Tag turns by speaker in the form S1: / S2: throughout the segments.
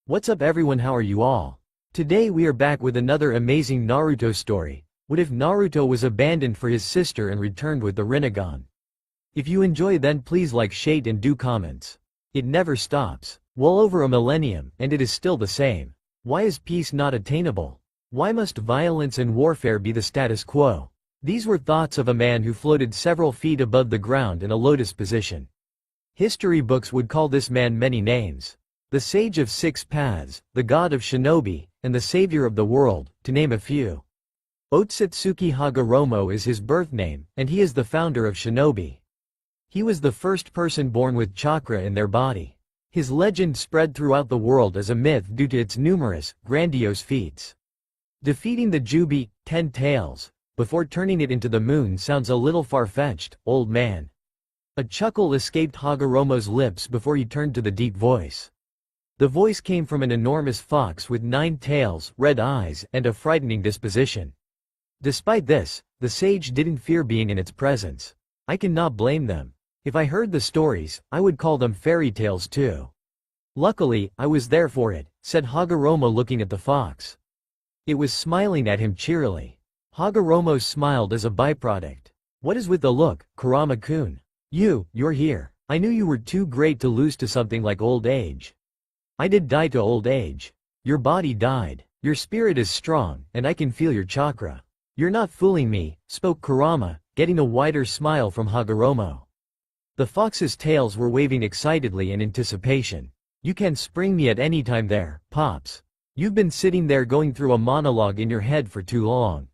S1: What's up everyone, how are you all? Today we are back with another amazing Naruto story. What if Naruto was abandoned for his sister and returned with the Rinnegan? If you enjoy then please like, share and do comments. It never stops. Well over a millennium, and it is still the same. Why is peace not attainable? Why must violence and warfare be the status quo? These were thoughts of a man who floated several feet above the ground in a lotus position. History books would call this man many names. The Sage of Six Paths, the God of Shinobi, and the Savior of the World, to name a few. Otsutsuki Hagoromo is his birth name, and he is the founder of Shinobi. He was the first person born with chakra in their body. His legend spread throughout the world as a myth due to its numerous, grandiose feats. Defeating the Jubi, 10 tails, before turning it into the moon sounds a little far-fetched, old man. A chuckle escaped Hagoromo's lips before he turned to the deep voice. The voice came from an enormous fox with 9 tails, red eyes, and a frightening disposition. Despite this, the sage didn't fear being in its presence. I cannot blame them. If I heard the stories, I would call them fairy tales too. Luckily, I was there for it, said Hagoromo looking at the fox. It was smiling at him cheerily. Hagoromo smiled as a byproduct. What is with the look, Kurama-kun? You're here. I knew you were too great to lose to something like old age. I did die to old age. Your body died. Your spirit is strong, and I can feel your chakra. You're not fooling me, spoke Kurama, getting a wider smile from Hagoromo. The fox's tails were waving excitedly in anticipation. You can spring me at any time there, Pops. You've been sitting there going through a monologue in your head for too long.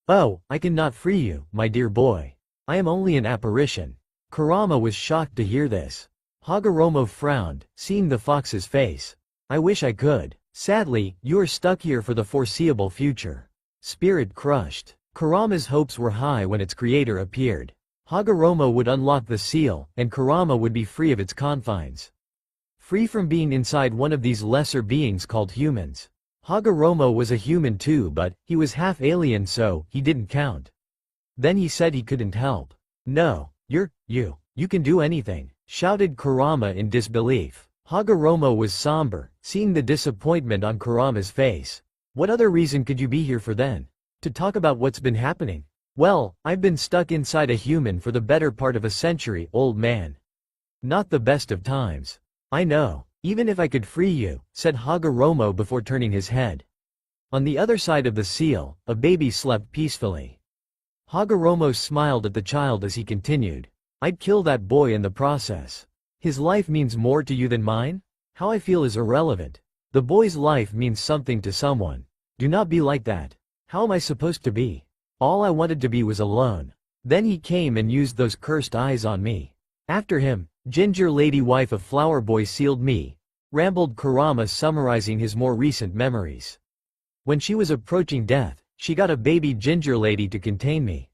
S1: Oh, I cannot free you, my dear boy. I am only an apparition. Kurama was shocked to hear this. Hagoromo frowned, seeing the fox's face. I wish I could. Sadly, you are stuck here for the foreseeable future. Spirit crushed. Kurama's hopes were high when its creator appeared. Hagoromo would unlock the seal, and Kurama would be free of its confines. Free from being inside one of these lesser beings called humans. Hagoromo was a human too, but he was half alien, so he didn't count. Then he said he couldn't help. No, you can do anything, shouted Kurama in disbelief. Hagoromo was somber, seeing the disappointment on Kurama's face. What other reason could you be here for then? To talk about what's been happening? Well, I've been stuck inside a human for the better part of a century, old man. Not the best of times. I know. Even if I could free you, said Hagoromo before turning his head. On the other side of the seal, a baby slept peacefully. Hagoromo smiled at the child as he continued. I'd kill that boy in the process. His life means more to you than mine? How I feel is irrelevant. The boy's life means something to someone. Do not be like that. How am I supposed to be? All I wanted to be was alone. Then he came and used those cursed eyes on me. After him, Ginger Lady wife of Flower Boy sealed me, rambled Kurama, summarizing his more recent memories. When she was approaching death, she got a baby Ginger Lady to contain me.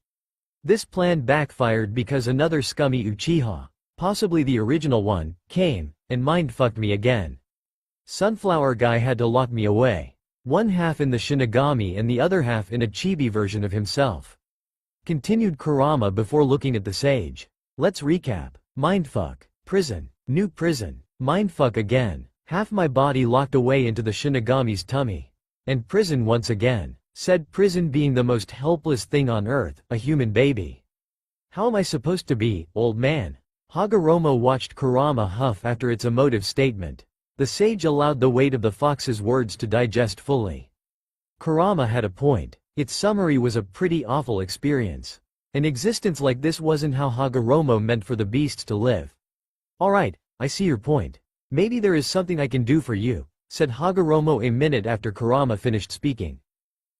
S1: This plan backfired because another scummy Uchiha, possibly the original one, came, and mind-fucked me again. Sunflower Guy had to lock me away. One half in the Shinigami and the other half in a chibi version of himself. Continued Kurama before looking at the sage. Let's recap. Mindfuck. Prison. New prison. Mindfuck again. Half my body locked away into the Shinigami's tummy. And prison once again. Said prison being the most helpless thing on earth, a human baby. How am I supposed to be, old man? Hagoromo watched Kurama huff after its emotive statement. The sage allowed the weight of the fox's words to digest fully. Kurama had a point. Its summary was a pretty awful experience. An existence like this wasn't how Hagoromo meant for the beasts to live. Alright, I see your point. Maybe there is something I can do for you, said Hagoromo a minute after Kurama finished speaking.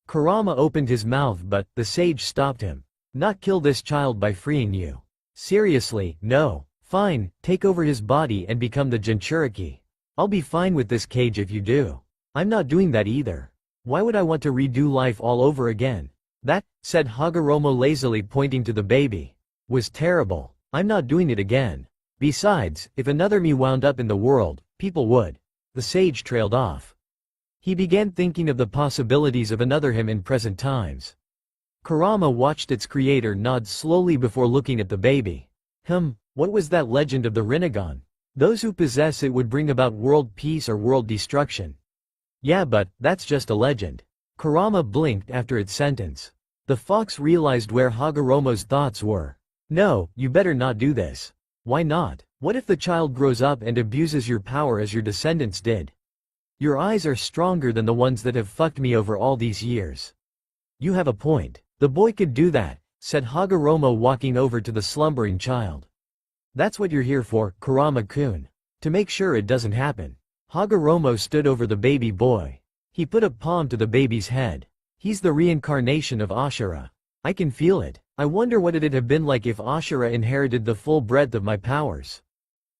S1: Kurama opened his mouth, but the sage stopped him. Not kill this child by freeing you. Seriously, no. Fine, take over his body and become the Jinchuriki. I'll be fine with this cage if you do. I'm not doing that either. Why would I want to redo life all over again? That, said Hagoromo lazily pointing to the baby, was terrible. I'm not doing it again. Besides, if another me wound up in the world, people would. The sage trailed off. He began thinking of the possibilities of another him in present times. Kurama watched its creator nod slowly before looking at the baby. What was that legend of the Rinnegan? Those who possess it would bring about world peace or world destruction. Yeah, but that's just a legend. Kurama blinked after its sentence. The fox realized where Hagoromo's thoughts were. No, you better not do this. Why not? What if the child grows up and abuses your power as your descendants did? Your eyes are stronger than the ones that have fucked me over all these years. You have a point. The boy could do that, said Hagoromo, walking over to the slumbering child. That's what you're here for, Kurama-kun. To make sure it doesn't happen. Hagoromo stood over the baby boy. He put a palm to the baby's head. He's the reincarnation of Ashura. I can feel it. I wonder what it'd have been like if Ashura inherited the full breadth of my powers.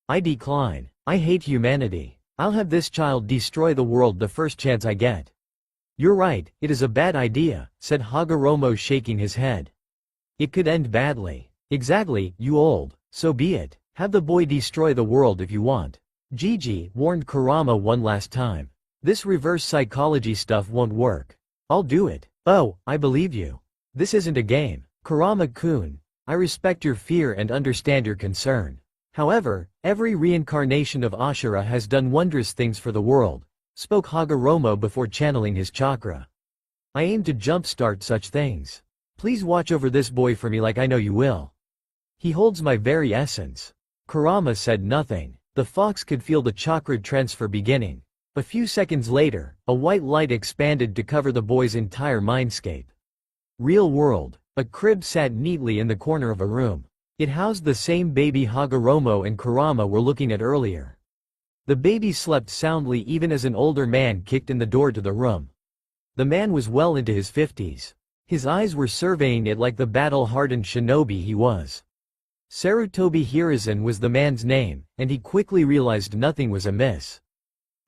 S1: I decline. I hate humanity. I'll have this child destroy the world the first chance I get. You're right, it is a bad idea, said Hagoromo, shaking his head. It could end badly. Exactly, you old. So be it. Have the boy destroy the world if you want. Gigi, warned Kurama one last time. This reverse psychology stuff won't work. I'll do it. Oh, I believe you. This isn't a game. Kurama-kun, I respect your fear and understand your concern. However, every reincarnation of Ashura has done wondrous things for the world, spoke Hagoromo before channeling his chakra. I aim to jumpstart such things. Please watch over this boy for me like I know you will. He holds my very essence. Kurama said nothing. The fox could feel the chakra transfer beginning. A few seconds later, a white light expanded to cover the boy's entire mindscape. Real world. A crib sat neatly in the corner of a room. It housed the same baby Hagoromo and Kurama were looking at earlier. The baby slept soundly even as an older man kicked in the door to the room. The man was well into his 50s. His eyes were surveying it like the battle-hardened shinobi he was. Sarutobi Hiruzen was the man's name, and he quickly realized nothing was amiss.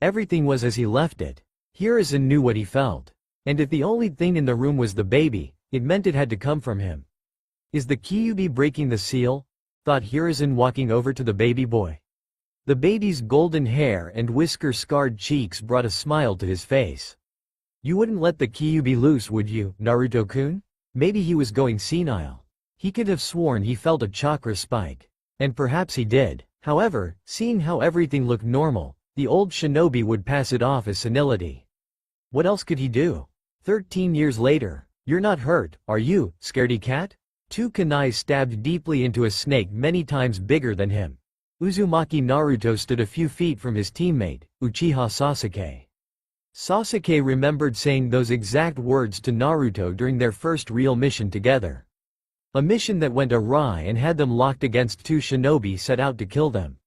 S1: Everything was as he left it. Hiruzen knew what he felt. And if the only thing in the room was the baby, it meant it had to come from him. Is the Kyuubi breaking the seal? Thought Hiruzen, walking over to the baby boy. The baby's golden hair and whisker-scarred cheeks brought a smile to his face. You wouldn't let the Kyuubi loose, would you, Naruto-kun? Maybe he was going senile. He could have sworn he felt a chakra spike. And perhaps he did. However, seeing how everything looked normal, the old shinobi would pass it off as senility. What else could he do? 13 years later. You're not hurt, are you, scaredy cat? Two kunai stabbed deeply into a snake many times bigger than him. Uzumaki Naruto stood a few feet from his teammate, Uchiha Sasuke. Sasuke remembered saying those exact words to Naruto during their first real mission together. A mission that went awry and had them locked against two shinobi set out to kill them.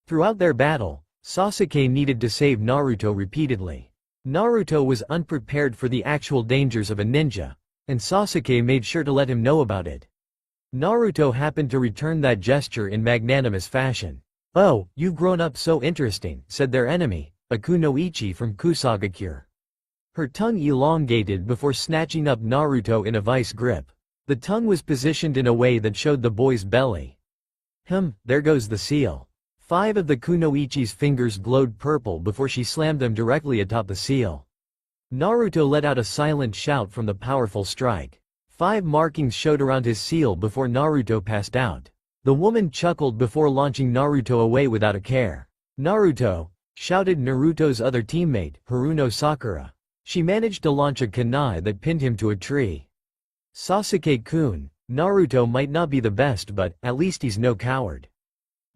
S1: Throughout their battle, Sasuke needed to save Naruto repeatedly. Naruto was unprepared for the actual dangers of a ninja, and Sasuke made sure to let him know about it. Naruto happened to return that gesture in magnanimous fashion. Oh, you've grown up so interesting, said their enemy, a kunoichi from Kusagakure. Her tongue elongated before snatching up Naruto in a vice grip. The tongue was positioned in a way that showed the boy's belly. There goes the seal. 5 of the kunoichi's fingers glowed purple before she slammed them directly atop the seal. Naruto let out a silent shout from the powerful strike. 5 markings showed around his seal before Naruto passed out. The woman chuckled before launching Naruto away without a care. Naruto! Shouted Naruto's other teammate, Haruno Sakura. She managed to launch a kunai that pinned him to a tree. Sasuke-kun, Naruto might not be the best, but at least he's no coward.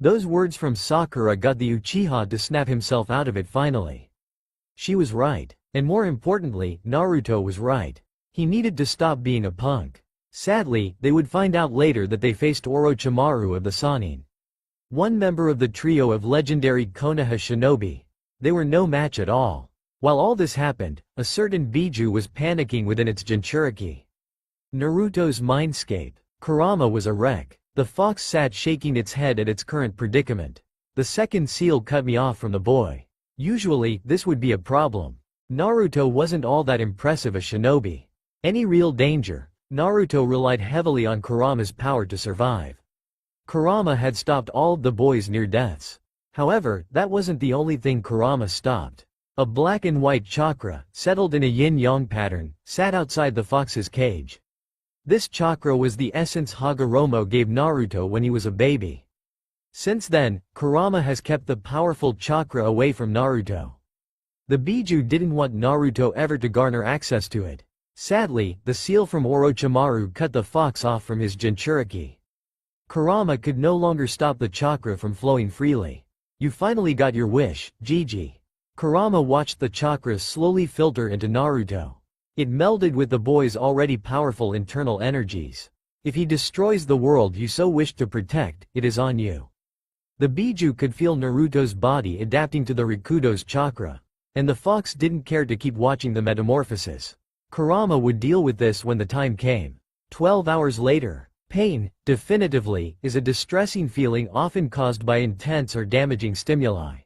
S1: Those words from Sakura got the Uchiha to snap himself out of it finally. She was right. And more importantly, Naruto was right. He needed to stop being a punk. Sadly, they would find out later that they faced Orochimaru of the Sannin. One member of the trio of legendary Konoha shinobi. They were no match at all. While all this happened, a certain Biju was panicking within its Jinchuriki. Naruto's mindscape. Kurama was a wreck. The fox sat shaking its head at its current predicament. The second seal cut me off from the boy. Usually, this would be a problem. Naruto wasn't all that impressive a shinobi. Any real danger, Naruto relied heavily on Kurama's power to survive. Kurama had stopped all of the boy's near deaths. However, that wasn't the only thing Kurama stopped. A black and white chakra, settled in a yin-yang pattern, sat outside the fox's cage. This chakra was the essence Hagoromo gave Naruto when he was a baby. Since then, Kurama has kept the powerful chakra away from Naruto. The Biju didn't want Naruto ever to garner access to it. Sadly, the seal from Orochimaru cut the fox off from his Jinchuriki. Kurama could no longer stop the chakra from flowing freely. You finally got your wish, Gigi. Kurama watched the chakra slowly filter into Naruto. It melded with the boy's already powerful internal energies. If he destroys the world you so wish to protect, it is on you. The Biju could feel Naruto's body adapting to the Rikudo's chakra. And the fox didn't care to keep watching the metamorphosis. Kurama would deal with this when the time came. 12 hours later. Pain, definitively, is a distressing feeling often caused by intense or damaging stimuli.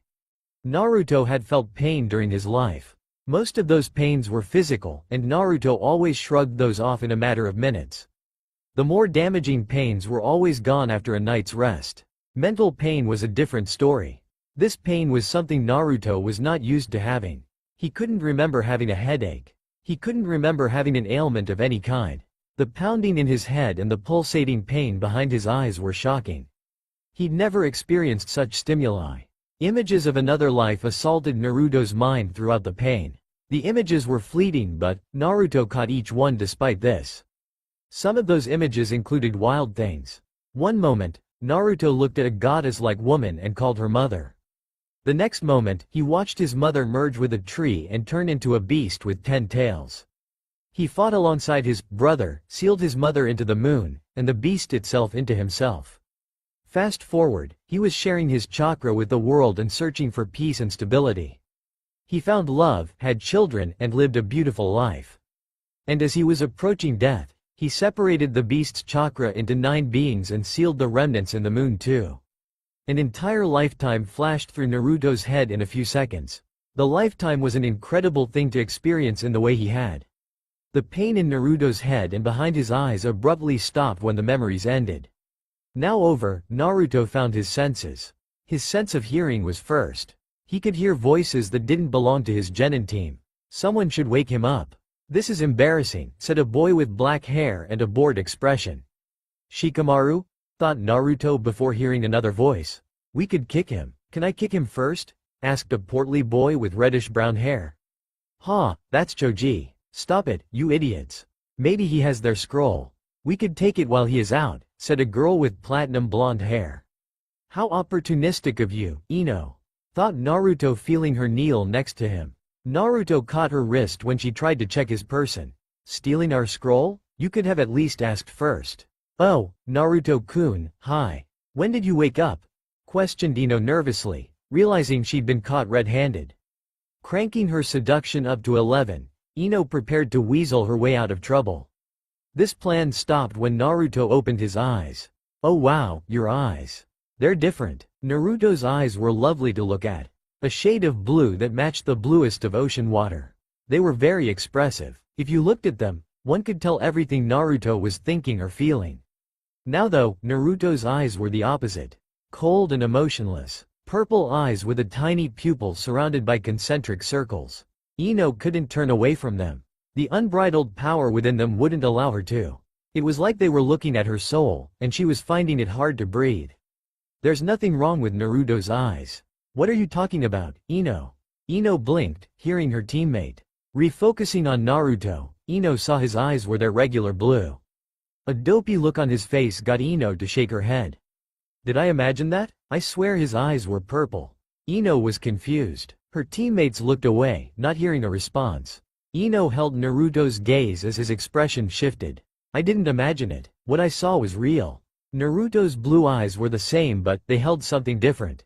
S1: Naruto had felt pain during his life. Most of those pains were physical, and Naruto always shrugged those off in a matter of minutes. The more damaging pains were always gone after a night's rest. Mental pain was a different story. This pain was something Naruto was not used to having. He couldn't remember having a headache. He couldn't remember having an ailment of any kind. The pounding in his head and the pulsating pain behind his eyes were shocking. He'd never experienced such stimuli. Images of another life assaulted Naruto's mind throughout the pain. The images were fleeting but Naruto caught each one despite this. Some of those images included wild things. One moment, Naruto looked at a goddess-like woman and called her mother. The next moment, he watched his mother merge with a tree and turn into a beast with 10 tails. He fought alongside his brother, sealed his mother into the moon, and the beast itself into himself. Fast forward, he was sharing his chakra with the world and searching for peace and stability. He found love, had children, and lived a beautiful life. And as he was approaching death, he separated the beast's chakra into 9 beings and sealed the remnants in the moon too. An entire lifetime flashed through Naruto's head in a few seconds. The lifetime was an incredible thing to experience in the way he had. The pain in Naruto's head and behind his eyes abruptly stopped when the memories ended. Now over, Naruto found his senses. His sense of hearing was first. He could hear voices that didn't belong to his genin team. Someone should wake him up. This is embarrassing, said a boy with black hair and a bored expression. Shikamaru? Thought Naruto before hearing another voice. We could kick him. Can I kick him first? Asked a portly boy with reddish-brown hair. Ha, that's Choji. Stop it, you idiots. Maybe he has their scroll. We could take it while he is out, said a girl with platinum blonde hair. How opportunistic of you, Ino. Thought Naruto, feeling her kneel next to him. Naruto caught her wrist when she tried to check his person. Stealing our scroll? You could have at least asked first. Oh, Naruto-kun, hi. When did you wake up? Questioned Ino nervously, realizing she'd been caught red-handed. Cranking her seduction up to 11, Ino prepared to weasel her way out of trouble. This plan stopped when Naruto opened his eyes. Oh wow, your eyes. They're different. Naruto's eyes were lovely to look at. A shade of blue that matched the bluest of ocean water. They were very expressive. If you looked at them, one could tell everything Naruto was thinking or feeling. Now though, Naruto's eyes were the opposite. Cold and emotionless. Purple eyes with a tiny pupil surrounded by concentric circles. Ino couldn't turn away from them. The unbridled power within them wouldn't allow her to. It was like they were looking at her soul, and she was finding it hard to breathe. There's nothing wrong with Naruto's eyes. What are you talking about, Ino? Ino blinked, hearing her teammate. Refocusing on Naruto, Ino saw his eyes were their regular blue. A dopey look on his face got Ino to shake her head. Did I imagine that? I swear his eyes were purple. Ino was confused. Her teammates looked away, not hearing a response. Ino held Naruto's gaze as his expression shifted. I didn't imagine it. What I saw was real. Naruto's blue eyes were the same but they held something different.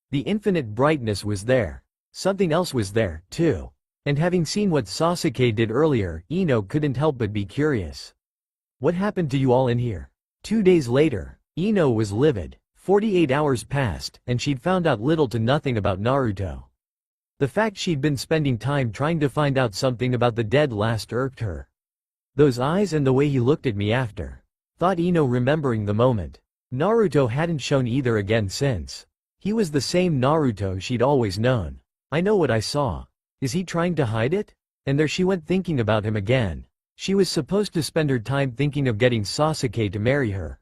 S1: The infinite brightness was there. Something else was there, too. And having seen what Sasuke did earlier, Ino couldn't help but be curious. What happened to you all in here? 2 days later, Ino was livid. 48 hours passed, and she'd found out little to nothing about Naruto. The fact she'd been spending time trying to find out something about the dead last irked her. Those eyes and the way he looked at me after. Thought Ino, remembering the moment. Naruto hadn't shown either again since. He was the same Naruto she'd always known. I know what I saw. Is he trying to hide it? And there she went thinking about him again. She was supposed to spend her time thinking of getting Sasuke to marry her.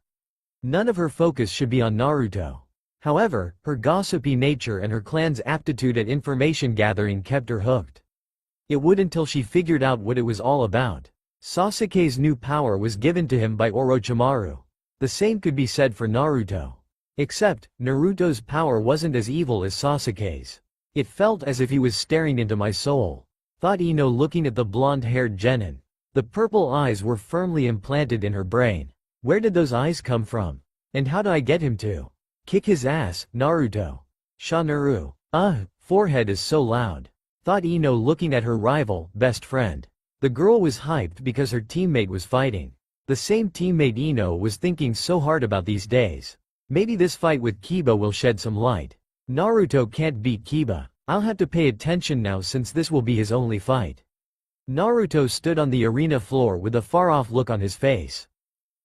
S1: None of her focus should be on Naruto. However, her gossipy nature and her clan's aptitude at information gathering kept her hooked. It would until she figured out what it was all about. Sasuke's new power was given to him by Orochimaru. The same could be said for Naruto. Except, Naruto's power wasn't as evil as Sasuke's. It felt as if he was staring into my soul, thought Ino looking at the blonde-haired genin. The purple eyes were firmly implanted in her brain. Where did those eyes come from? And how do I get him to kick his ass, Naruto? Shanaru. Forehead is so loud, thought Ino looking at her rival, best friend. The girl was hyped because her teammate was fighting. The same teammate Ino was thinking so hard about these days. Maybe this fight with Kiba will shed some light. Naruto can't beat Kiba. I'll have to pay attention now since this will be his only fight. Naruto stood on the arena floor with a far-off look on his face.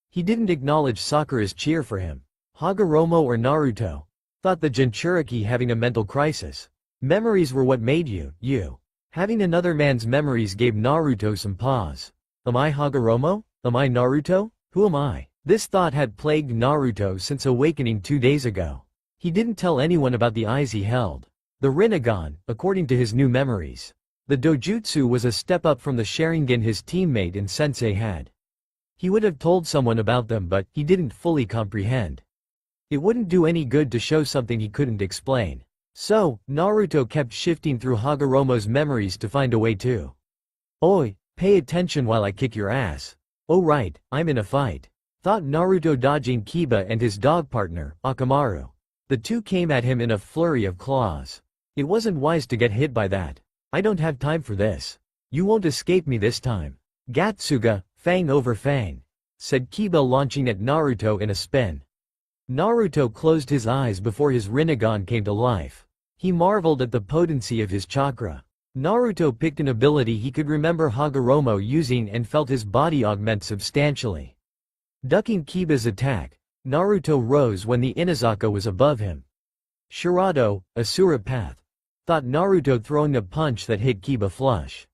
S1: He didn't acknowledge Sakura's cheer for him. Hagoromo or Naruto? Thought the Jinchuriki having a mental crisis. Memories were what made you. Having another man's memories gave Naruto some pause. Am I Hagoromo? Am I Naruto? Who am I? This thought had plagued Naruto since awakening 2 days ago. He didn't tell anyone about the eyes he held. The Rinnegan, according to his new memories. The dojutsu was a step up from the Sharingan his teammate and sensei had. He would have told someone about them but he didn't fully comprehend. It wouldn't do any good to show something he couldn't explain. So, Naruto kept shifting through Hagoromo's memories to find a way to. Oi, pay attention while I kick your ass. Oh right, I'm in a fight. Thought Naruto dodging Kiba and his dog partner, Akamaru. The two came at him in a flurry of claws. It wasn't wise to get hit by that. I don't have time for this. You won't escape me this time. Gatsuga, fang over fang, said Kiba launching at Naruto in a spin. Naruto closed his eyes before his Rinnegan came to life. He marveled at the potency of his chakra. Naruto picked an ability he could remember Hagoromo using and felt his body augment substantially. Ducking Kiba's attack, Naruto rose when the Inazaka was above him. Shirado, Asura Path, thought Naruto throwing a punch that hit Kiba flush.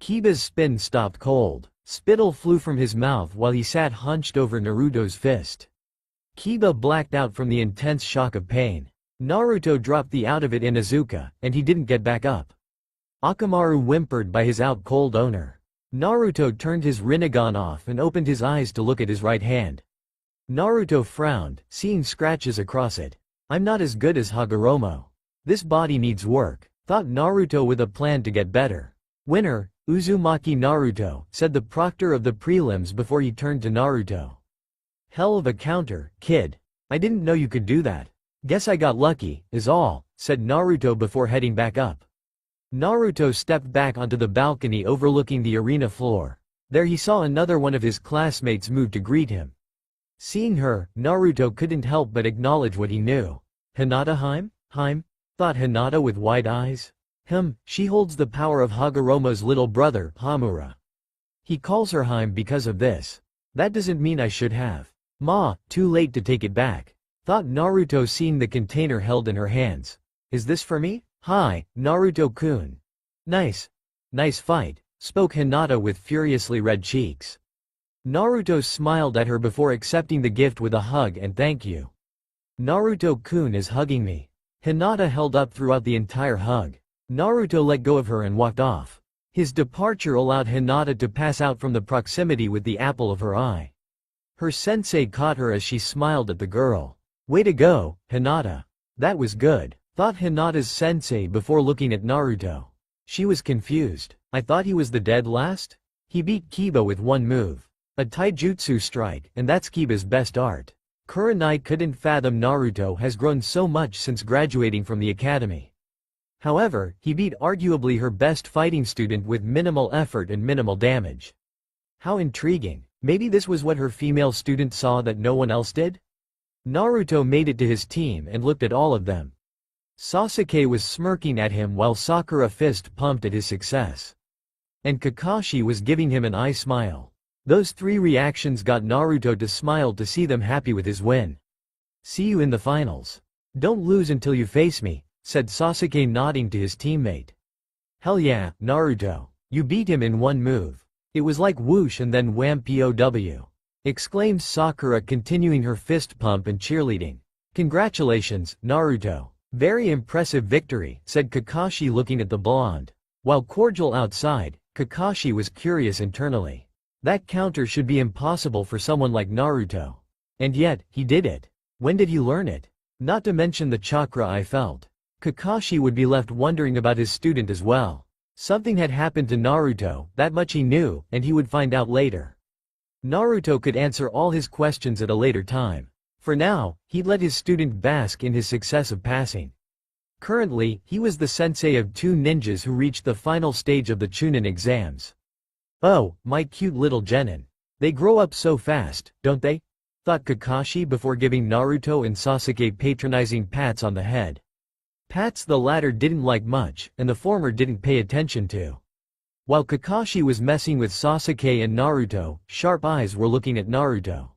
S1: Kiba's spin stopped cold. Spittle flew from his mouth while he sat hunched over Naruto's fist. Kiba blacked out from the intense shock of pain. Naruto dropped the out of it Inuzuka, and he didn't get back up. Akamaru whimpered by his out-cold owner. Naruto turned his Rinnegan off and opened his eyes to look at his right hand. Naruto frowned, seeing scratches across it. I'm not as good as Hagoromo. This body needs work, thought Naruto with a plan to get better. Winner, Uzumaki Naruto, said the proctor of the prelims before he turned to Naruto. Hell of a counter, kid. I didn't know you could do that. Guess I got lucky, is all, said Naruto before heading back up. Naruto stepped back onto the balcony overlooking the arena floor. There he saw another one of his classmates move to greet him. Seeing her, Naruto couldn't help but acknowledge what he knew. Hinata Heim? Thought Hinata with wide eyes. She holds the power of Hagoromo's little brother, Hamura. He calls her Heim because of this. That doesn't mean I should have. Too late to take it back. Thought Naruto seeing the container held in her hands. Is this for me? Hi, Naruto-kun. Nice fight, spoke Hinata with furiously red cheeks. Naruto smiled at her before accepting the gift with a hug and thank you. Naruto-kun is hugging me. Hinata held up throughout the entire hug. Naruto let go of her and walked off. His departure allowed Hinata to pass out from the proximity with the apple of her eye. Her sensei caught her as she smiled at the girl. Way to go, Hinata. That was good, thought Hinata's sensei before looking at Naruto. She was confused. I thought he was the dead last? He beat Kiba with one move. A taijutsu strike, and that's Kiba's best art. Kurenai couldn't fathom Naruto has grown so much since graduating from the academy. However, he beat arguably her best fighting student with minimal effort and minimal damage. How intriguing. Maybe this was what her female student saw that no one else did? Naruto made it to his team and looked at all of them. Sasuke was smirking at him while Sakura fist pumped at his success. And Kakashi was giving him an eye smile. Those three reactions got Naruto to smile to see them happy with his win. See you in the finals. Don't lose until you face me, said Sasuke nodding to his teammate. Hell yeah, Naruto. You beat him in one move. It was like whoosh and then wham pow, exclaimed Sakura continuing her fist pump and cheerleading. Congratulations, Naruto. Very impressive victory, said Kakashi looking at the blonde. While cordial outside, Kakashi was curious internally. That counter should be impossible for someone like Naruto. And yet, he did it. When did he learn it? Not to mention the chakra I felt. Kakashi would be left wondering about his student as well. Something had happened to Naruto, that much he knew, and he would find out later. Naruto could answer all his questions at a later time. For now, he'd let his student bask in his success of passing. Currently, he was the sensei of 2 ninjas who reached the final stage of the Chunin exams. Oh, my cute little genin. They grow up so fast, don't they? Thought Kakashi before giving Naruto and Sasuke patronizing pats on the head. Pats the latter didn't like much, and the former didn't pay attention to. While Kakashi was messing with Sasuke and Naruto, sharp eyes were looking at Naruto.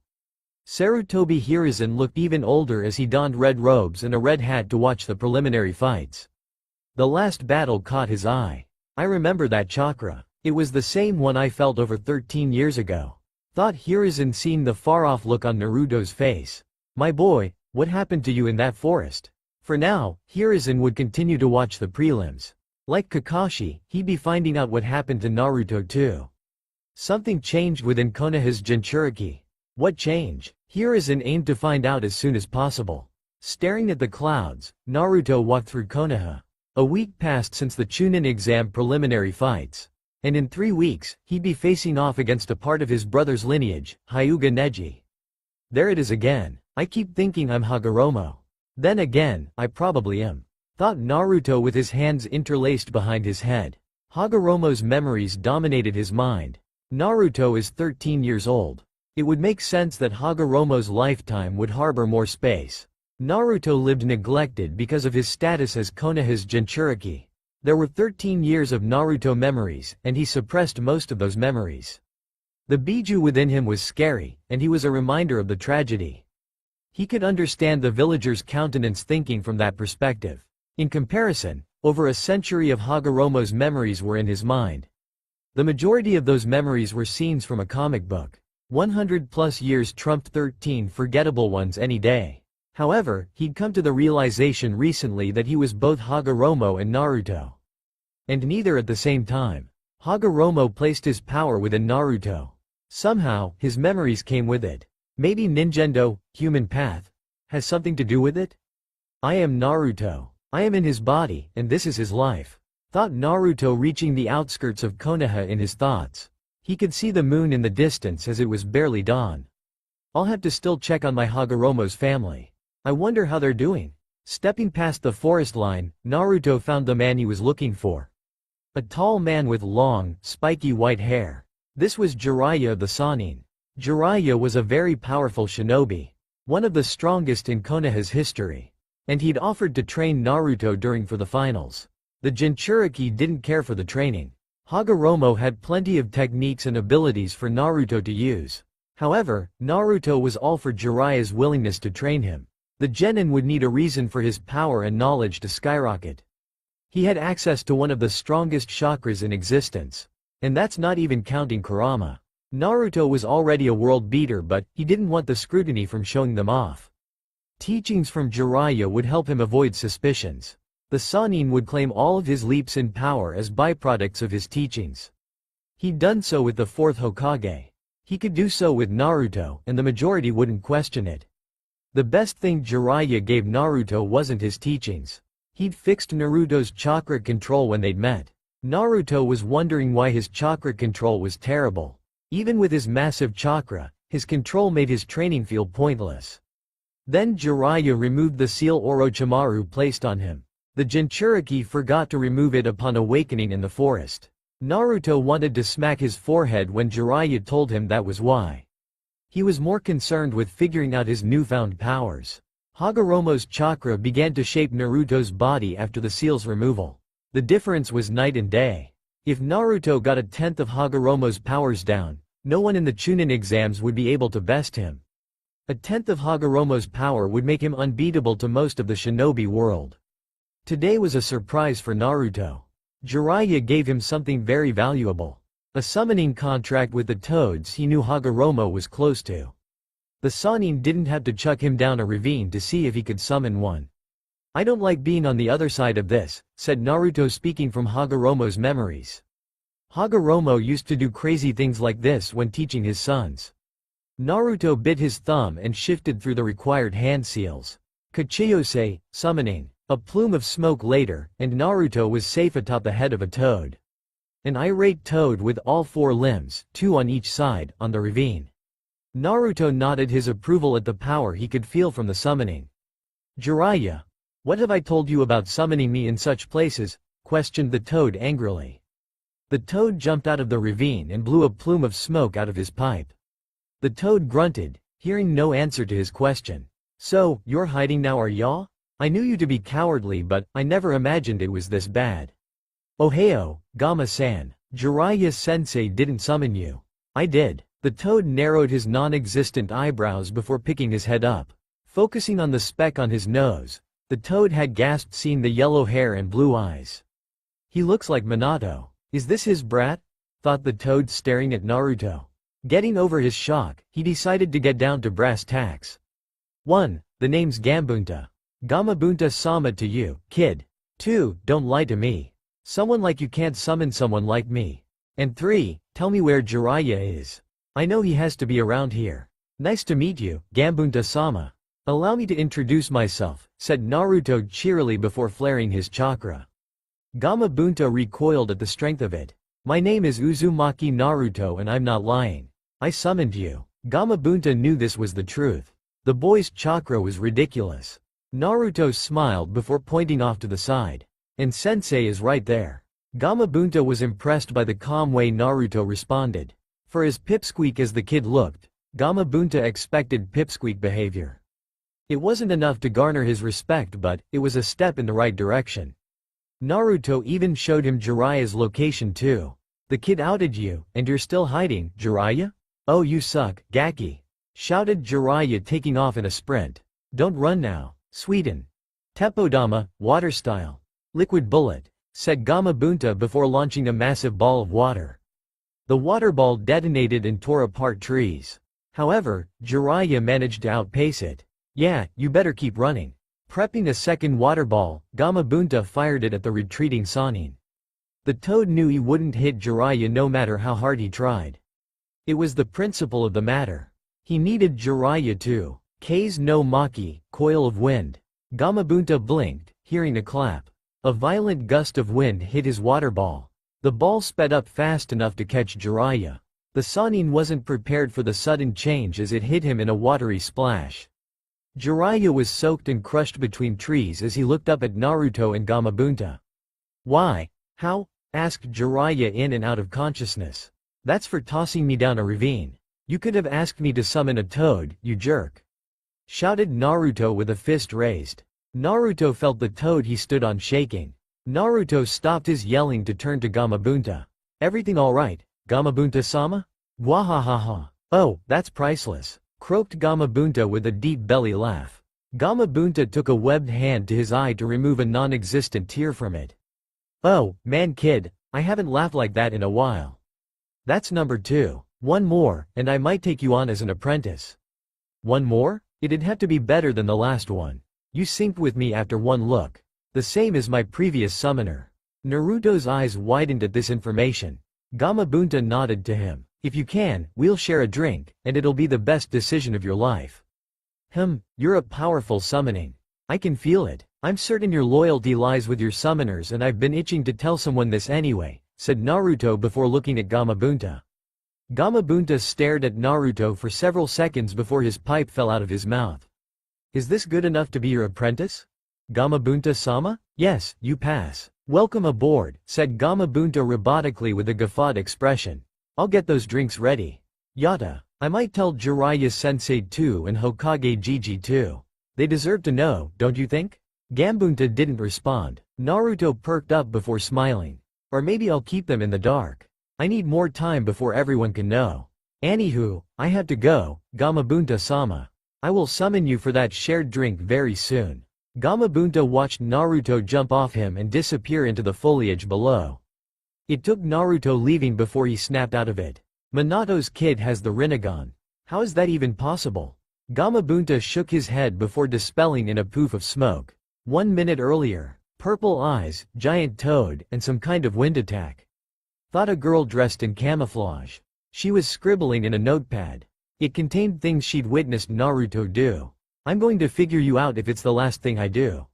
S1: Sarutobi Hiruzen looked even older as he donned red robes and a red hat to watch the preliminary fights. The last battle caught his eye. I remember that chakra. It was the same one I felt over 13 years ago. Thought Hiruzen, seeing the far-off look on Naruto's face. My boy, what happened to you in that forest? For now, Hiruzen would continue to watch the prelims. Like Kakashi, he'd be finding out what happened to Naruto too. Something changed within Konoha's Jinchuriki. What change? Hiruzen aimed to find out as soon as possible. Staring at the clouds, Naruto walked through Konoha. A week passed since the Chunin exam preliminary fights. And in 3 weeks, he'd be facing off against a part of his brother's lineage, Hyuga Neji. There it is again. I keep thinking I'm Hagoromo. Then again, I probably am. Thought Naruto with his hands interlaced behind his head. Hagoromo's memories dominated his mind. Naruto is 13 years old. It would make sense that Hagoromo's lifetime would harbor more space. Naruto lived neglected because of his status as Konoha's Jinchuriki. There were 13 years of Naruto memories, and he suppressed most of those memories. The Biju within him was scary, and he was a reminder of the tragedy. He could understand the villager's countenance thinking from that perspective. In comparison, over a century of Hagoromo's memories were in his mind. The majority of those memories were scenes from a comic book. 100+ years trumped 13 forgettable ones any day. However, he'd come to the realization recently that he was both Hagoromo and Naruto. And neither at the same time. Hagoromo placed his power within Naruto. Somehow, his memories came with it. Maybe Ningendo, human path, has something to do with it? I am Naruto. I am in his body, and this is his life. Thought Naruto, reaching the outskirts of Konoha in his thoughts. He could see the moon in the distance as it was barely dawn. I'll have to still check on my Hagoromo's family. I wonder how they're doing. Stepping past the forest line, Naruto found the man he was looking for. A tall man with long, spiky white hair. This was Jiraiya of the Sannin. Jiraiya was a very powerful shinobi. One of the strongest in Konoha's history. And he'd offered to train Naruto during for the finals. The Jinchuriki didn't care for the training. Hagoromo had plenty of techniques and abilities for Naruto to use. However, Naruto was all for Jiraiya's willingness to train him. The genin would need a reason for his power and knowledge to skyrocket. He had access to one of the strongest chakras in existence. And that's not even counting Kurama. Naruto was already a world beater, but he didn't want the scrutiny from showing them off. Teachings from Jiraiya would help him avoid suspicions. The Sannin would claim all of his leaps in power as byproducts of his teachings. He'd done so with the 4th Hokage. He could do so with Naruto, and the majority wouldn't question it. The best thing Jiraiya gave Naruto wasn't his teachings. He'd fixed Naruto's chakra control when they'd met. Naruto was wondering why his chakra control was terrible. Even with his massive chakra, his control made his training feel pointless. Then Jiraiya removed the seal Orochimaru placed on him. The Jinchuriki forgot to remove it upon awakening in the forest. Naruto wanted to smack his forehead when Jiraiya told him that was why. He was more concerned with figuring out his newfound powers. Hagoromo's chakra began to shape Naruto's body after the seal's removal. The difference was night and day. If Naruto got a tenth of Hagoromo's powers down, no one in the Chunin exams would be able to best him. A tenth of Hagoromo's power would make him unbeatable to most of the shinobi world. Today was a surprise for Naruto. Jiraiya gave him something very valuable. A summoning contract with the toads he knew Hagoromo was close to. The Sannin didn't have to chuck him down a ravine to see if he could summon one. I don't like being on the other side of this, said Naruto, speaking from Hagoromo's memories. Hagoromo used to do crazy things like this when teaching his sons. Naruto bit his thumb and shifted through the required hand seals. Kachiyose, summoning. A plume of smoke later, and Naruto was safe atop the head of a toad. An irate toad with all 4 limbs, 2 on each side, on the ravine. Naruto nodded his approval at the power he could feel from the summoning. Jiraiya, what have I told you about summoning me in such places? Questioned the toad angrily. The toad jumped out of the ravine and blew a plume of smoke out of his pipe. The toad grunted, hearing no answer to his question. So, you're hiding now, are ya? I knew you to be cowardly, but I never imagined it was this bad. Ohio, Gama-san. Jiraiya-sensei didn't summon you. I did. The toad narrowed his non-existent eyebrows before picking his head up. Focusing on the speck on his nose, the toad had gasped, seeing the yellow hair and blue eyes. He looks like Minato. Is this his brat? Thought the toad, staring at Naruto. Getting over his shock, he decided to get down to brass tacks. 1. The name's Gambunta. Gamabunta-sama to you, kid. 2. Don't lie to me. Someone like you can't summon someone like me. And 3. Tell me where Jiraiya is. I know he has to be around here. Nice to meet you, Gambunta-sama. Allow me to introduce myself, said Naruto cheerily before flaring his chakra. Gamabunta recoiled at the strength of it. My name is Uzumaki Naruto and I'm not lying. I summoned you. Gamabunta knew this was the truth. The boy's chakra was ridiculous. Naruto smiled before pointing off to the side. And sensei is right there. Gamabunta was impressed by the calm way Naruto responded. For as pipsqueak as the kid looked, Gamabunta expected pipsqueak behavior. It wasn't enough to garner his respect, but it was a step in the right direction. Naruto even showed him Jiraiya's location too. The kid outed you, and you're still hiding, Jiraiya? Oh, you suck, Gaki! Shouted Jiraiya, taking off in a sprint. Don't run now, Sweden. Teppodama, water style. Liquid bullet, said Gamabunta before launching a massive ball of water. The water ball detonated and tore apart trees. However, Jiraiya managed to outpace it. Yeah, you better keep running. Prepping a second water ball, Gamabunta fired it at the retreating Sannin. The toad knew he wouldn't hit Jiraiya no matter how hard he tried. It was the principle of the matter. He needed Jiraiya too. K's no Maki, coil of wind. Gamabunta blinked, hearing a clap. A violent gust of wind hit his water ball. The ball sped up fast enough to catch Jiraiya. The Sannin wasn't prepared for the sudden change as it hit him in a watery splash. Jiraiya was soaked and crushed between trees as he looked up at Naruto and Gamabunta. Why? How? Asked Jiraiya in and out of consciousness. That's for tossing me down a ravine. You could have asked me to summon a toad, you jerk. Shouted Naruto with a fist raised. Naruto felt the toad he stood on shaking. Naruto stopped his yelling to turn to Gamabunta. Everything alright, Gamabunta-sama? Wahahaha. Oh, that's priceless. Croaked Gamabunta with a deep belly laugh. Gamabunta took a webbed hand to his eye to remove a non-existent tear from it. Oh, man kid, I haven't laughed like that in a while. That's number 2. One more, and I might take you on as an apprentice. One more? It'd have to be better than the last one. You synced with me after one look. The same as my previous summoner. Naruto's eyes widened at this information. Gamabunta nodded to him. If you can, we'll share a drink, and it'll be the best decision of your life. You're a powerful summoning. I can feel it. I'm certain your loyalty lies with your summoners, and I've been itching to tell someone this anyway, said Naruto before looking at Gamabunta. Gamabunta stared at Naruto for several seconds before his pipe fell out of his mouth. Is this good enough to be your apprentice? Gamabunta-sama? Yes, you pass. Welcome aboard, said Gamabunta robotically with a guffawed expression. I'll get those drinks ready. Yata. I might tell Jiraiya-sensei too and Hokage Gigi too. They deserve to know, don't you think? Gambunta didn't respond. Naruto perked up before smiling. Or maybe I'll keep them in the dark. I need more time before everyone can know. Anywho, I have to go, Gamabunta-sama. I will summon you for that shared drink very soon. Gamabunta watched Naruto jump off him and disappear into the foliage below. It took Naruto leaving before he snapped out of it. Minato's kid has the Rinnegan. How is that even possible? Gamabunta shook his head before dispelling in a poof of smoke. 1 minute earlier, purple eyes, giant toad, and some kind of wind attack. Thought a girl dressed in camouflage. She was scribbling in a notepad. It contained things she'd witnessed Naruto do. I'm going to figure you out if it's the last thing I do.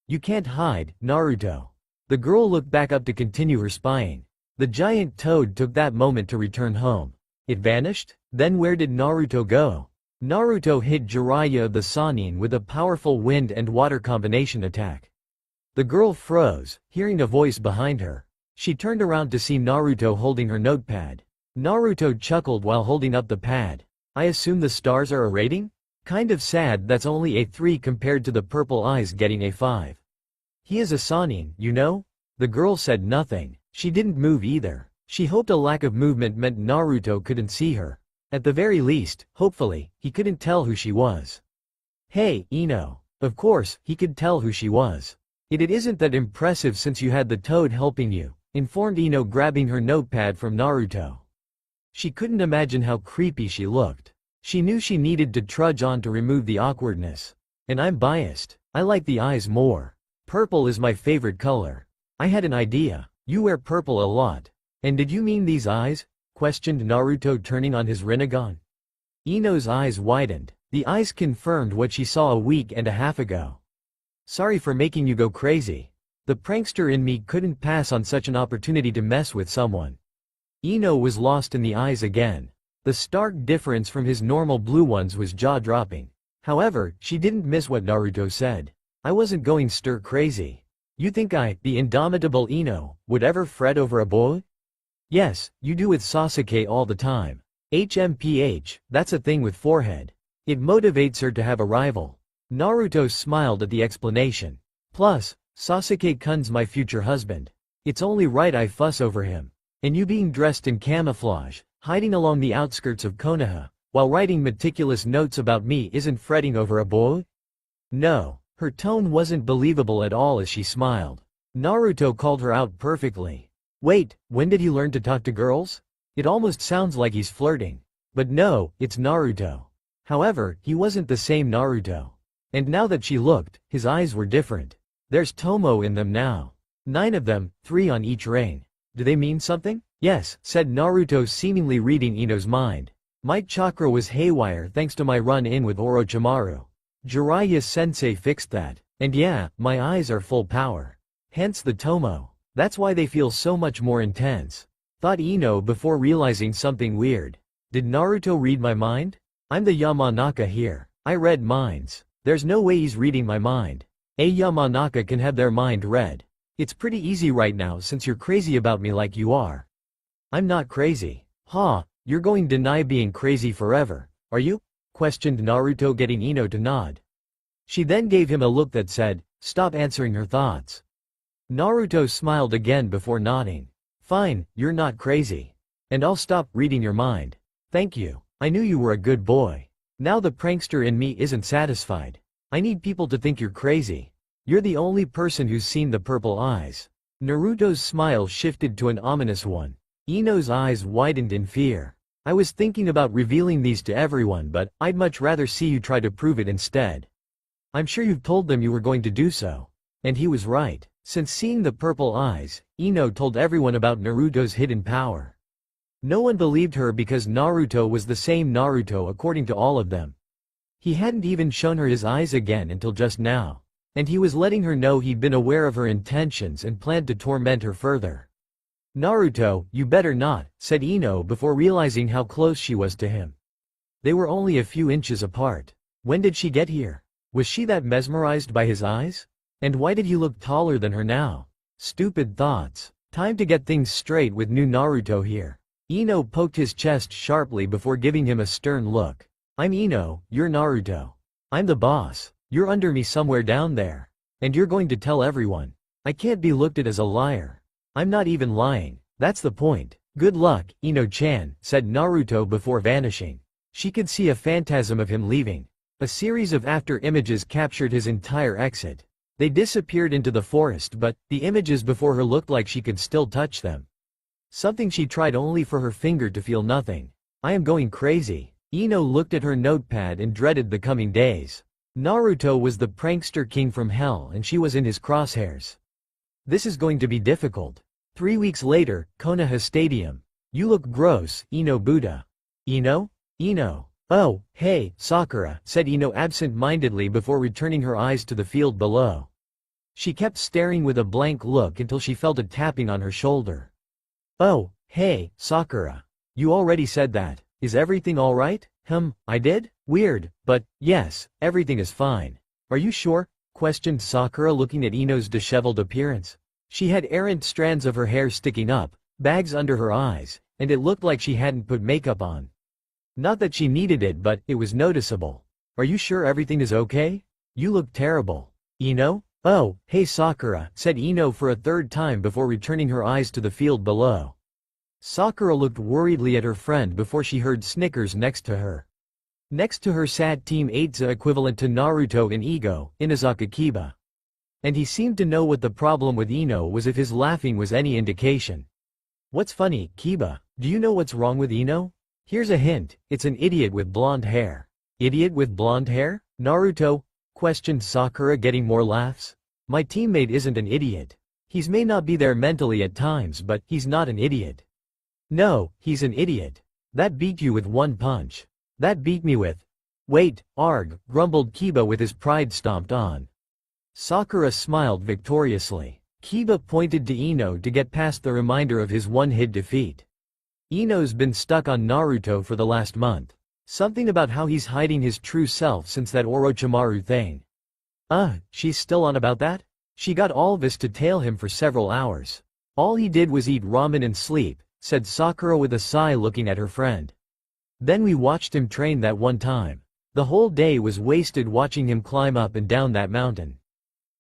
S1: You can't hide, Naruto. The girl looked back up to continue her spying. The giant toad took that moment to return home. It vanished? Then where did Naruto go? Naruto hit Jiraiya of the Sannin with a powerful wind and water combination attack. The girl froze, hearing a voice behind her. She turned around to see Naruto holding her notepad. Naruto chuckled while holding up the pad. I assume the stars are a rating? Kind of sad that's only a 3 compared to the purple eyes getting a 5. He is a Sannin, you know? The girl said nothing. She didn't move either. She hoped a lack of movement meant Naruto couldn't see her. At the very least, hopefully, he couldn't tell who she was. Hey, Ino. Of course, he could tell who she was. It isn't that impressive since you had the toad helping you, informed Ino, grabbing her notepad from Naruto. She couldn't imagine how creepy she looked. She knew she needed to trudge on to remove the awkwardness. And I'm biased. I like the eyes more. Purple is my favorite color. I had an idea. You wear purple a lot. And did you mean these eyes? Questioned Naruto, turning on his Rinnegan. Ino's eyes widened. The eyes confirmed what she saw a week and a half ago. Sorry for making you go crazy. The prankster in me couldn't pass on such an opportunity to mess with someone. Ino was lost in the eyes again. The stark difference from his normal blue ones was jaw-dropping. However, she didn't miss what Naruto said. I wasn't going stir-crazy. You think I, the indomitable Ino, would ever fret over a boy? Yes, you do with Sasuke all the time. HMPH, that's a thing with forehead. It motivates her to have a rival. Naruto smiled at the explanation. Plus, Sasuke-kun's my future husband. It's only right I fuss over him. And you being dressed in camouflage, hiding along the outskirts of Konoha, while writing meticulous notes about me isn't fretting over a boy? No, her tone wasn't believable at all as she smiled. Naruto called her out perfectly. Wait, when did he learn to talk to girls? It almost sounds like he's flirting. But no, it's Naruto. However, he wasn't the same Naruto. And now that she looked, his eyes were different. There's Tomo in them now. 9 of them, 3 on each ring. Do they mean something? Yes, said Naruto, seemingly reading Ino's mind. My chakra was haywire thanks to my run-in with Orochimaru. Jiraiya-sensei fixed that. And yeah, my eyes are full power. Hence the Tomo. That's why they feel so much more intense. Thought Ino before realizing something weird. Did Naruto read my mind? I'm the Yamanaka here. I read minds. There's no way he's reading my mind. A Yamanaka can have their mind read. It's pretty easy right now since you're crazy about me like you are. I'm not crazy. Ha, you're going to deny being crazy forever, are you? Questioned Naruto, getting Ino to nod. She then gave him a look that said, stop answering her thoughts. Naruto smiled again before nodding. Fine, you're not crazy. And I'll stop reading your mind. Thank you. I knew you were a good boy. Now the prankster in me isn't satisfied. I need people to think you're crazy. You're the only person who's seen the purple eyes. Naruto's smile shifted to an ominous one. Ino's eyes widened in fear. I was thinking about revealing these to everyone, but I'd much rather see you try to prove it instead. I'm sure you've told them you were going to do so. And he was right. Since seeing the purple eyes, Ino told everyone about Naruto's hidden power. No one believed her because Naruto was the same Naruto according to all of them. He hadn't even shown her his eyes again until just now. And he was letting her know he'd been aware of her intentions and planned to torment her further. Naruto, you better not, said Ino before realizing how close she was to him. They were only a few inches apart. When did she get here? Was she that mesmerized by his eyes? And why did he look taller than her now? Stupid thoughts. Time to get things straight with new Naruto here. Ino poked his chest sharply before giving him a stern look. I'm Ino, you're Naruto. I'm the boss. You're under me somewhere down there. And you're going to tell everyone. I can't be looked at as a liar. I'm not even lying. That's the point. Good luck, Ino-chan, said Naruto before vanishing. She could see a phantasm of him leaving. A series of after images captured his entire exit. They disappeared into the forest, but the images before her looked like she could still touch them. Something she tried only for her finger to feel nothing. I am going crazy. Ino looked at her notepad and dreaded the coming days. Naruto was the prankster king from hell and she was in his crosshairs. This is going to be difficult. 3 weeks later, Konoha Stadium. You look gross, Ino Buddha. Ino? Ino. Oh, hey, Sakura, said Ino absent-mindedly before returning her eyes to the field below. She kept staring with a blank look until she felt a tapping on her shoulder. Oh, hey, Sakura. You already said that. Is everything alright? I did? Weird, but, yes, everything is fine. Are you sure? Questioned Sakura looking at Ino's disheveled appearance. She had errant strands of her hair sticking up, bags under her eyes, and it looked like she hadn't put makeup on. Not that she needed it, but it was noticeable. Are you sure everything is okay? You look terrible. Ino? Oh, hey Sakura, said Ino for a third time before returning her eyes to the field below. Sakura looked worriedly at her friend before she heard snickers next to her. Next to her sat Team 8's equivalent to Naruto in ego, Inazaka Kiba. And he seemed to know what the problem with Ino was if his laughing was any indication. What's funny, Kiba? Do you know what's wrong with Ino? Here's a hint, it's an idiot with blonde hair. Idiot with blonde hair? Naruto? Questioned Sakura, getting more laughs. My teammate isn't an idiot. He's may not be there mentally at times, but he's not an idiot. No, he's an idiot. That beat you with one punch. That beat me with. Wait, arg, grumbled Kiba with his pride stomped on. Sakura smiled victoriously. Kiba pointed to Ino to get past the reminder of his one-hit defeat. Ino's been stuck on Naruto for the last month. Something about how he's hiding his true self since that Orochimaru thing. She's still on about that? She got all of us to tail him for several hours. All he did was eat ramen and sleep, said Sakura with a sigh looking at her friend. Then we watched him train that one time. The whole day was wasted watching him climb up and down that mountain.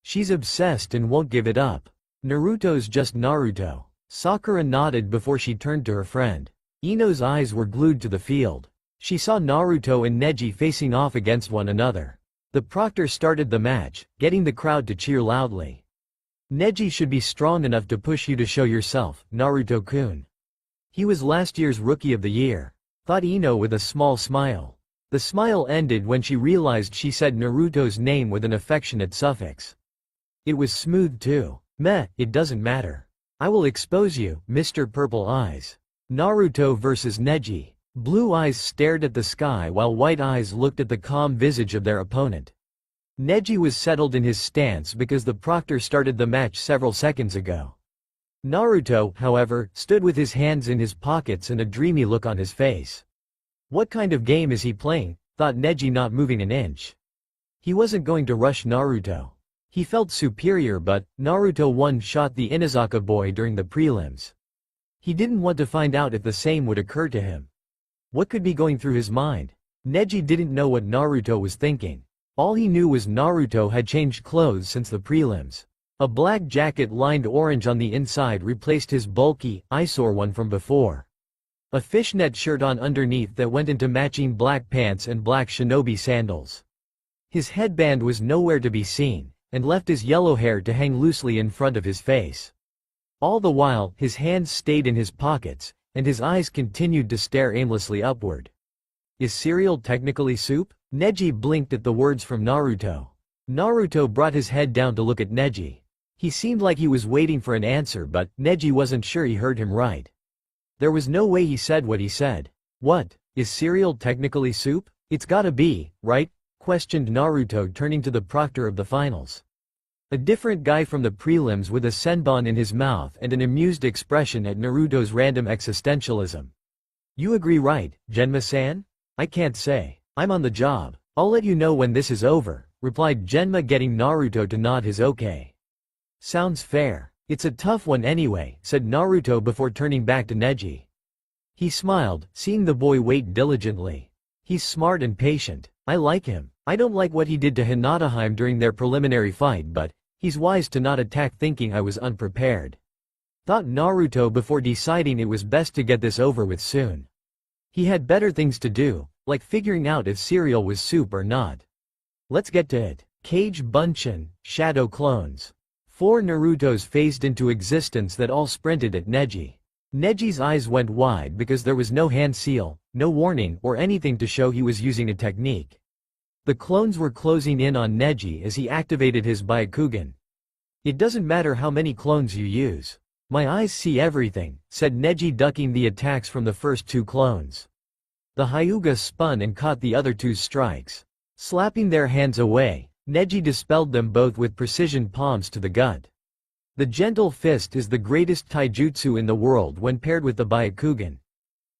S1: She's obsessed and won't give it up. Naruto's just Naruto. Sakura nodded before she turned to her friend. Ino's eyes were glued to the field. She saw Naruto and Neji facing off against one another. The proctor started the match, getting the crowd to cheer loudly. Neji should be strong enough to push you to show yourself, Naruto-kun. He was last year's Rookie of the Year, thought Ino with a small smile. The smile ended when she realized she said Naruto's name with an affectionate suffix. It was smooth too. Meh, it doesn't matter. I will expose you, Mr. Purple Eyes. Naruto versus Neji. Blue eyes stared at the sky while white eyes looked at the calm visage of their opponent. Neji was settled in his stance because the proctor started the match several seconds ago. Naruto, however, stood with his hands in his pockets and a dreamy look on his face. What kind of game is he playing? Thought Neji, not moving an inch. He wasn't going to rush Naruto. He felt superior, but Naruto one-shot the Inazaka boy during the prelims. He didn't want to find out if the same would occur to him. What could be going through his mind? Neji didn't know what Naruto was thinking. All he knew was Naruto had changed clothes since the prelims. A black jacket lined orange on the inside replaced his bulky, eyesore one from before. A fishnet shirt on underneath that went into matching black pants and black shinobi sandals. His headband was nowhere to be seen, and left his yellow hair to hang loosely in front of his face. All the while, his hands stayed in his pockets, and his eyes continued to stare aimlessly upward. Is cereal technically soup? Neji blinked at the words from Naruto. Naruto brought his head down to look at Neji. He seemed like he was waiting for an answer, but Neji wasn't sure he heard him right. There was no way he said what he said. What? Is cereal technically soup? It's gotta be, right? Questioned Naruto, turning to the proctor of the finals. A different guy from the prelims with a senbon in his mouth and an amused expression at Naruto's random existentialism. You agree, right, Genma-san? I can't say. I'm on the job. I'll let you know when this is over, replied Genma, getting Naruto to nod his okay. Sounds fair. It's a tough one anyway, said Naruto before turning back to Neji. He smiled, seeing the boy wait diligently. He's smart and patient. I like him. I don't like what he did to Hinataheim during their preliminary fight, but he's wise to not attack thinking I was unprepared. Thought Naruto before deciding it was best to get this over with soon. He had better things to do, like figuring out if cereal was soup or not. Let's get to it. Kage Bunshin, Shadow Clones. 4 Narutos phased into existence that all sprinted at Neji. Neji's eyes went wide because there was no hand seal, no warning or anything to show he was using a technique. The clones were closing in on Neji as he activated his Byakugan. "It doesn't matter how many clones you use. My eyes see everything," said Neji, ducking the attacks from the first two clones. The Hyuga spun and caught the other two's strikes. Slapping their hands away, Neji dispelled them both with precision palms to the gut. The gentle fist is the greatest taijutsu in the world when paired with the Byakugan.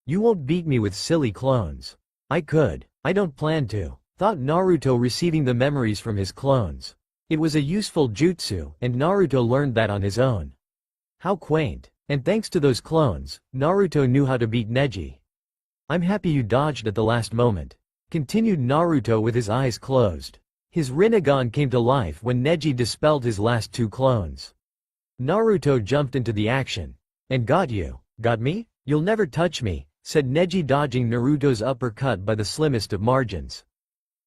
S1: "You won't beat me with silly clones." "I could. I don't plan to," thought Naruto, receiving the memories from his clones. It was a useful jutsu, and Naruto learned that on his own. How quaint. And thanks to those clones, Naruto knew how to beat Neji. "I'm happy you dodged at the last moment," continued Naruto with his eyes closed. His Rinnegan came to life when Neji dispelled his last two clones. Naruto jumped into the action. "And got you." "Got me? You'll never touch me," said Neji, dodging Naruto's uppercut by the slimmest of margins.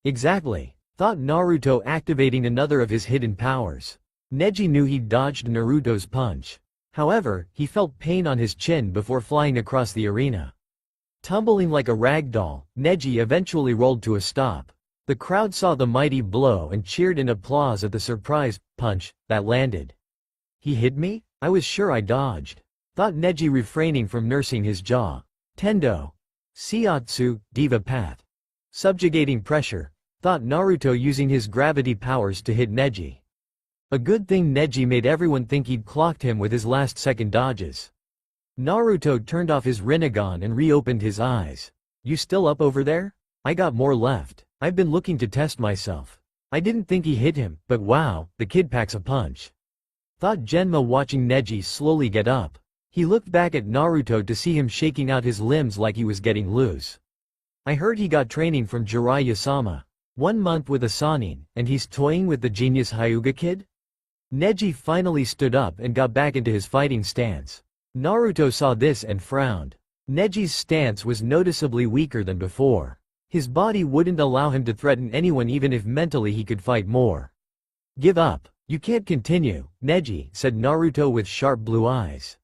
S1: "Exactly," thought Naruto, activating another of his hidden powers. Neji knew he'd dodged Naruto's punch. However, he felt pain on his chin before flying across the arena. Tumbling like a rag doll, Neji eventually rolled to a stop. The crowd saw the mighty blow and cheered in applause at the surprise punch that landed. "He hit me? I was sure I dodged," thought Neji, refraining from nursing his jaw. Tendo. Seiatsu, Diva Path. Subjugating pressure, thought Naruto, using his gravity powers to hit Neji. A good thing Neji made everyone think he'd clocked him with his last-second dodges. Naruto turned off his Rinnegan and reopened his eyes. "You still up over there? I got more left. I've been looking to test myself." I didn't think he hit him, but wow, the kid packs a punch, thought Genma, watching Neji slowly get up. He looked back at Naruto to see him shaking out his limbs like he was getting loose. "I heard he got training from Jiraiya-sama. 1 month with a Sannin, and he's toying with the genius Hyuga kid?" Neji finally stood up and got back into his fighting stance. Naruto saw this and frowned. Neji's stance was noticeably weaker than before. His body wouldn't allow him to threaten anyone even if mentally he could fight more. "Give up. You can't continue, Neji," said Naruto with sharp blue eyes.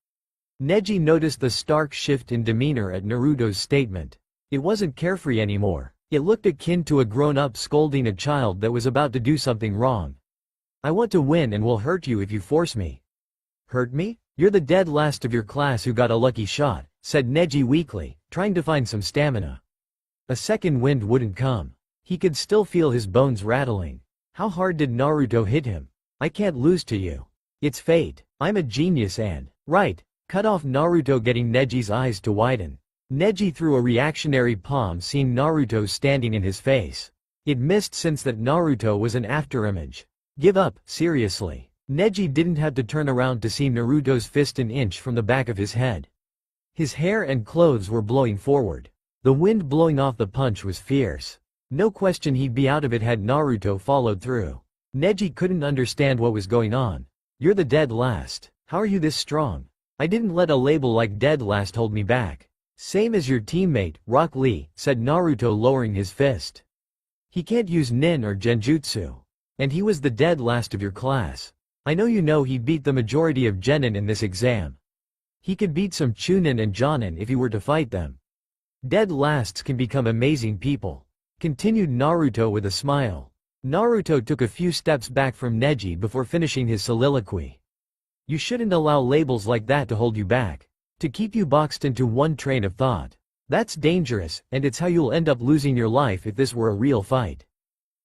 S1: Neji noticed the stark shift in demeanor at Naruto's statement. It wasn't carefree anymore. It looked akin to a grown-up scolding a child that was about to do something wrong. "I want to win and will hurt you if you force me." "Hurt me? You're the dead last of your class who got a lucky shot," said Neji weakly, trying to find some stamina. A second wind wouldn't come. He could still feel his bones rattling. How hard did Naruto hit him? "I can't lose to you. It's fate. I'm a genius and..." "Right," cut off Naruto, getting Neji's eyes to widen. Neji threw a reactionary palm, seeing Naruto standing in his face. It missed, since that Naruto was an afterimage. "Give up, seriously." Neji didn't have to turn around to see Naruto's fist an inch from the back of his head. His hair and clothes were blowing forward. The wind blowing off the punch was fierce. No question he'd be out of it had Naruto followed through. Neji couldn't understand what was going on. "You're the dead last. How are you this strong?" "I didn't let a label like dead last hold me back." "Same as your teammate, Rock Lee," said Naruto, lowering his fist. "He can't use nin or genjutsu. And he was the dead last of your class. I know you know he beat the majority of genin in this exam. He could beat some chunin and jonin if he were to fight them. Dead lasts can become amazing people," continued Naruto with a smile. Naruto took a few steps back from Neji before finishing his soliloquy. "You shouldn't allow labels like that to hold you back. To keep you boxed into one train of thought. That's dangerous, and it's how you'll end up losing your life if this were a real fight."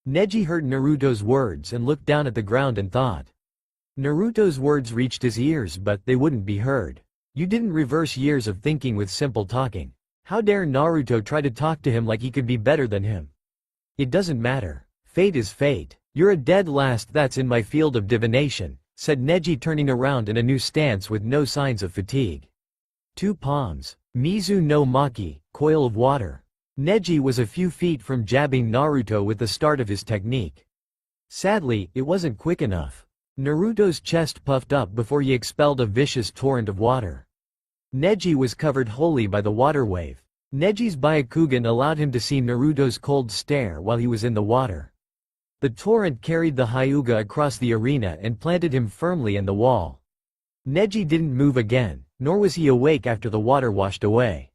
S1: Neji heard Naruto's words and looked down at the ground and thought. Naruto's words reached his ears, but they wouldn't be heard. You didn't reverse years of thinking with simple talking. How dare Naruto try to talk to him like he could be better than him? "It doesn't matter. Fate is fate. You're a dead last, that's in my field of divination," said Neji, turning around in a new stance with no signs of fatigue. 2 palms. Mizu no Maki, coil of water. Neji was a few feet from jabbing Naruto with the start of his technique. Sadly, it wasn't quick enough. Naruto's chest puffed up before he expelled a vicious torrent of water. Neji was covered wholly by the water wave. Neji's Byakugan allowed him to see Naruto's cold stare while he was in the water. The torrent carried the Hyuga across the arena and planted him firmly in the wall. Neji didn't move again, nor was he awake after the water washed away.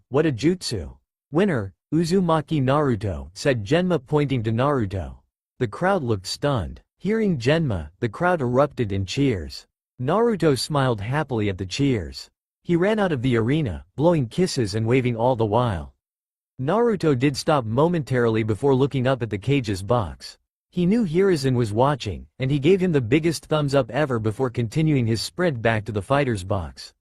S1: What a jutsu. Winner, Uzumaki Naruto, said Genma pointing to Naruto. The crowd looked stunned. Hearing Genma, the crowd erupted in cheers. Naruto smiled happily at the cheers. He ran out of the arena, blowing kisses and waving all the while. Naruto did stop momentarily before looking up at the cage's box. He knew Hiruzen was watching, and he gave him the biggest thumbs up ever before continuing his sprint back to the fighter's box.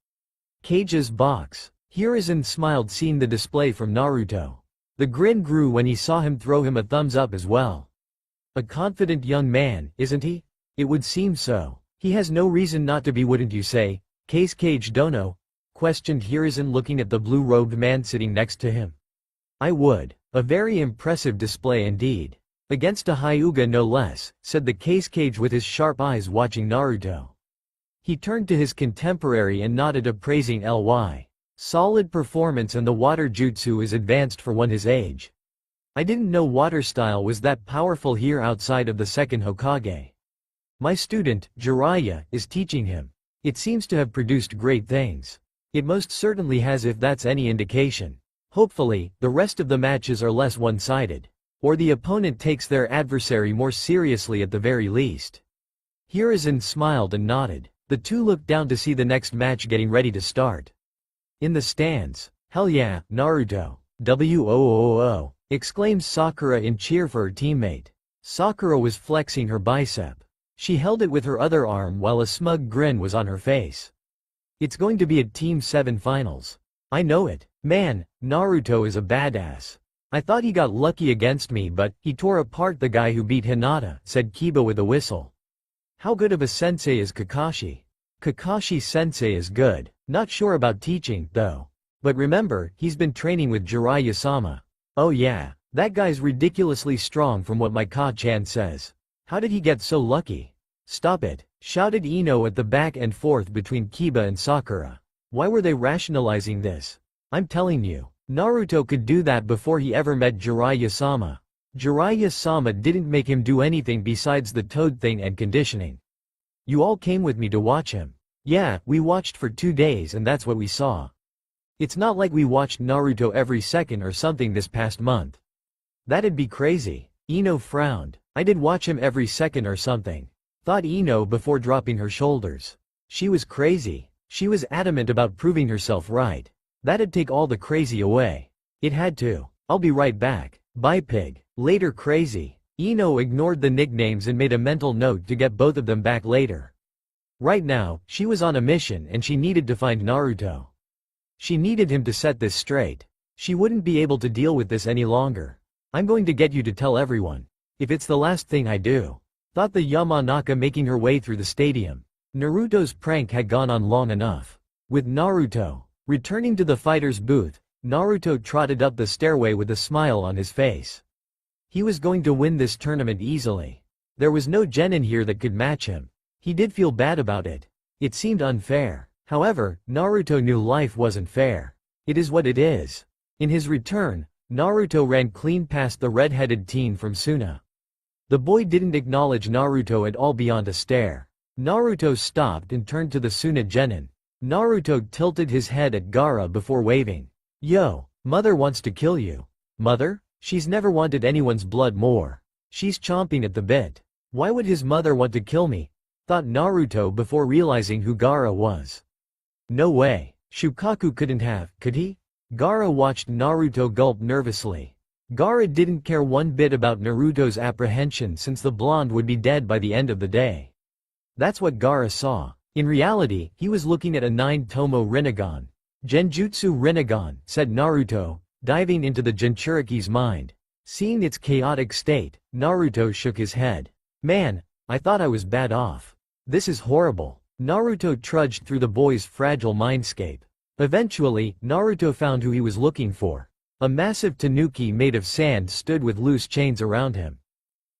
S1: Cage's box. Hiruzen smiled seeing the display from Naruto. The grin grew when he saw him throw him a thumbs up as well. A confident young man, isn't he? It would seem so. He has no reason not to be, wouldn't you say? Cage dono? Questioned Hiruzen looking at the blue-robed man sitting next to him. I would. A very impressive display indeed. Against a Hyuga no less, said the Cage with his sharp eyes watching Naruto. He turned to his contemporary and nodded appraising Ly. Solid performance, and the water jutsu is advanced for one his age. I didn't know water style was that powerful here outside of the second Hokage. My student, Jiraiya, is teaching him. It seems to have produced great things. It most certainly has, if that's any indication. Hopefully, the rest of the matches are less one-sided. Or the opponent takes their adversary more seriously at the very least. Hiruzen smiled and nodded. The two looked down to see the next match getting ready to start. In the stands, hell yeah, Naruto. Woo! Exclaimed Sakura in cheer for her teammate. Sakura was flexing her bicep. She held it with her other arm while a smug grin was on her face. It's going to be a Team 7 finals. I know it. Man, Naruto is a badass. I thought he got lucky against me, but he tore apart the guy who beat Hinata, said Kiba with a whistle. How good of a sensei is Kakashi? Kakashi sensei is good. Not sure about teaching, though. But remember, he's been training with Jiraiya-sama. Oh yeah, that guy's ridiculously strong from what my Ka-chan says. How did he get so lucky? Stop it, shouted Ino at the back and forth between Kiba and Sakura. Why were they rationalizing this? I'm telling you, Naruto could do that before he ever met Jiraiya-sama. Jiraiya-sama didn't make him do anything besides the toad thing and conditioning. You all came with me to watch him. Yeah, we watched for 2 days and that's what we saw. It's not like we watched Naruto every second or something this past month. That'd be crazy. Ino frowned. I did watch him every second or something. Thought Ino before dropping her shoulders. She was crazy. She was adamant about proving herself right. That'd take all the crazy away. It had to. I'll be right back. Bye pig. Later crazy. Ino ignored the nicknames and made a mental note to get both of them back later. Right now, she was on a mission and she needed to find Naruto. She needed him to set this straight. She wouldn't be able to deal with this any longer. I'm going to get you to tell everyone. If it's the last thing I do. Thought the Yamanaka making her way through the stadium. Naruto's prank had gone on long enough. With Naruto returning to the fighter's booth, Naruto trotted up the stairway with a smile on his face. He was going to win this tournament easily. There was no genin here that could match him. He did feel bad about it. It seemed unfair. However, Naruto knew life wasn't fair. It is what it is. In his return, Naruto ran clean past the red-headed teen from Suna. The boy didn't acknowledge Naruto at all beyond a stare. Naruto stopped and turned to the Suna genin. Naruto tilted his head at Gaara before waving. Yo, mother wants to kill you. Mother? She's never wanted anyone's blood more. She's chomping at the bit. Why would his mother want to kill me? Thought Naruto before realizing who Gaara was. No way. Shukaku couldn't have, could he? Gaara watched Naruto gulp nervously. Gaara didn't care one bit about Naruto's apprehension since the blonde would be dead by the end of the day. That's what Gaara saw. In reality, he was looking at a 9-tomo Rinnegan. Genjutsu Rinnegan, said Naruto, diving into the Jinchuriki's mind. Seeing its chaotic state, Naruto shook his head. Man, I thought I was bad off. This is horrible. Naruto trudged through the boy's fragile mindscape. Eventually, Naruto found who he was looking for. A massive tanuki made of sand stood with loose chains around him.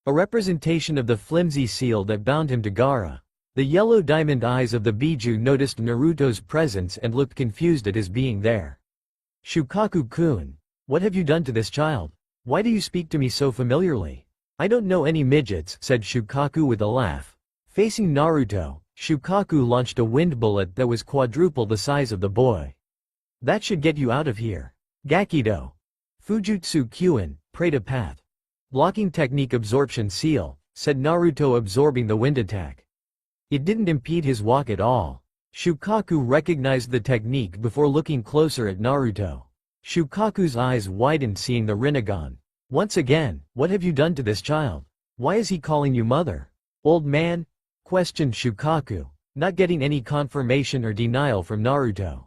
S1: A representation of the flimsy seal that bound him to Gaara. The yellow diamond eyes of the Biju noticed Naruto's presence and looked confused at his being there. Shukaku-kun, what have you done to this child? Why do you speak to me so familiarly? I don't know any midgets, said Shukaku with a laugh. Facing Naruto, Shukaku launched a wind bullet that was quadruple the size of the boy. That should get you out of here. Gakido. Fujutsu Kyuin, Preta Path. Blocking technique absorption seal, said Naruto, absorbing the wind attack. It didn't impede his walk at all. Shukaku recognized the technique before looking closer at Naruto. Shukaku's eyes widened seeing the Rinnegan. Once again, what have you done to this child? Why is he calling you mother? Old man? Questioned Shukaku, not getting any confirmation or denial from Naruto.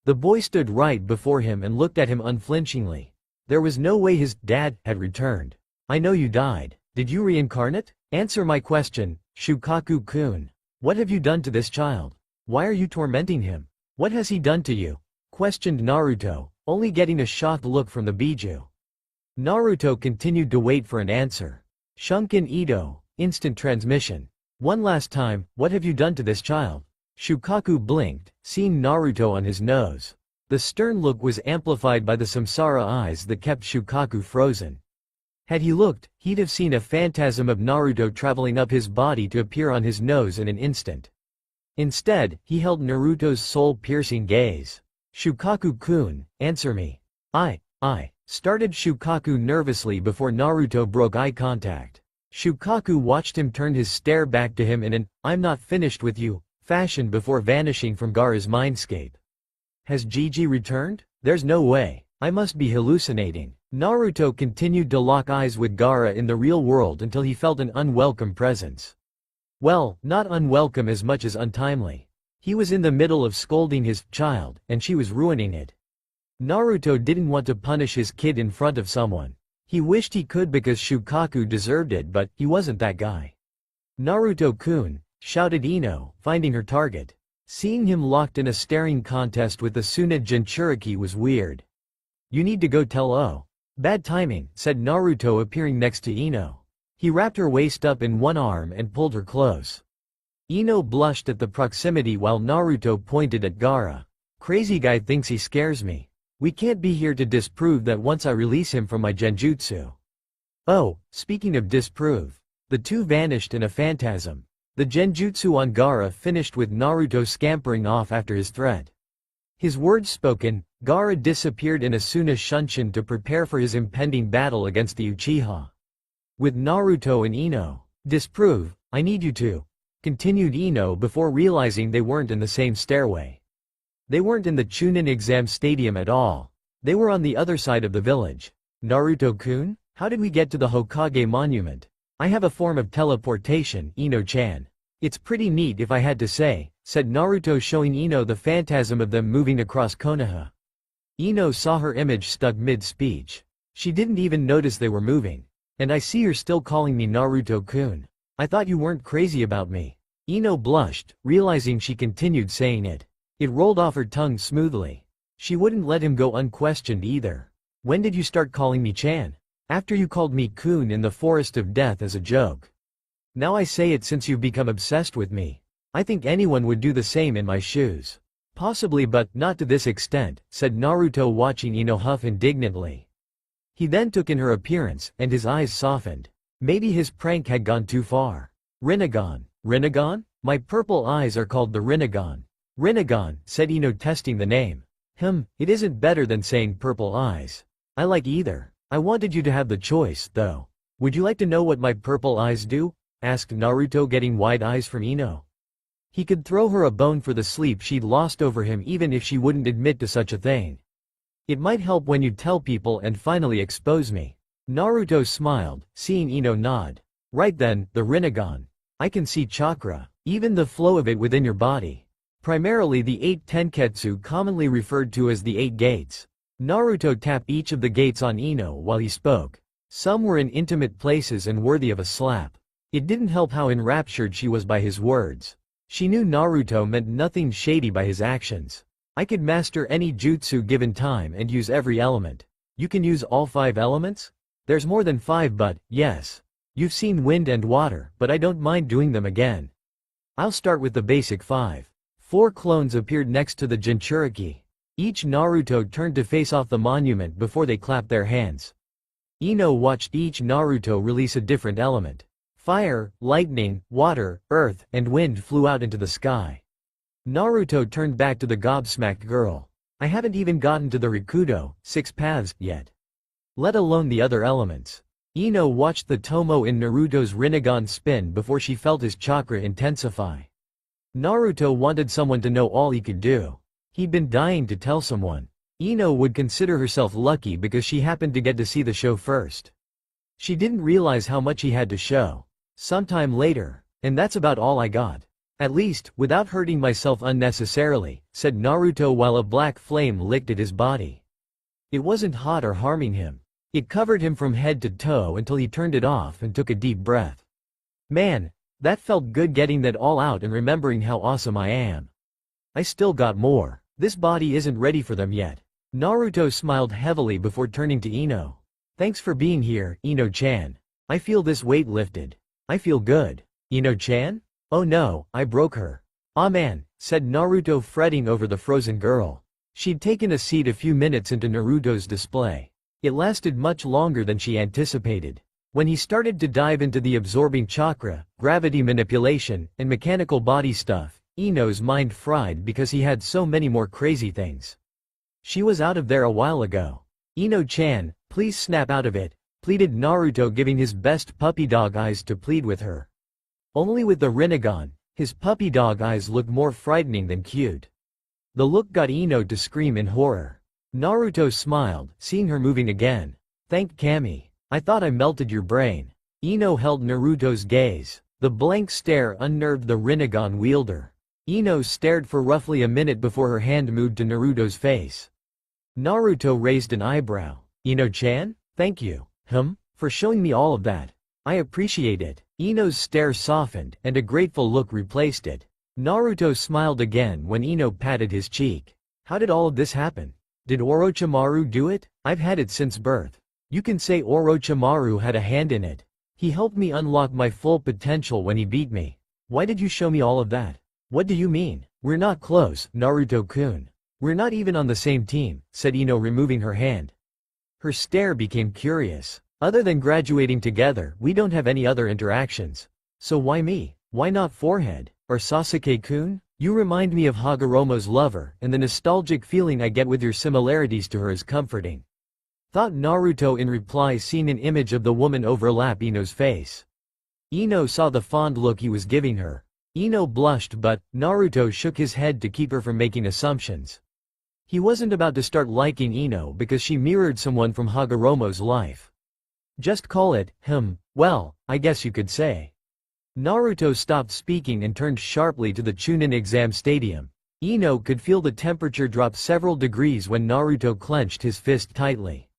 S1: The boy stood right before him and looked at him unflinchingly. There was no way his dad had returned. I know you died. Did you reincarnate? Answer my question, Shukaku-kun. What have you done to this child? Why are you tormenting him? What has he done to you? Questioned Naruto, only getting a shocked look from the Biju. Naruto continued to wait for an answer. Shunkin Ito, instant transmission. One last time, what have you done to this child? Shukaku blinked, seeing Naruto on his nose. The stern look was amplified by the samsara eyes that kept Shukaku frozen. Had he looked, he'd have seen a phantasm of Naruto traveling up his body to appear on his nose in an instant. Instead, he held Naruto's soul-piercing gaze. Shukaku-kun, answer me. I started Shukaku nervously before Naruto broke eye contact. Shukaku watched him turn his stare back to him in an "I'm not finished with you" fashion before vanishing from Gaara's mindscape. Has Gigi returned? There's no way. I must be hallucinating. Naruto continued to lock eyes with Gaara in the real world until he felt an unwelcome presence. Well, not unwelcome as much as untimely. He was in the middle of scolding his child, and she was ruining it. Naruto didn't want to punish his kid in front of someone. He wished he could because Shukaku deserved it, but he wasn't that guy. Naruto-kun, shouted Ino, finding her target. Seeing him locked in a staring contest with the Tsunade Jinchuriki was weird. You need to go tell O. Bad timing, said Naruto, appearing next to Ino. He wrapped her waist up in one arm and pulled her close. Ino blushed at the proximity while Naruto pointed at Gaara. Crazy guy thinks he scares me. We can't be here to disprove that once I release him from my genjutsu. Oh, speaking of disprove. The two vanished in a phantasm. The genjutsu on Gaara finished with Naruto scampering off after his threat. His words spoken, Gaara disappeared in Asuna Shunshin to prepare for his impending battle against the Uchiha. With Naruto and Ino. Disprove, I need you to. Continued Ino before realizing they weren't in the same stairway. They weren't in the Chunin exam stadium at all. They were on the other side of the village. Naruto-kun? How did we get to the Hokage monument? I have a form of teleportation, Ino-chan. It's pretty neat if I had to say, said Naruto, showing Ino the phantasm of them moving across Konoha. Ino saw her image stuck mid-speech. She didn't even notice they were moving. And I see you're still calling me Naruto-kun. I thought you weren't crazy about me. Ino blushed, realizing she continued saying it. It rolled off her tongue smoothly. She wouldn't let him go unquestioned either. When did you start calling me Chan? After you called me Kun in the Forest of Death as a joke. Now I say it since you've become obsessed with me. I think anyone would do the same in my shoes. Possibly, but not to this extent, said Naruto, watching Ino huff indignantly. He then took in her appearance, and his eyes softened. Maybe his prank had gone too far. Rinnegan. Rinnegan? My purple eyes are called the Rinnegan. Rinnegan, said Ino, testing the name. It isn't better than saying purple eyes. I like either. I wanted you to have the choice, though. Would you like to know what my purple eyes do? Asked Naruto, getting wide eyes from Ino. He could throw her a bone for the sleep she'd lost over him even if she wouldn't admit to such a thing. It might help when you tell people and finally expose me. Naruto smiled, seeing Ino nod. Right then, the Rinnegan. I can see chakra, even the flow of it within your body. Primarily the 8 tenketsu, commonly referred to as the 8 gates. Naruto tapped each of the gates on Ino while he spoke. Some were in intimate places and worthy of a slap. It didn't help how enraptured she was by his words. She knew Naruto meant nothing shady by his actions. I could master any jutsu given time and use every element. You can use all 5 elements? There's more than 5, but, yes. You've seen wind and water, but I don't mind doing them again. I'll start with the basic 5. 4 clones appeared next to the Jinchuriki. Each Naruto turned to face off the monument before they clapped their hands. Ino watched each Naruto release a different element. Fire, lightning, water, earth, and wind flew out into the sky. Naruto turned back to the gobsmacked girl. I haven't even gotten to the Rikudo, 6 paths, yet. Let alone the other elements. Ino watched the Tomo in Naruto's Rinnegan spin before she felt his chakra intensify. Naruto wanted someone to know all he could do. He'd been dying to tell someone. Ino would consider herself lucky because she happened to get to see the show first. She didn't realize how much he had to show. Sometime later, and that's about all I got. At least, without hurting myself unnecessarily, said Naruto while a black flame licked at his body. It wasn't hot or harming him. It covered him from head to toe until he turned it off and took a deep breath. Man, that felt good, getting that all out and remembering how awesome I am. I still got more. This body isn't ready for them yet. Naruto smiled heavily before turning to Ino. Thanks for being here, Ino-chan. I feel this weight lifted. I feel good. Ino-chan? Oh no, I broke her. Ah man, said Naruto, fretting over the frozen girl. She'd taken a seat a few minutes into Naruto's display. It lasted much longer than she anticipated. When he started to dive into the absorbing chakra, gravity manipulation, and mechanical body stuff, Ino's mind fried because he had so many more crazy things. She was out of there a while ago. Ino-chan, please snap out of it, pleaded Naruto, giving his best puppy dog eyes to plead with her. Only with the Rinnegan, his puppy dog eyes looked more frightening than cute. The look got Ino to scream in horror. Naruto smiled, seeing her moving again. Thank Kami. I thought I melted your brain. Ino held Naruto's gaze. The blank stare unnerved the Rinnegan wielder. Ino stared for roughly a minute before her hand moved to Naruto's face. Naruto raised an eyebrow. Ino-chan? Thank you. For showing me all of that. I appreciate it. Ino's stare softened, and a grateful look replaced it. Naruto smiled again when Ino patted his cheek. How did all of this happen? Did Orochimaru do it? I've had it since birth. You can say Orochimaru had a hand in it. He helped me unlock my full potential when he beat me. Why did you show me all of that? What do you mean? We're not close, Naruto-kun. We're not even on the same team, said Ino, removing her hand. Her stare became curious. Other than graduating together, we don't have any other interactions. So why me? Why not Forehead? Or Sasuke-kun? You remind me of Hagoromo's lover, and the nostalgic feeling I get with your similarities to her is comforting. Thought Naruto in reply, seeing an image of the woman overlap Ino's face. Ino saw the fond look he was giving her. Ino blushed, but Naruto shook his head to keep her from making assumptions. He wasn't about to start liking Ino because she mirrored someone from Hagoromo's life. Just call it, well, I guess you could say. Naruto stopped speaking and turned sharply to the Chunin exam stadium. Ino could feel the temperature drop several degrees when Naruto clenched his fist tightly.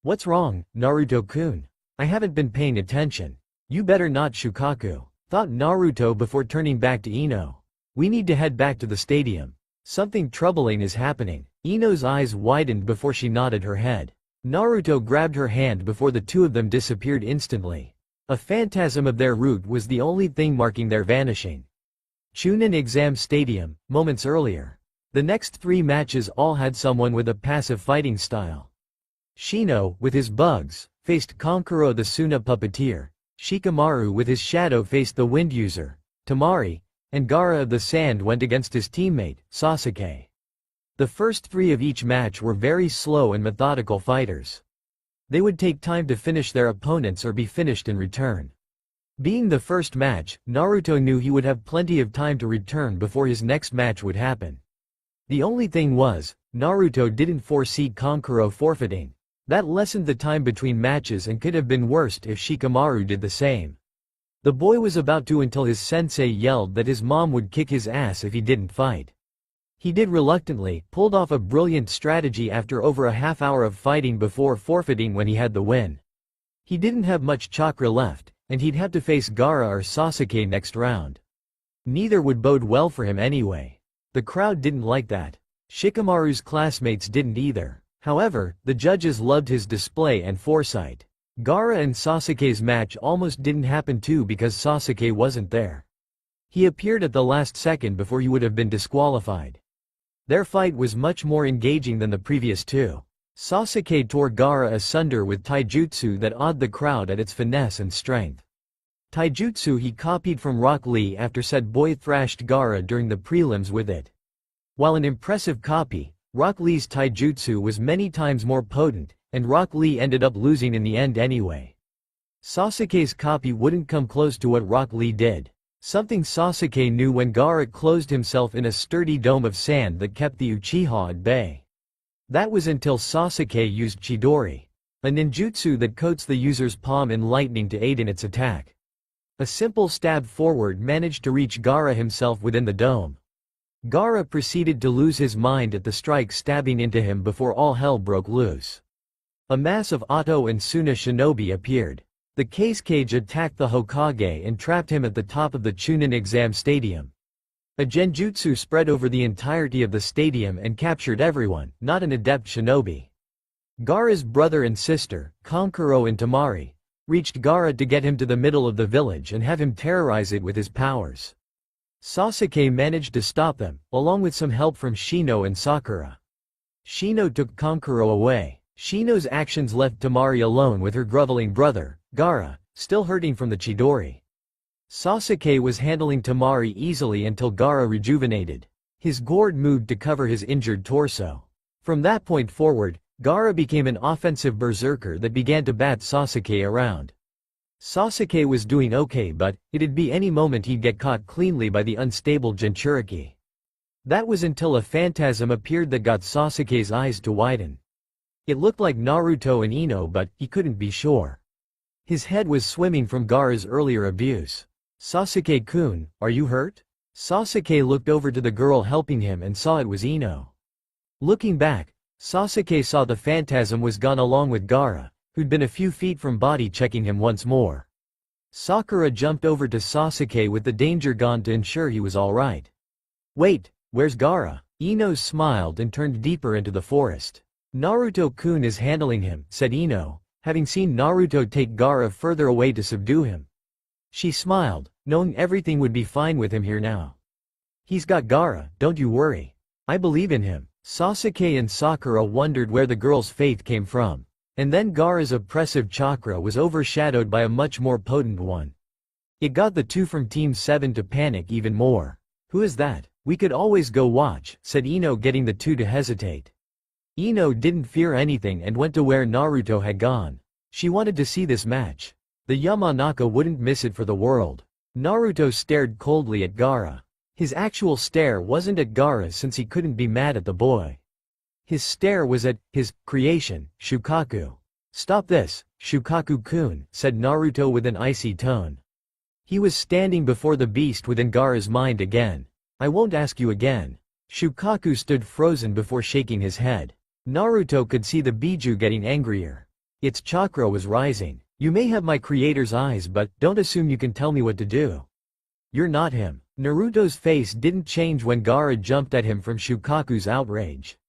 S1: What's wrong, Naruto-kun? I haven't been paying attention. You better not, Shukaku, thought Naruto before turning back to Ino. We need to head back to the stadium. Something troubling is happening. Ino's eyes widened before she nodded her head. Naruto grabbed her hand before the two of them disappeared instantly. A phantasm of their route was the only thing marking their vanishing. Chunin Exam Stadium, moments earlier. The next 3 matches all had someone with a passive fighting style. Shino, with his bugs, faced Kankuro the Suna puppeteer. Shikamaru with his shadow faced the wind user, Tamari, and Gaara of the sand went against his teammate, Sasuke. The first 3 of each match were very slow and methodical fighters. They would take time to finish their opponents or be finished in return. Being the first match, Naruto knew he would have plenty of time to return before his next match would happen. The only thing was, Naruto didn't foresee Kankuro forfeiting. That lessened the time between matches and could have been worse if Shikamaru did the same. The boy was about to until his sensei yelled that his mom would kick his ass if he didn't fight. He did reluctantly, pulled off a brilliant strategy after over a half hour of fighting before forfeiting when he had the win. He didn't have much chakra left, and he'd have to face Gaara or Sasuke next round. Neither would bode well for him anyway. The crowd didn't like that. Shikamaru's classmates didn't either. However, the judges loved his display and foresight. Gaara and Sasuke's match almost didn't happen too because Sasuke wasn't there. He appeared at the last second before he would have been disqualified. Their fight was much more engaging than the previous 2. Sasuke tore Gaara asunder with taijutsu that awed the crowd at its finesse and strength. Taijutsu he copied from Rock Lee after said boy thrashed Gaara during the prelims with it. While an impressive copy, Rock Lee's taijutsu was many times more potent, and Rock Lee ended up losing in the end anyway. Sasuke's copy wouldn't come close to what Rock Lee did. Something Sasuke knew when Gaara closed himself in a sturdy dome of sand that kept the Uchiha at bay. That was until Sasuke used Chidori, a ninjutsu that coats the user's palm in lightning to aid in its attack. A simple stab forward managed to reach Gaara himself within the dome. Gaara proceeded to lose his mind at the strike stabbing into him before all hell broke loose. A mass of Oto and Suna shinobi appeared. The case cage attacked the Hokage and trapped him at the top of the Chunin exam stadium. A genjutsu spread over the entirety of the stadium and captured everyone, not an adept shinobi. Gaara's brother and sister, Kankuro and Temari, reached Gaara to get him to the middle of the village and have him terrorize it with his powers. Sasuke managed to stop them, along with some help from Shino and Sakura. Shino took Kankuro away. Shino's actions left Temari alone with her groveling brother, Gaara, still hurting from the Chidori. Sasuke was handling Temari easily until Gaara rejuvenated. His gourd moved to cover his injured torso. From that point forward, Gaara became an offensive berserker that began to bat Sasuke around. Sasuke was doing okay, but it'd be any moment he'd get caught cleanly by the unstable Jinchuriki. That was until a phantasm appeared that got Sasuke's eyes to widen. It looked like Naruto and Ino, but he couldn't be sure. His head was swimming from Gaara's earlier abuse. "Sasuke-kun, are you hurt?" Sasuke looked over to the girl helping him and saw it was Ino. Looking back, Sasuke saw the phantasm was gone along with Gaara, who'd been a few feet from body checking him once more. Sakura jumped over to Sasuke with the danger gone to ensure he was alright. "Wait, where's Gaara?" Ino smiled and turned deeper into the forest. "Naruto-kun is handling him," said Ino, having seen Naruto take Gaara further away to subdue him. She smiled, knowing everything would be fine with him here now. "He's got Gaara, don't you worry. I believe in him." Sasuke and Sakura wondered where the girl's faith came from. And then Gaara's oppressive chakra was overshadowed by a much more potent one. It got the two from Team 7 to panic even more. "Who is that? We could always go watch," said Ino, getting the two to hesitate. Ino didn't fear anything and went to where Naruto had gone. She wanted to see this match. The Yamanaka wouldn't miss it for the world. Naruto stared coldly at Gaara. His actual stare wasn't at Gaara since he couldn't be mad at the boy. His stare was at his creation, Shukaku. "Stop this, Shukaku-kun," said Naruto with an icy tone. He was standing before the beast within Gaara's mind again. "I won't ask you again." Shukaku stood frozen before shaking his head. Naruto could see the Biju getting angrier. Its chakra was rising. "You may have my creator's eyes, but don't assume you can tell me what to do. You're not him." Naruto's face didn't change when Gaara jumped at him from Shukaku's outrage.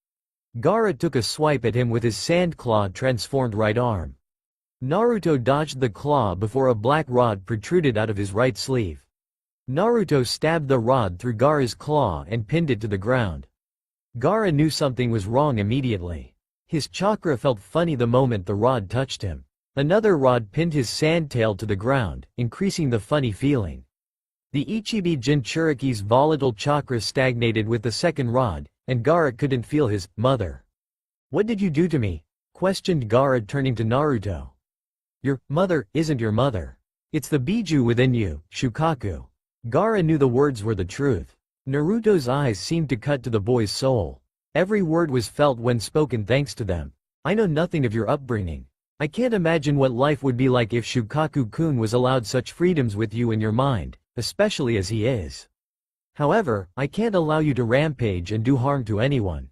S1: Gaara took a swipe at him with his sand claw transformed right arm. Naruto dodged the claw before a black rod protruded out of his right sleeve. Naruto stabbed the rod through Gaara's claw and pinned it to the ground. Gaara knew something was wrong immediately. His chakra felt funny the moment the rod touched him. Another rod pinned his sand tail to the ground, increasing the funny feeling. The Ichibi Jinchuriki's volatile chakra stagnated with the second rod, and Gaara couldn't feel his mother. "What did you do to me?" questioned Gaara, turning to Naruto. "Your mother isn't your mother. It's the Biju within you, Shukaku." Gaara knew the words were the truth. Naruto's eyes seemed to cut to the boy's soul. Every word was felt when spoken thanks to them. "I know nothing of your upbringing. I can't imagine what life would be like if Shukaku-kun was allowed such freedoms with you in your mind, especially as he is. However, I can't allow you to rampage and do harm to anyone."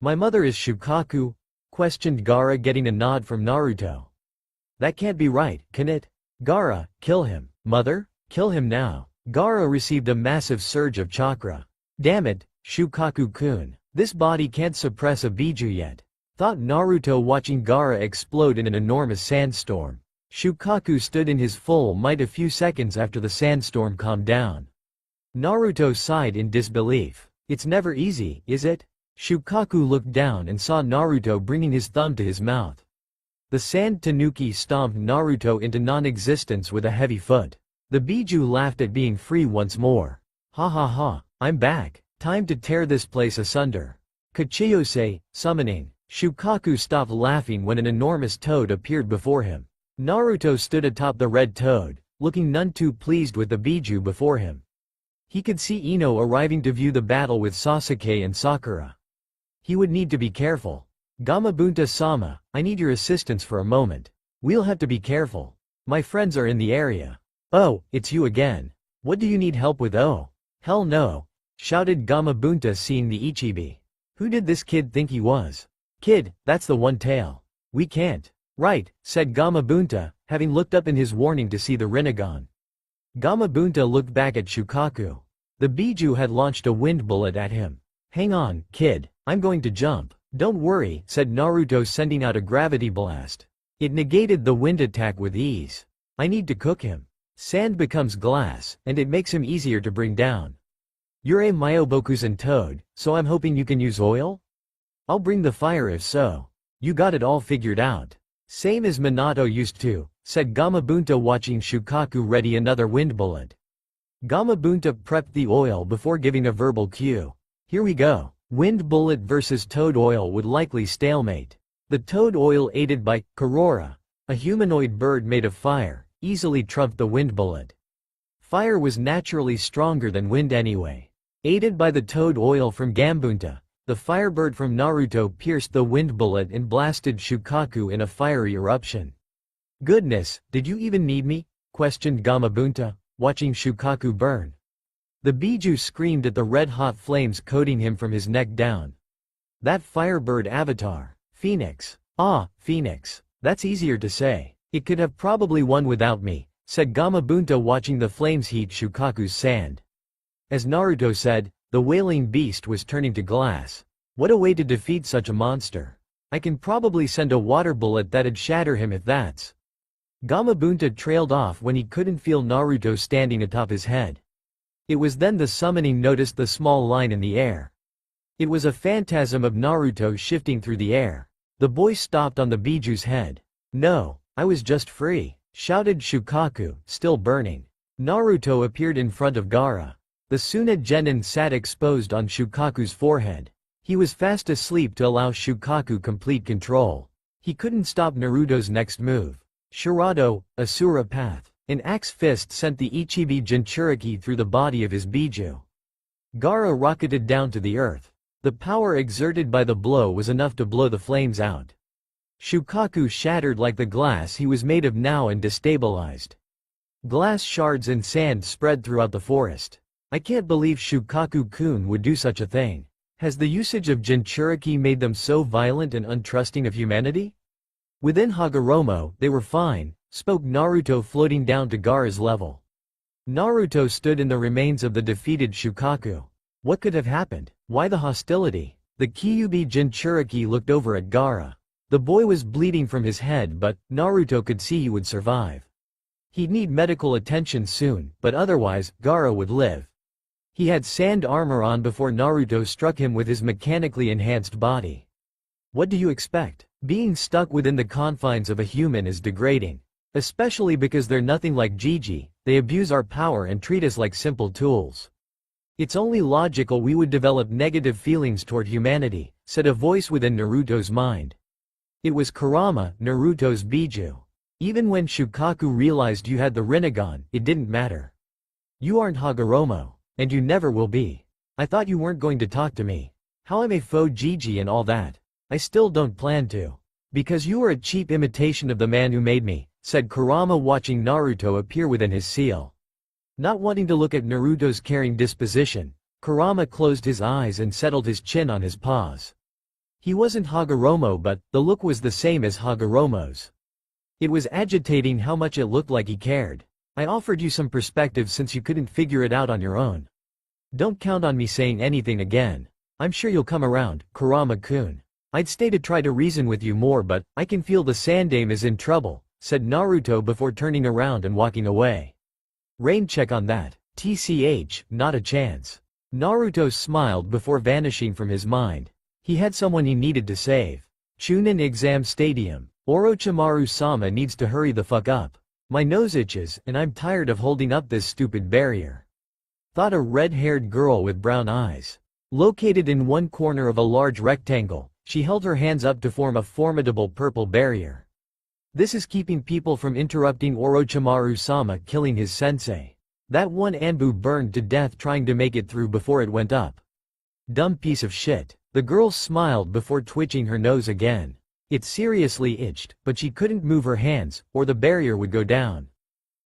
S1: "My mother is Shukaku?" questioned Gaara, getting a nod from Naruto. "That can't be right, can it?" "Gaara, kill him." "Mother? Kill him now." Gaara received a massive surge of chakra. "Damn it, Shukaku-kun. This body can't suppress a Biju yet," thought Naruto, watching Gaara explode in an enormous sandstorm. Shukaku stood in his full might a few seconds after the sandstorm calmed down. Naruto sighed in disbelief. "It's never easy, is it?" Shukaku looked down and saw Naruto bringing his thumb to his mouth. The sand tanuki stomped Naruto into non-existence with a heavy foot. The Biju laughed at being free once more. Ha ha ha, I'm back. Time to tear this place asunder. Kachiyose, summoning. Shukaku stopped laughing when an enormous toad appeared before him. Naruto stood atop the red toad, looking none too pleased with the Biju before him. He could see Ino arriving to view the battle with Sasuke and Sakura. He would need to be careful. Gamabunta-sama, I need your assistance for a moment. We'll have to be careful. My friends are in the area. Oh, it's you again. What do you need help with? Oh, hell no, shouted Gamabunta, seeing the Ichibi. Who did this kid think he was? Kid, that's the one tail. We can't. Right, said Gamabunta, having looked up in his warning to see the Rinnegan. Gamabunta looked back at Shukaku. The Biju had launched a wind bullet at him. Hang on, kid, I'm going to jump. Don't worry, said Naruto, sending out a gravity blast. It negated the wind attack with ease. I need to cook him. Sand becomes glass, and it makes him easier to bring down. You're a Myobokuzen toad, so I'm hoping you can use oil? I'll bring the fire if so. You got it all figured out. Same as Minato used to, said Gamabunta, watching Shukaku ready another wind bullet. Gamabunta prepped the oil before giving a verbal cue. Here we go. Wind bullet versus toad oil would likely stalemate. The toad oil, aided by Korora, a humanoid bird made of fire, easily trumped the wind bullet. Fire was naturally stronger than wind anyway. Aided by the toad oil from Gambunta, the firebird from Naruto pierced the wind bullet and blasted Shukaku in a fiery eruption. Goodness, did you even need me? Questioned Gamabunta, watching Shukaku burn. The Biju screamed at the red-hot flames coating him from his neck down. That firebird avatar. Phoenix. Ah, Phoenix. That's easier to say. It could have probably won without me, said Gamabunta, watching the flames heat Shukaku's sand. As Naruto said, the wailing beast was turning to glass. What a way to defeat such a monster. I can probably send a water bullet that'd shatter him if that's. Gamabunta trailed off when he couldn't feel Naruto standing atop his head. It was then the summoning noticed the small line in the air. It was a phantasm of Naruto shifting through the air. The boy stopped on the Biju's head. No, I was just free, shouted Shukaku, still burning. Naruto appeared in front of Gaara. The Suna Genin sat exposed on Shukaku's forehead. He was fast asleep to allow Shukaku complete control. He couldn't stop Naruto's next move. Shirado, Asura Path. An axe fist sent the Ichibi Jinchuriki through the body of his Biju. Gaara rocketed down to the earth. The power exerted by the blow was enough to blow the flames out. Shukaku shattered like the glass he was made of now and destabilized. Glass shards and sand spread throughout the forest. I can't believe Shukaku-kun would do such a thing. Has the usage of Jinchuriki made them so violent and untrusting of humanity? Within Hagoromo, they were fine, spoke Naruto, floating down to Gaara's level. Naruto stood in the remains of the defeated Shukaku. What could have happened? Why the hostility? The Kyuubi Jinchuriki looked over at Gaara. The boy was bleeding from his head, but Naruto could see he would survive. He'd need medical attention soon, but otherwise, Gaara would live. He had sand armor on before Naruto struck him with his mechanically enhanced body. What do you expect? Being stuck within the confines of a human is degrading. Especially because they're nothing like Gigi, they abuse our power and treat us like simple tools. It's only logical we would develop negative feelings toward humanity, said a voice within Naruto's mind. It was Kurama, Naruto's Biju. Even when Shukaku realized you had the Rinnegan, it didn't matter. You aren't Hagoromo, and you never will be. I thought you weren't going to talk to me. How I'm a faux Gigi and all that. I still don't plan to. Because you are a cheap imitation of the man who made me, said Kurama, watching Naruto appear within his seal. Not wanting to look at Naruto's caring disposition, Kurama closed his eyes and settled his chin on his paws. He wasn't Hagoromo, but the look was the same as Hagoromo's. It was agitating how much it looked like he cared. I offered you some perspective since you couldn't figure it out on your own. Don't count on me saying anything again. I'm sure you'll come around, Kurama-kun. I'd stay to try to reason with you more, but I can feel the Sandaime is in trouble, said Naruto before turning around and walking away. Rain, check on that. TCH, not a chance. Naruto smiled before vanishing from his mind. He had someone he needed to save. Chunin Exam Stadium. Orochimaru-sama needs to hurry the fuck up. My nose itches, and I'm tired of holding up this stupid barrier. Thought a red-haired girl with brown eyes. Located in one corner of a large rectangle, she held her hands up to form a formidable purple barrier. This is keeping people from interrupting Orochimaru-sama killing his sensei. That one Anbu burned to death trying to make it through before it went up. Dumb piece of shit. The girl smiled before twitching her nose again. It seriously itched, but she couldn't move her hands, or the barrier would go down.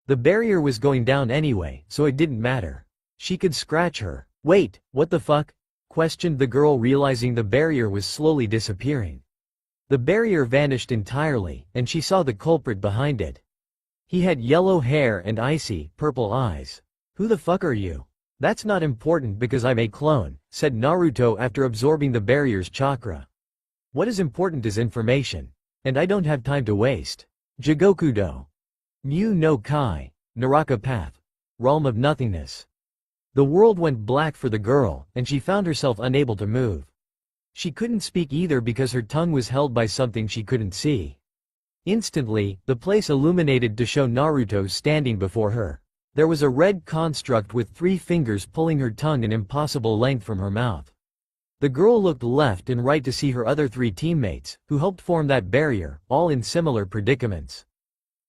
S1: The barrier was going down anyway, so it didn't matter. She could scratch her. Wait, what the fuck? Questioned the girl, realizing the barrier was slowly disappearing. The barrier vanished entirely, and she saw the culprit behind it. He had yellow hair and icy, purple eyes. Who the fuck are you? That's not important because I'm a clone, said Naruto after absorbing the barrier's chakra. What is important is information. And I don't have time to waste. Jigokudo. Mu no Kai. Naraka Path. Realm of Nothingness. The world went black for the girl, and she found herself unable to move. She couldn't speak either because her tongue was held by something she couldn't see. Instantly, the place illuminated to show Naruto standing before her. There was a red construct with 3 fingers pulling her tongue an impossible length from her mouth. The girl looked left and right to see her other 3 teammates, who helped form that barrier, all in similar predicaments.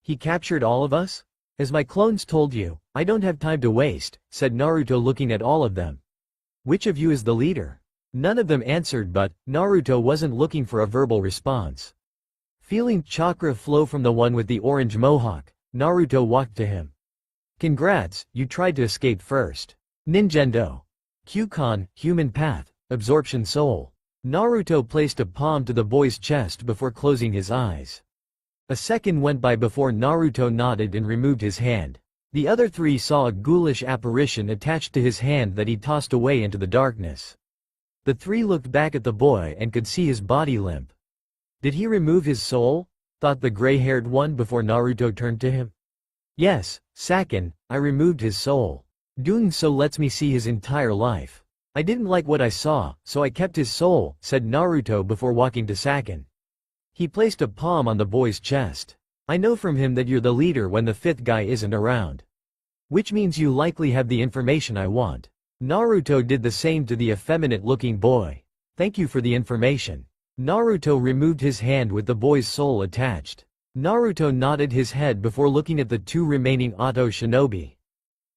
S1: He captured all of us? As my clones told you, I don't have time to waste, said Naruto looking at all of them. Which of you is the leader? None of them answered, but Naruto wasn't looking for a verbal response. Feeling chakra flow from the one with the orange mohawk, Naruto walked to him. Congrats, you tried to escape first. Ninjendo. Kyukan, human path, absorption soul. Naruto placed a palm to the boy's chest before closing his eyes. A second went by before Naruto nodded and removed his hand. The other 3 saw a ghoulish apparition attached to his hand that he tossed away into the darkness. The 3 looked back at the boy and could see his body limp. Did he remove his soul? Thought the gray-haired one before Naruto turned to him. Yes, Sakin, I removed his soul. Doing so lets me see his entire life. I didn't like what I saw, so I kept his soul, said Naruto before walking to Sakin. He placed a palm on the boy's chest. I know from him that you're the leader when the 5th guy isn't around. Which means you likely have the information I want. Naruto did the same to the effeminate-looking boy. Thank you for the information. Naruto removed his hand with the boy's soul attached. Naruto nodded his head before looking at the 2 remaining Auto Shinobi.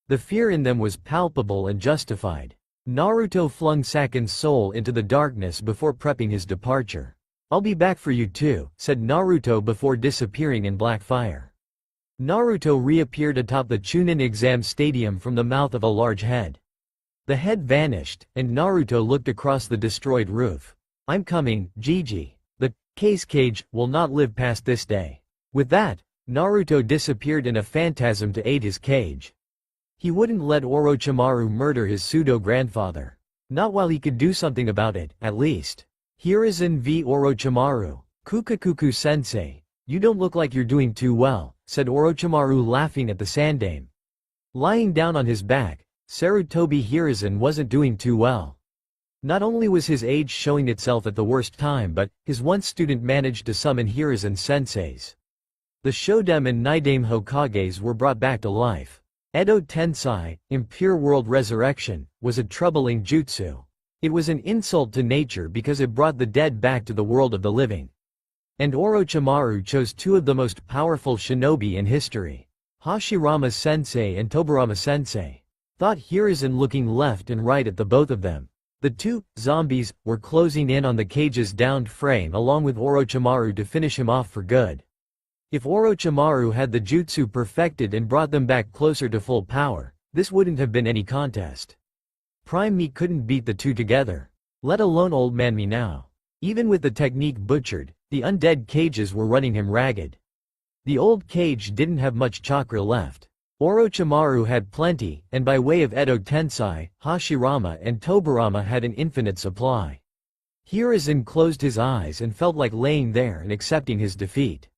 S1: The fear in them was palpable and justified. Naruto flung Sakin's soul into the darkness before prepping his departure. I'll be back for you too, said Naruto before disappearing in black fire. Naruto reappeared atop the Chunin exam stadium from the mouth of a large head. The head vanished, and Naruto looked across the destroyed roof. I'm coming, Gigi. The cage will not live past this day. With that, Naruto disappeared in a phantasm to aid his cage. He wouldn't let Orochimaru murder his pseudo-grandfather. Not while he could do something about it, at least. Hiruzen v Orochimaru. Kukakuku-sensei. You don't look like you're doing too well, said Orochimaru laughing at the Sandame. Lying down on his back, Sarutobi Hiruzen wasn't doing too well. Not only was his age showing itself at the worst time, but his one student managed to summon Hiruzen senseis. The Shodem and Nidame Hokages were brought back to life. Edo Tensai, Impure World Resurrection, was a troubling jutsu. It was an insult to nature because it brought the dead back to the world of the living. And Orochimaru chose 2 of the most powerful shinobi in history. Hashirama-sensei and Tobirama-sensei. Thought Hiruzen looking left and right at the both of them. The 2 zombies were closing in on the cage's downed frame along with Orochimaru to finish him off for good. If Orochimaru had the jutsu perfected and brought them back closer to full power, this wouldn't have been any contest. Prime Me couldn't beat the 2 together. Let alone Old Man Me now. Even with the technique butchered, the undead cages were running him ragged. The old cage didn't have much chakra left. Orochimaru had plenty, and by way of Edo Tensai, Hashirama and Tobirama had an infinite supply. Hiruzen closed his eyes and felt like laying there and accepting his defeat.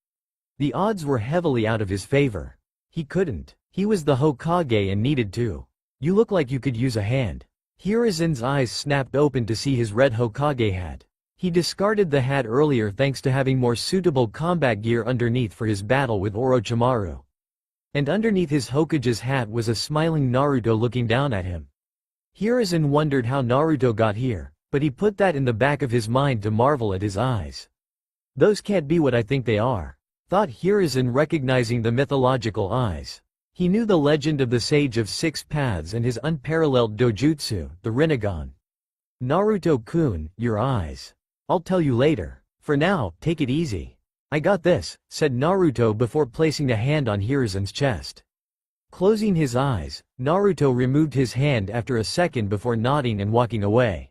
S1: The odds were heavily out of his favor. He couldn't. He was the Hokage and needed to. You look like you could use a hand. Hiruzen's eyes snapped open to see his red Hokage hat. He discarded the hat earlier thanks to having more suitable combat gear underneath for his battle with Orochimaru. And underneath his Hokage's hat was a smiling Naruto looking down at him. Hiruzen wondered how Naruto got here, but he put that in the back of his mind to marvel at his eyes. Those can't be what I think they are, thought Hiruzen, recognizing the mythological eyes. He knew the legend of the Sage of Six Paths and his unparalleled dojutsu, the Rinnegan. Naruto-kun, your eyes. I'll tell you later. For now, take it easy. I got this, said Naruto before placing a hand on Hiruzen's chest. Closing his eyes, Naruto removed his hand after a second before nodding and walking away.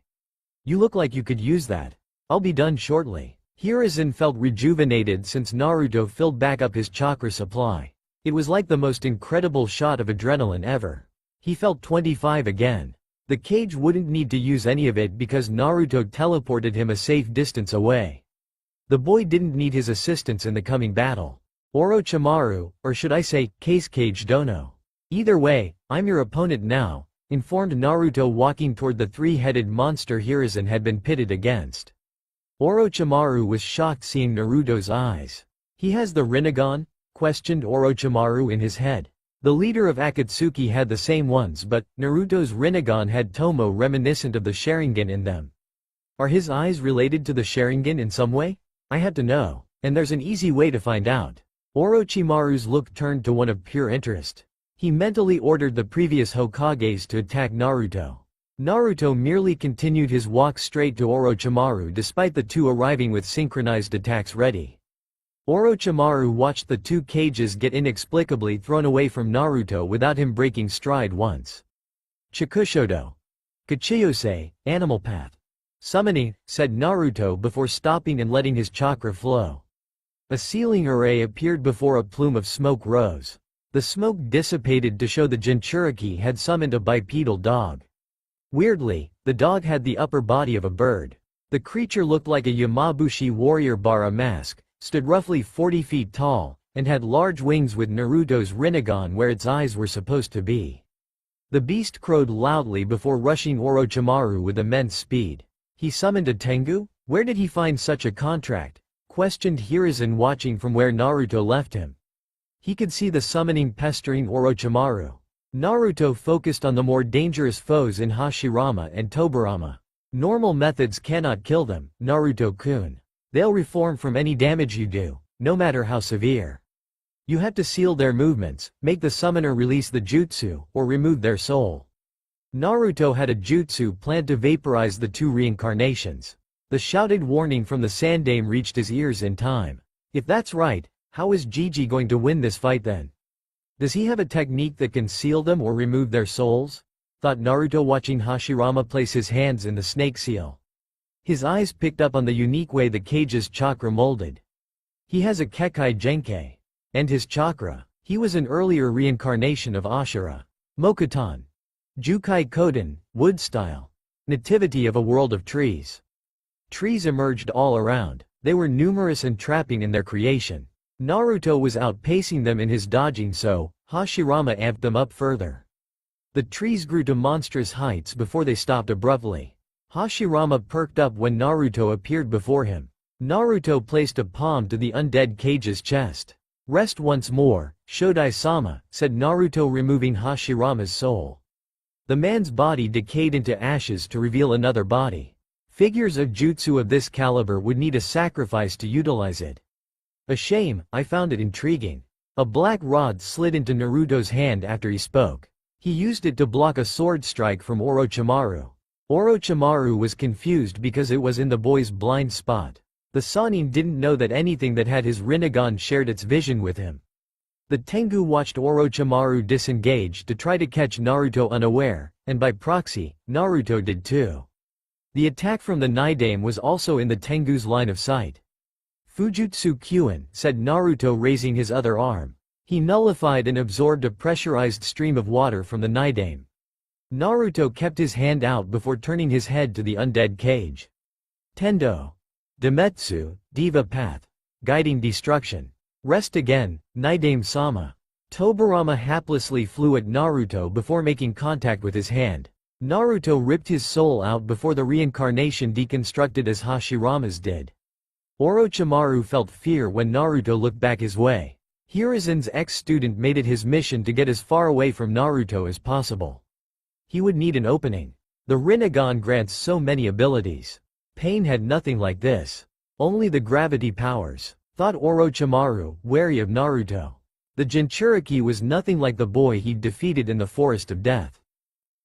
S1: You look like you could use that. I'll be done shortly. Hiruzen felt rejuvenated since Naruto filled back up his chakra supply. It was like the most incredible shot of adrenaline ever. He felt 25 again. The cage wouldn't need to use any of it because Naruto teleported him a safe distance away. The boy didn't need his assistance in the coming battle. Orochimaru, or should I say, Case Cage Dono. Either way, I'm your opponent now, informed Naruto, walking toward the three-headed monster Hiruzen had been pitted against. Orochimaru was shocked seeing Naruto's eyes. He has the Rinnegan? Questioned Orochimaru in his head. The leader of Akatsuki had the same ones, but Naruto's Rinnegan had tomo reminiscent of the Sharingan in them. Are his eyes related to the Sharingan in some way? I had to know, and there's an easy way to find out. Orochimaru's look turned to one of pure interest. He mentally ordered the previous Hokages to attack Naruto. Naruto merely continued his walk straight to Orochimaru despite the two arriving with synchronized attacks ready. Orochimaru watched the two cages get inexplicably thrown away from Naruto without him breaking stride once. Chikushodo. Kachiyose, Animal Path. Summoning, said Naruto before stopping and letting his chakra flow. A ceiling array appeared before a plume of smoke rose. The smoke dissipated to show the Jinchuriki had summoned a bipedal dog. Weirdly, the dog had the upper body of a bird. The creature looked like a Yamabushi warrior bara mask, stood roughly 40 feet tall, and had large wings with Naruto's Rinnegan where its eyes were supposed to be. The beast crowed loudly before rushing Orochimaru with immense speed. He summoned a Tengu? Where did he find such a contract? Questioned Hiruzen, watching from where Naruto left him. He could see the summoning pestering Orochimaru. Naruto focused on the more dangerous foes in Hashirama and Tobirama. Normal methods cannot kill them, Naruto-kun. They'll reform from any damage you do, no matter how severe. You have to seal their movements, make the summoner release the jutsu, or remove their soul. Naruto had a jutsu planned to vaporize the two reincarnations. The shouted warning from the Sandaime reached his ears in time. If that's right, how is Gigi going to win this fight then? Does he have a technique that can seal them or remove their souls? Thought Naruto, watching Hashirama place his hands in the snake seal. His eyes picked up on the unique way the cage's chakra molded. He has a Kekkei Genkei. And his chakra. He was an earlier reincarnation of Ashura. Mokuton. Jukai Koden, wood style. Nativity of a world of trees. Trees emerged all around. They were numerous and trapping in their creation. Naruto was outpacing them in his dodging, so Hashirama amped them up further. The trees grew to monstrous heights before they stopped abruptly. Hashirama perked up when Naruto appeared before him. Naruto placed a palm to the undead cage's chest. Rest once more, Shodai-sama, said Naruto, removing Hashirama's soul. The man's body decayed into ashes to reveal another body. Figures of jutsu of this caliber would need a sacrifice to utilize it. A shame, I found it intriguing. A black rod slid into Naruto's hand after he spoke. He used it to block a sword strike from Orochimaru. Orochimaru was confused because it was in the boy's blind spot. The Sannin didn't know that anything that had his Rinnegan shared its vision with him. The Tengu watched Orochimaru disengage to try to catch Naruto unaware, and by proxy, Naruto did too. The attack from the Nidaime was also in the Tengu's line of sight. Fujutsu Kyuin, said Naruto, raising his other arm. He nullified and absorbed a pressurized stream of water from the Nidaime. Naruto kept his hand out before turning his head to the undead cage. Tendo. Demetsu, Diva Path. Guiding destruction. Rest again, Nidaime-sama. Tobirama haplessly flew at Naruto before making contact with his hand. Naruto ripped his soul out before the reincarnation deconstructed as Hashirama's did. Orochimaru felt fear when Naruto looked back his way. Hiruzen's ex-student made it his mission to get as far away from Naruto as possible. He would need an opening. The Rinnegan grants so many abilities. Pain had nothing like this. Only the gravity powers, thought Orochimaru, wary of Naruto. The Jinchuriki was nothing like the boy he'd defeated in the Forest of Death.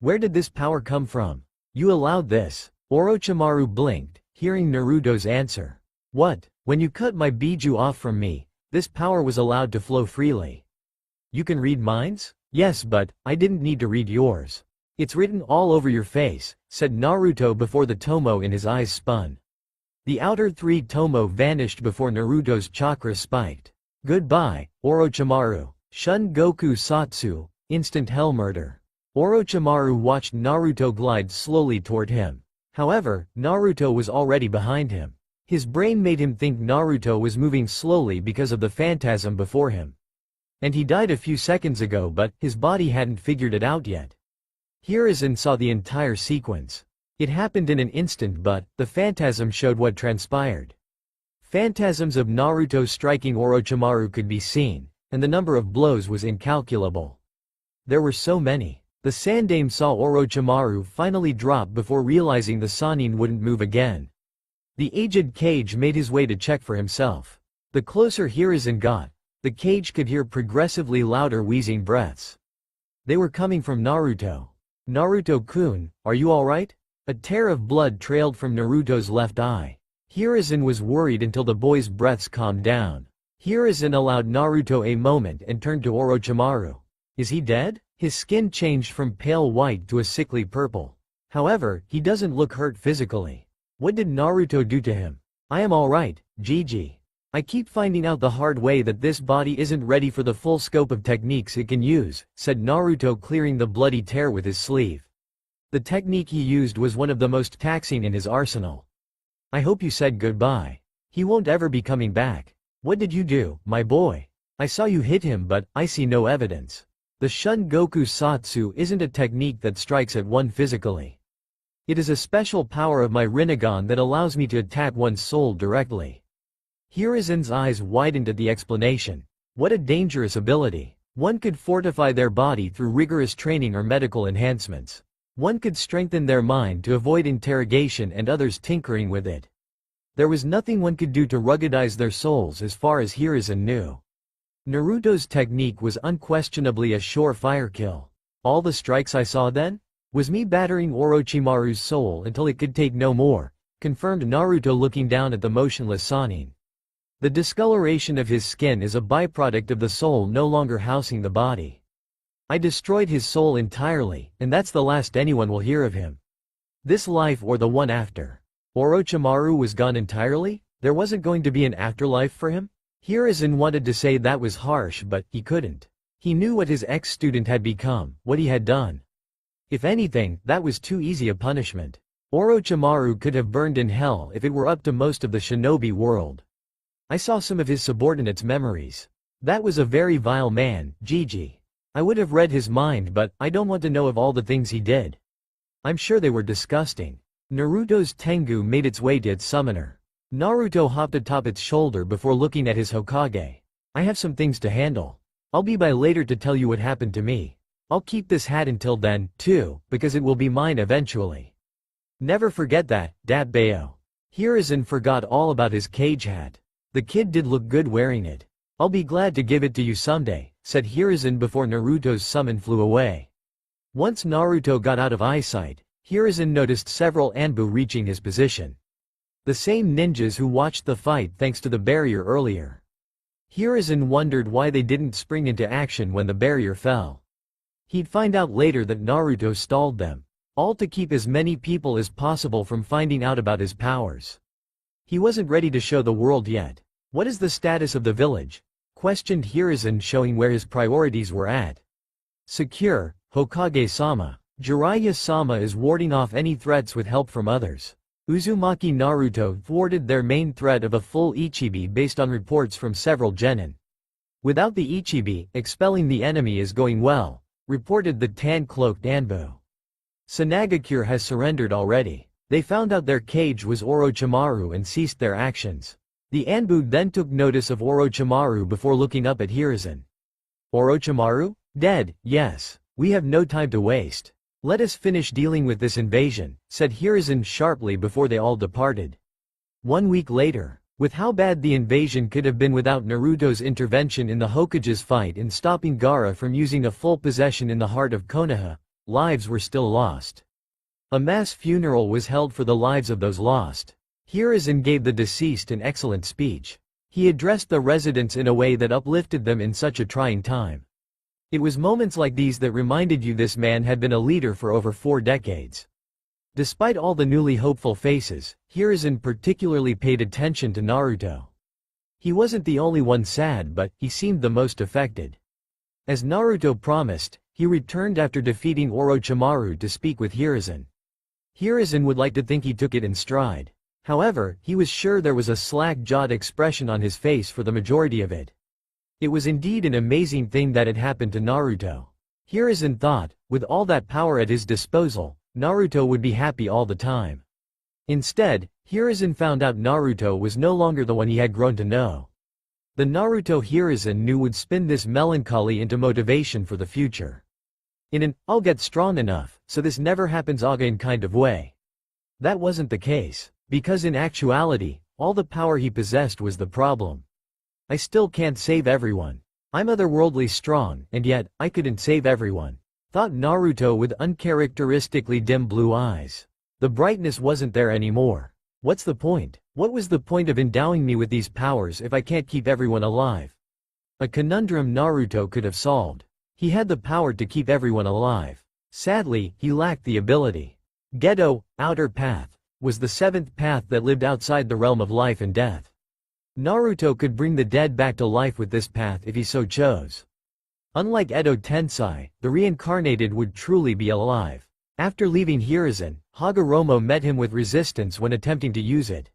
S1: Where did this power come from? You allowed this. Orochimaru blinked, hearing Naruto's answer. What? When you cut my biju off from me, this power was allowed to flow freely. You can read minds? Yes, but I didn't need to read yours. It's written all over your face, said Naruto before the tomo in his eyes spun. The outer three tomo vanished before Naruto's chakra spiked. Goodbye, Orochimaru. Shun Goku Satsu, instant hell murder. Orochimaru watched Naruto glide slowly toward him. However, Naruto was already behind him. His brain made him think Naruto was moving slowly because of the phantasm before him. And he died a few seconds ago, but his body hadn't figured it out yet. Hiruzen saw the entire sequence. It happened in an instant, but the phantasm showed what transpired. Phantasms of Naruto striking Orochimaru could be seen, and the number of blows was incalculable. There were so many. The Sandaime saw Orochimaru finally drop before realizing the Sannin wouldn't move again. The aged Kage made his way to check for himself. The closer Hiruzen got, the Kage could hear progressively louder wheezing breaths. They were coming from Naruto. Naruto-kun, are you alright? A tear of blood trailed from Naruto's left eye. Hiruzen was worried until the boy's breaths calmed down. Hiruzen allowed Naruto a moment and turned to Orochimaru. Is he dead? His skin changed from pale white to a sickly purple. However, he doesn't look hurt physically. What did Naruto do to him? I am alright, Gigi. I keep finding out the hard way that this body isn't ready for the full scope of techniques it can use, said Naruto, clearing the bloody tear with his sleeve. The technique he used was one of the most taxing in his arsenal. I hope you said goodbye. He won't ever be coming back. What did you do, my boy? I saw you hit him, but I see no evidence. The Shun Goku Satsu isn't a technique that strikes at one physically. It is a special power of my Rinnegan that allows me to attack one's soul directly. Hiruzen's eyes widened at the explanation. What a dangerous ability. One could fortify their body through rigorous training or medical enhancements. One could strengthen their mind to avoid interrogation and others tinkering with it. There was nothing one could do to ruggedize their souls as far as Hiruzen knew. Naruto's technique was unquestionably a surefire kill. All the strikes I saw then? Was me battering Orochimaru's soul until it could take no more, confirmed Naruto, looking down at the motionless Sannin. The discoloration of his skin is a byproduct of the soul no longer housing the body. I destroyed his soul entirely, and that's the last anyone will hear of him. This life or the one after. Orochimaru was gone entirely? There wasn't going to be an afterlife for him? Hiruzen wanted to say that was harsh, but he couldn't. He knew what his ex-student had become, what he had done. If anything, that was too easy a punishment. Orochimaru could have burned in hell if it were up to most of the shinobi world. I saw some of his subordinates' memories. That was a very vile man, Gigi. I would have read his mind, but I don't want to know of all the things he did. I'm sure they were disgusting. Naruto's Tengu made its way to its summoner. Naruto hopped atop its shoulder before looking at his Hokage. I have some things to handle. I'll be by later to tell you what happened to me. I'll keep this hat until then, too, because it will be mine eventually. Never forget that, Dabbao. Hiruzen forgot all about his cage hat. The kid did look good wearing it. I'll be glad to give it to you someday, said Hiruzen before Naruto's summon flew away. Once Naruto got out of eyesight, Hiruzen noticed several Anbu reaching his position. The same ninjas who watched the fight thanks to the barrier earlier. Hiruzen wondered why they didn't spring into action when the barrier fell. He'd find out later that Naruto stalled them, all to keep as many people as possible from finding out about his powers. He wasn't ready to show the world yet. What is the status of the village? Questioned Hiruzen, showing where his priorities were at. Secure, Hokage-sama. Jiraiya-sama is warding off any threats with help from others. Uzumaki Naruto thwarted their main threat of a full Ichibi based on reports from several genin. Without the Ichibi, expelling the enemy is going well, reported the tan-cloaked Anbu. Sanagakure has surrendered already. They found out their cage was Orochimaru and ceased their actions. The Anbu then took notice of Orochimaru before looking up at Hiruzen. Orochimaru? Dead, yes. We have no time to waste. Let us finish dealing with this invasion, said Hiruzen sharply before they all departed. 1 week later, with how bad the invasion could have been without Naruto's intervention in the Hokage's fight in stopping Gaara from using a full possession in the heart of Konoha, lives were still lost. A mass funeral was held for the lives of those lost. Hiruzen gave the deceased an excellent speech. He addressed the residents in a way that uplifted them in such a trying time. It was moments like these that reminded you this man had been a leader for over 4 decades. Despite all the newly hopeful faces, Hiruzen particularly paid attention to Naruto. He wasn't the only one sad, but he seemed the most affected. As Naruto promised, he returned after defeating Orochimaru to speak with Hiruzen. Hiruzen would like to think he took it in stride. However, he was sure there was a slack-jawed expression on his face for the majority of it. It was indeed an amazing thing that had happened to Naruto. Hiruzen thought, with all that power at his disposal, Naruto would be happy all the time. Instead, Hiruzen found out Naruto was no longer the one he had grown to know. The Naruto Hiruzen knew would spin this melancholy into motivation for the future. In an, I'll get strong enough, so this never happens again kind of way. That wasn't the case, because in actuality, all the power he possessed was the problem. I still can't save everyone. I'm otherworldly strong, and yet, I couldn't save everyone, thought Naruto with uncharacteristically dim blue eyes. The brightness wasn't there anymore. What's the point? What was the point of endowing me with these powers if I can't keep everyone alive? A conundrum Naruto could have solved. He had the power to keep everyone alive. Sadly, he lacked the ability. Gedo, outer path, was the 7th path that lived outside the realm of life and death. Naruto could bring the dead back to life with this path if he so chose. Unlike Edo Tensei, the reincarnated would truly be alive. After leaving Hiruzen, Hagoromo met him with resistance when attempting to use it.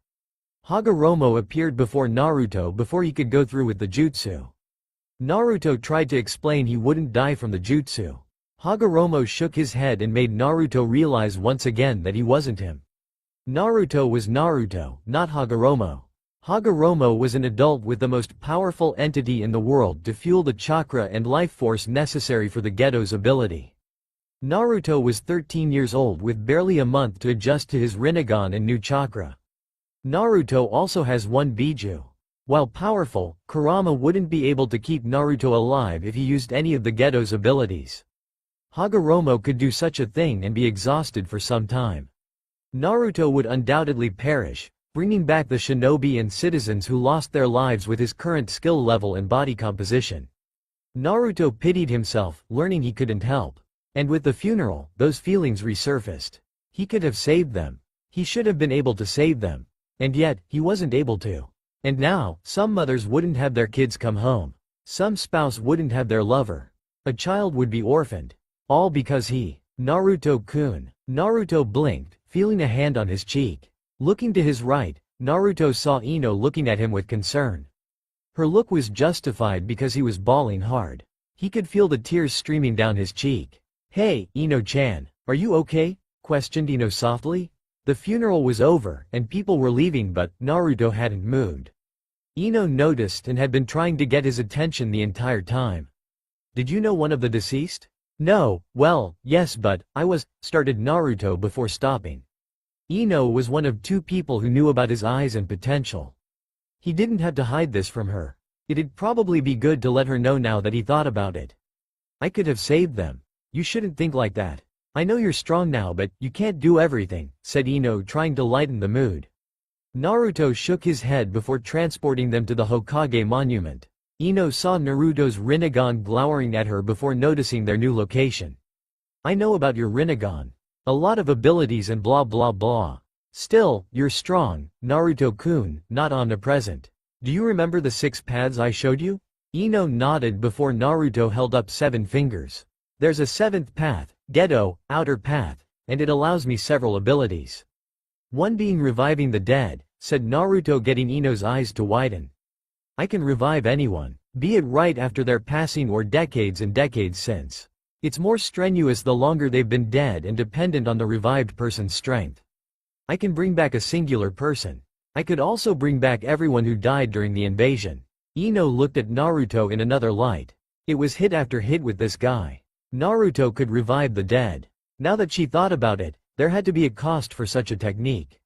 S1: Hagoromo appeared before Naruto before he could go through with the jutsu. Naruto tried to explain he wouldn't die from the jutsu. Hagoromo shook his head and made Naruto realize once again that he wasn't him. Naruto was Naruto, not Hagoromo. Hagoromo was an adult with the most powerful entity in the world to fuel the chakra and life force necessary for the Gedo's ability. Naruto was 13 years old with barely a month to adjust to his Rinnegan and new chakra. Naruto also has one Biju. While powerful, Kurama wouldn't be able to keep Naruto alive if he used any of the Gedo's abilities. Hagoromo could do such a thing and be exhausted for some time. Naruto would undoubtedly perish, bringing back the shinobi and citizens who lost their lives with his current skill level and body composition. Naruto pitied himself, learning he couldn't help. And with the funeral, those feelings resurfaced. He could have saved them. He should have been able to save them. And yet, he wasn't able to. And now, some mothers wouldn't have their kids come home. Some spouse wouldn't have their lover. A child would be orphaned. All because he. Naruto-kun. Naruto blinked, feeling a hand on his cheek. Looking to his right, Naruto saw Ino looking at him with concern. Her look was justified because he was bawling hard. He could feel the tears streaming down his cheek. "Hey, Ino-chan, are you okay?" questioned Ino softly. The funeral was over, and people were leaving, but Naruto hadn't moved. Ino noticed and had been trying to get his attention the entire time. "Did you know one of the deceased?" "No, well, yes, but I was," started Naruto before stopping. Ino was one of 2 people who knew about his eyes and potential. He didn't have to hide this from her. It'd probably be good to let her know now that he thought about it. "I could have saved them. You shouldn't think like that. I know you're strong now, but you can't do everything," said Ino, trying to lighten the mood. Naruto shook his head before transporting them to the Hokage monument. Ino saw Naruto's Rinnegan glowering at her before noticing their new location. "I know about your Rinnegan. A lot of abilities and blah blah blah. Still, you're strong, Naruto-kun, not omnipresent. Do you remember the 6 paths I showed you?" Ino nodded before Naruto held up 7 fingers. "There's a 7th path, Gedo, outer path, and it allows me several abilities. One being reviving the dead," said Naruto, getting Ino's eyes to widen. "I can revive anyone, be it right after their passing or decades and decades since. It's more strenuous the longer they've been dead and dependent on the revived person's strength. I can bring back a singular person. I could also bring back everyone who died during the invasion. Ino looked at Naruto in another light. It was hit after hit with this guy. Naruto could revive the dead. Now that she thought about it, there had to be a cost for such a technique.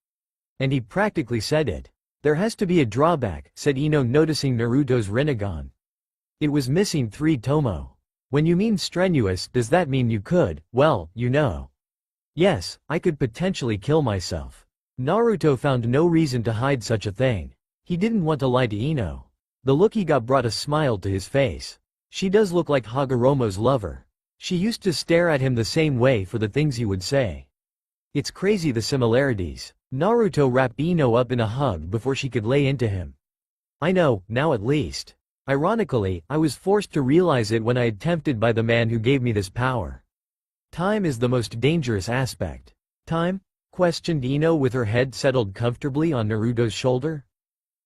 S1: And he practically said it. There has to be a drawback, said Ino, noticing Naruto's Rinnegan. It was missing 3 tomo. When you mean strenuous, does that mean you could, well, you know. Yes, I could potentially kill myself. Naruto found no reason to hide such a thing. He didn't want to lie to Ino. The look he got brought a smile to his face. She does look like Hagoromo's lover. She used to stare at him the same way for the things he would say. It's crazy the similarities. Naruto wrapped Ino up in a hug before she could lay into him. I know, now at least. Ironically, I was forced to realize it when I was tempted by the man who gave me this power. Time is the most dangerous aspect. Time? Questioned Ino with her head settled comfortably on Naruto's shoulder.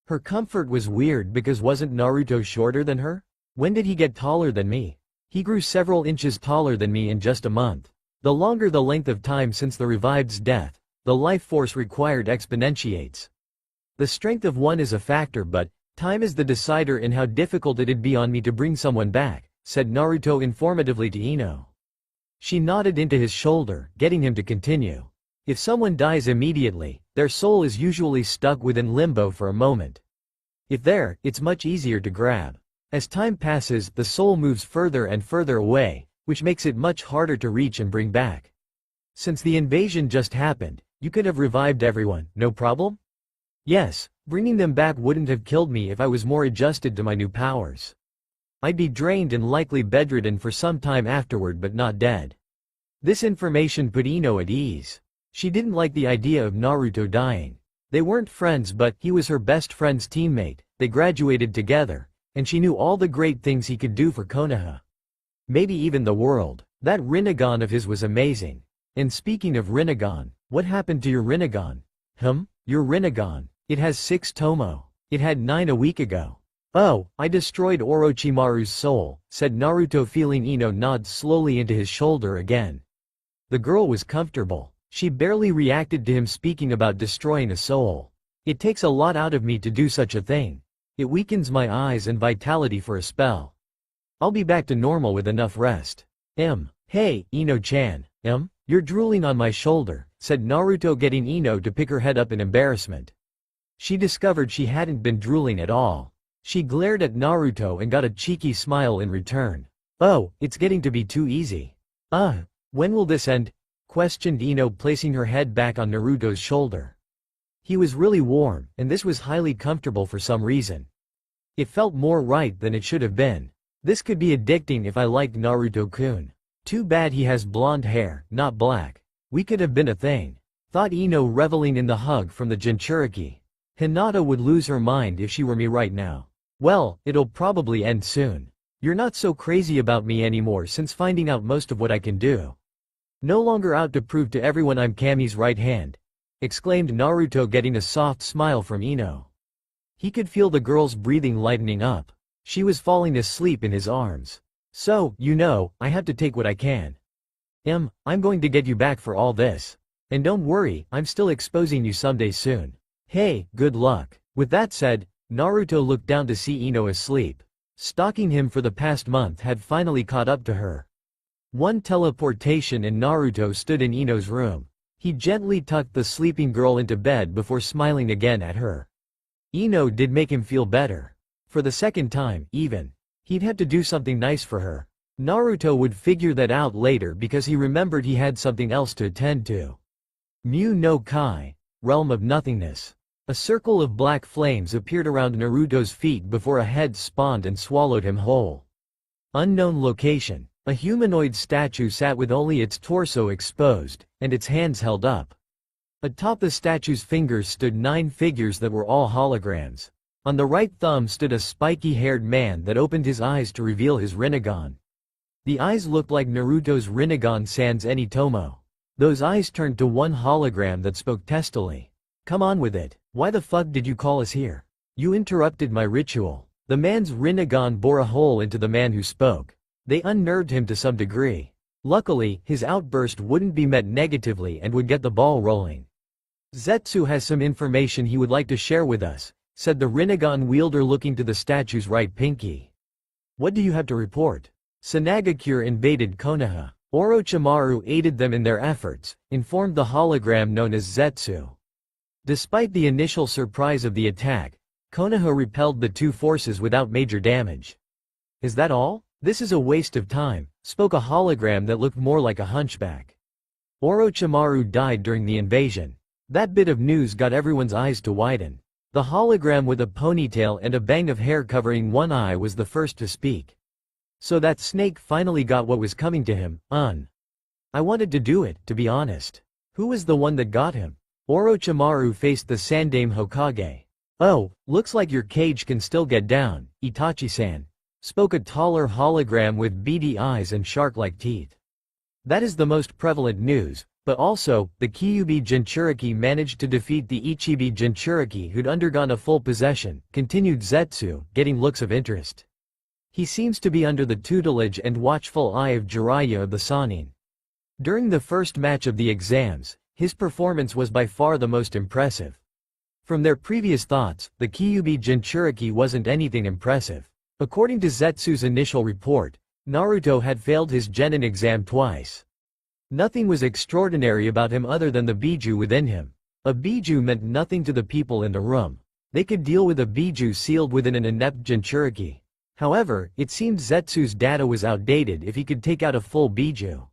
S1: Her comfort was weird because wasn't Naruto shorter than her? When did he get taller than me? He grew several inches taller than me in just a month. The longer the length of time since the revived's death, the life force required exponentiates. The strength of one is a factor, but time is the decider in how difficult it'd be on me to bring someone back, said Naruto informatively to Ino. She nodded into his shoulder, getting him to continue. If someone dies immediately, their soul is usually stuck within limbo for a moment. If there, it's much easier to grab. As time passes, the soul moves further and further away, which makes it much harder to reach and bring back. Since the invasion just happened, you could have revived everyone, no problem? Yes, bringing them back wouldn't have killed me if I was more adjusted to my new powers. I'd be drained and likely bedridden for some time afterward, but not dead. This information put Ino at ease. She didn't like the idea of Naruto dying. They weren't friends, but he was her best friend's teammate, they graduated together, and she knew all the great things he could do for Konoha. Maybe even the world. That Rinnegan of his was amazing. And speaking of Rinnegan, what happened to your Rinnegan? Your Rinnegan. It has 6 tomo. It had 9 a week ago. Oh, I destroyed Orochimaru's soul, said Naruto, feeling Ino nod slowly into his shoulder again. The girl was comfortable. She barely reacted to him speaking about destroying a soul. It takes a lot out of me to do such a thing. It weakens my eyes and vitality for a spell. I'll be back to normal with enough rest. Hey, Ino-chan, you're drooling on my shoulder, said Naruto, getting Ino to pick her head up in embarrassment. She discovered she hadn't been drooling at all. She glared at Naruto and got a cheeky smile in return. Oh, it's getting to be too easy. When will this end? Questioned Ino, placing her head back on Naruto's shoulder. He was really warm, and this was highly comfortable for some reason. It felt more right than it should have been. This could be addicting if I liked Naruto-kun. Too bad he has blonde hair, not black. We could have been a thing. Thought Ino, reveling in the hug from the Jinchuriki. Hinata would lose her mind if she were me right now. Well, it'll probably end soon. You're not so crazy about me anymore since finding out most of what I can do. No longer out to prove to everyone I'm Kami's right hand, exclaimed Naruto, getting a soft smile from Ino. He could feel the girl's breathing lightening up. She was falling asleep in his arms. So, I have to take what I can. I'm going to get you back for all this. And don't worry, I'm still exposing you someday soon. Hey, good luck. With that said, Naruto looked down to see Ino asleep. Stalking him for the past month had finally caught up to her. One teleportation and Naruto stood in Ino's room. He gently tucked the sleeping girl into bed before smiling again at her. Ino did make him feel better. For the second time, even. He'd had to do something nice for her. Naruto would figure that out later because he remembered he had something else to attend to. Mu no Kai, realm of nothingness. A circle of black flames appeared around Naruto's feet before a head spawned and swallowed him whole. Unknown location. A humanoid statue sat with only its torso exposed, and its hands held up. Atop the statue's fingers stood 9 figures that were all holograms. On the right thumb stood a spiky-haired man that opened his eyes to reveal his Rinnegan. The eyes looked like Naruto's Rinnegan sans any tomo. Those eyes turned to one hologram that spoke testily. Come on with it. Why the fuck did you call us here? You interrupted my ritual. The man's Rinnegan bore a hole into the man who spoke. They unnerved him to some degree. Luckily, his outburst wouldn't be met negatively and would get the ball rolling. Zetsu has some information he would like to share with us, said the Rinnegan wielder looking to the statue's right pinky. What do you have to report? Sanagakure invaded Konoha. Orochimaru aided them in their efforts, informed the hologram known as Zetsu. Despite the initial surprise of the attack, Konoha repelled the two forces without major damage. Is that all? This is a waste of time, spoke a hologram that looked more like a hunchback. Orochimaru died during the invasion. That bit of news got everyone's eyes to widen. The hologram with a ponytail and a bang of hair covering one eye was the first to speak. So that snake finally got what was coming to him, I wanted to do it, to be honest. Who was the one that got him? Orochimaru faced the Sandaime Hokage. Oh, looks like your cage can still get down, Itachi-san, spoke a taller hologram with beady eyes and shark-like teeth. That is the most prevalent news, but also, the Kyuubi Jinchuriki managed to defeat the Ichibi Jinchuriki who'd undergone a full possession, continued Zetsu, getting looks of interest. He seems to be under the tutelage and watchful eye of Jiraiya of the Sannin. During the first match of the exams, his performance was by far the most impressive. From their previous thoughts, the Kyuubi Jinchuriki wasn't anything impressive. According to Zetsu's initial report, Naruto had failed his Genin exam twice. Nothing was extraordinary about him other than the Biju within him. A Biju meant nothing to the people in the room. They could deal with a Biju sealed within an inept Jinchuriki. However, it seemed Zetsu's data was outdated if he could take out a full Biju.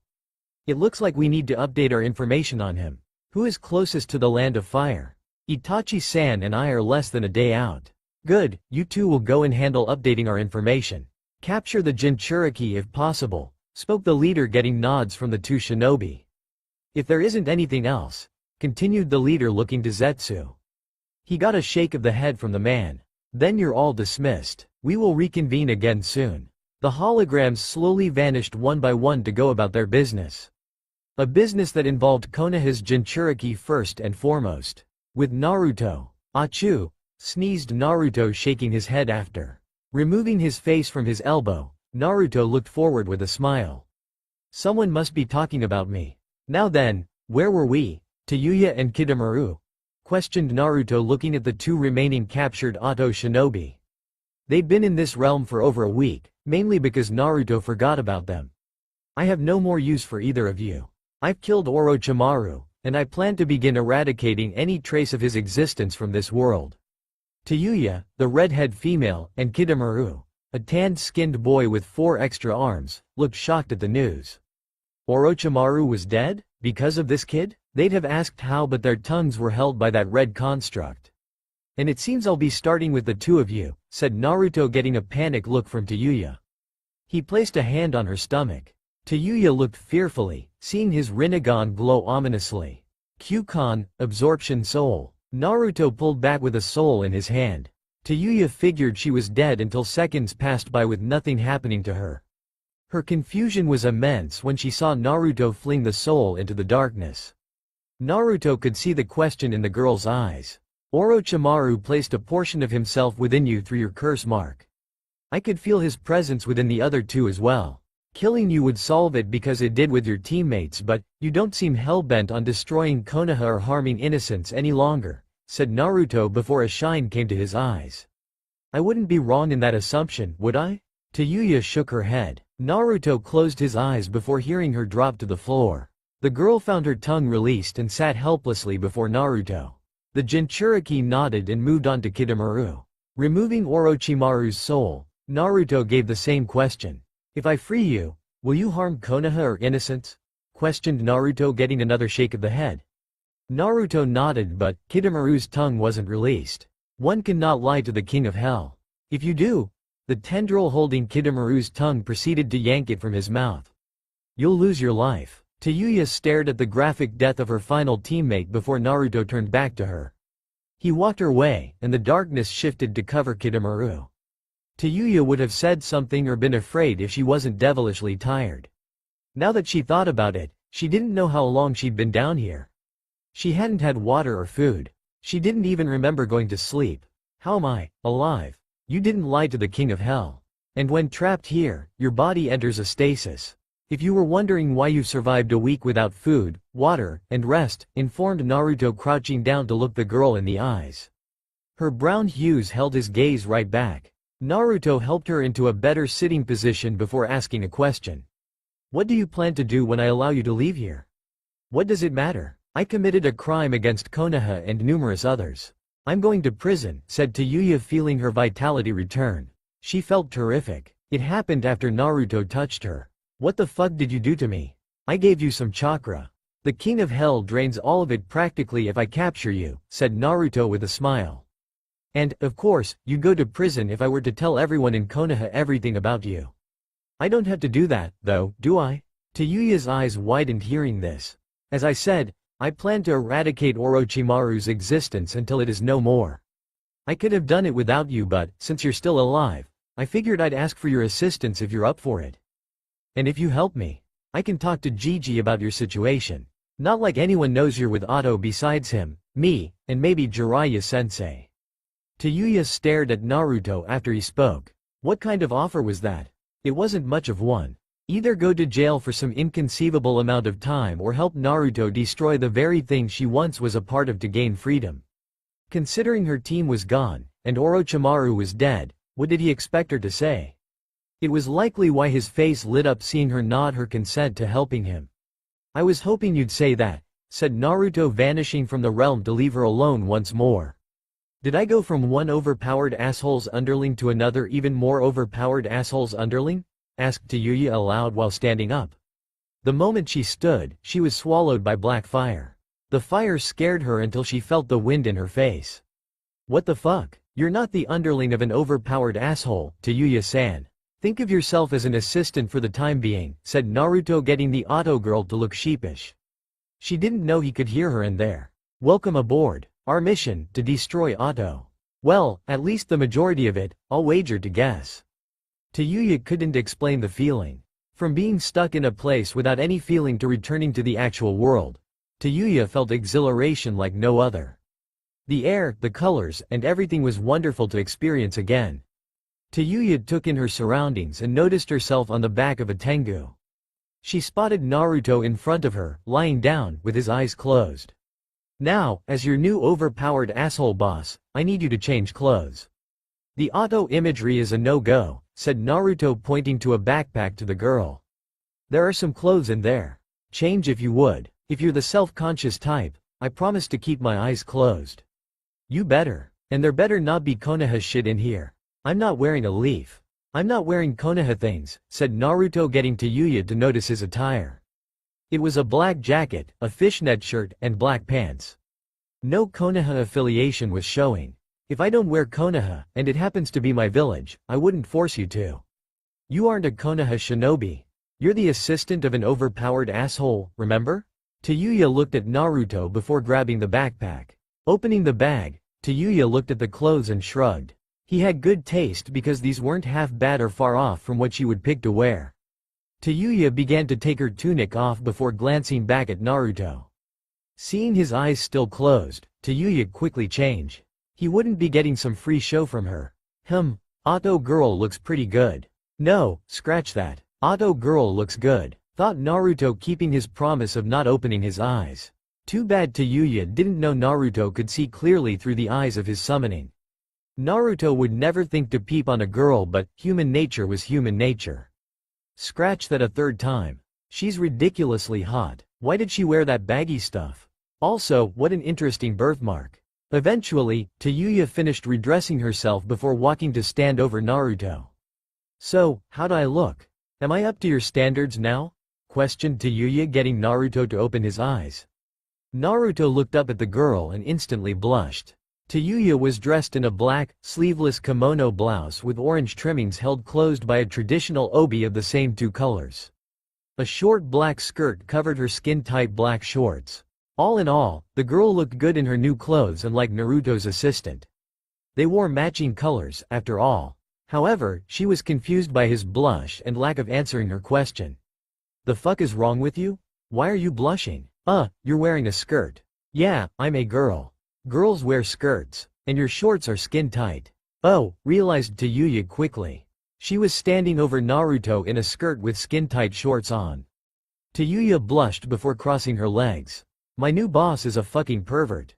S1: It looks like we need to update our information on him. Who is closest to the land of fire? Itachi-san and I are less than a day out. Good, you two will go and handle updating our information. Capture the Jinchuriki if possible, spoke the leader getting nods from the two shinobi. If there isn't anything else, continued the leader looking to Zetsu. He got a shake of the head from the man. Then you're all dismissed. We will reconvene again soon. The holograms slowly vanished one by one to go about their business. A business that involved Konoha's Jinchuriki first and foremost. With Naruto. Achoo! Sneezed Naruto shaking his head after. Removing his face from his elbow, Naruto looked forward with a smile. Someone must be talking about me. Now then, where were we? Tayuya and Kidomaru? Questioned Naruto looking at the two remaining captured Oto shinobi. They'd been in this realm for over a week, mainly because Naruto forgot about them. I have no more use for either of you. I've killed Orochimaru, and I plan to begin eradicating any trace of his existence from this world. Tayuya, the redhead female, and Kidomaru, a tanned-skinned boy with 4 extra arms, looked shocked at the news. Orochimaru was dead? Because of this kid? They'd have asked how, but their tongues were held by that red construct. And it seems I'll be starting with the two of you, said Naruto getting a panic look from Tayuya. He placed a hand on her stomach. Tayuya looked fearfully, seeing his Rinnegan glow ominously. Kyukan, absorption soul. Naruto pulled back with a soul in his hand. Tayuya figured she was dead until seconds passed by with nothing happening to her. Her confusion was immense when she saw Naruto fling the soul into the darkness. Naruto could see the question in the girl's eyes. Orochimaru placed a portion of himself within you through your curse mark. I could feel his presence within the other two as well. Killing you would solve it because it did with your teammates, but you don't seem hell-bent on destroying Konoha or harming innocents any longer, said Naruto before a shine came to his eyes. I wouldn't be wrong in that assumption, would I? Tayuya shook her head. Naruto closed his eyes before hearing her drop to the floor. The girl found her tongue released and sat helplessly before Naruto. The Jinchuriki nodded and moved on to Kidomaru. Removing Orochimaru's soul, Naruto gave the same question. If I free you, will you harm Konoha or innocents? Questioned Naruto getting another shake of the head. Naruto nodded, but Kidomaru's tongue wasn't released. One cannot lie to the king of hell. If you do, the tendril holding Kidomaru's tongue proceeded to yank it from his mouth. You'll lose your life. Tayuya stared at the graphic death of her final teammate before Naruto turned back to her. He walked her way, and the darkness shifted to cover Kidomaru. Tayuya would have said something or been afraid if she wasn't devilishly tired. Now that she thought about it, she didn't know how long she'd been down here. She hadn't had water or food. She didn't even remember going to sleep. How am I, alive? You didn't lie to the king of hell. And when trapped here, your body enters a stasis. If you were wondering why you've survived a week without food, water, and rest, informed Naruto, crouching down to look the girl in the eyes. Her brown hues held his gaze right back. Naruto helped her into a better sitting position before asking a question. What do you plan to do when I allow you to leave here? What does it matter? I committed a crime against Konoha and numerous others. I'm going to prison, said Tayuya, feeling her vitality return. She felt terrific. It happened after Naruto touched her. What the fuck did you do to me? I gave you some chakra. The king of hell drains all of it practically if I capture you, said Naruto with a smile. And, of course, you'd go to prison if I were to tell everyone in Konoha everything about you. I don't have to do that, though, do I? Tayuya's eyes widened hearing this. As I said, I plan to eradicate Orochimaru's existence until it is no more. I could have done it without you, but, since you're still alive, I figured I'd ask for your assistance if you're up for it. And if you help me, I can talk to Gigi about your situation. Not like anyone knows you're with Otto besides him, me, and maybe Jiraiya-sensei. Tayuya stared at Naruto after he spoke. What kind of offer was that? It wasn't much of one. Either go to jail for some inconceivable amount of time or help Naruto destroy the very thing she once was a part of to gain freedom. Considering her team was gone, and Orochimaru was dead, what did he expect her to say? It was likely why his face lit up seeing her nod her consent to helping him. I was hoping you'd say that, said Naruto, vanishing from the realm to leave her alone once more. Did I go from one overpowered asshole's underling to another even more overpowered asshole's underling? Asked Tayuya aloud while standing up. The moment she stood, she was swallowed by black fire. The fire scared her until she felt the wind in her face. What the fuck? You're not the underling of an overpowered asshole, Tayuya-san. Think of yourself as an assistant for the time being, said Naruto, getting the Otto girl to look sheepish. She didn't know he could hear her in there. Welcome aboard. Our mission, to destroy Otto. Well, at least the majority of it, I'll wager to guess. Tayuya couldn't explain the feeling. From being stuck in a place without any feeling to returning to the actual world, Tayuya felt exhilaration like no other. The air, the colors, and everything was wonderful to experience again. Tayuya took in her surroundings and noticed herself on the back of a tengu. She spotted Naruto in front of her, lying down, with his eyes closed. Now, as your new overpowered asshole boss, I need you to change clothes. The Otto imagery is a no-go, said Naruto, pointing to a backpack to the girl. There are some clothes in there. Change if you would. If you're the self-conscious type, I promise to keep my eyes closed. You better. And there better not be Konoha shit in here. I'm not wearing a leaf. I'm not wearing Konoha things, said Naruto, getting Tayuya to notice his attire. It was a black jacket, a fishnet shirt, and black pants. No Konoha affiliation was showing. If I don't wear Konoha, and it happens to be my village, I wouldn't force you to. You aren't a Konoha shinobi. You're the assistant of an overpowered asshole, remember? Tayuya looked at Naruto before grabbing the backpack. Opening the bag, Tayuya looked at the clothes and shrugged. He had good taste because these weren't half bad or far off from what she would pick to wear. Tayuya began to take her tunic off before glancing back at Naruto. Seeing his eyes still closed, Tayuya quickly changed. He wouldn't be getting some free show from her. Otto girl looks pretty good. No, scratch that. Otto girl looks good, thought Naruto, keeping his promise of not opening his eyes. Too bad Tayuya didn't know Naruto could see clearly through the eyes of his summoning. Naruto would never think to peep on a girl, but human nature was human nature. Scratch that a third time. She's ridiculously hot. Why did she wear that baggy stuff? Also, what an interesting birthmark. Eventually, Tayuya finished redressing herself before walking to stand over Naruto. So, how'd I look? Am I up to your standards now? Questioned Tayuya, getting Naruto to open his eyes. Naruto looked up at the girl and instantly blushed. Tayuya was dressed in a black, sleeveless kimono blouse with orange trimmings held closed by a traditional obi of the same two colors. A short black skirt covered her skin-tight black shorts. All in all, the girl looked good in her new clothes, unlike Naruto's assistant. They wore matching colors, after all. However, she was confused by his blush and lack of answering her question. The fuck is wrong with you? Why are you blushing? You're wearing a skirt. Yeah, I'm a girl. Girls wear skirts. And your shorts are skin-tight. Oh, realized Tayuya quickly. She was standing over Naruto in a skirt with skin-tight shorts on. Tayuya blushed before crossing her legs. My new boss is a fucking pervert.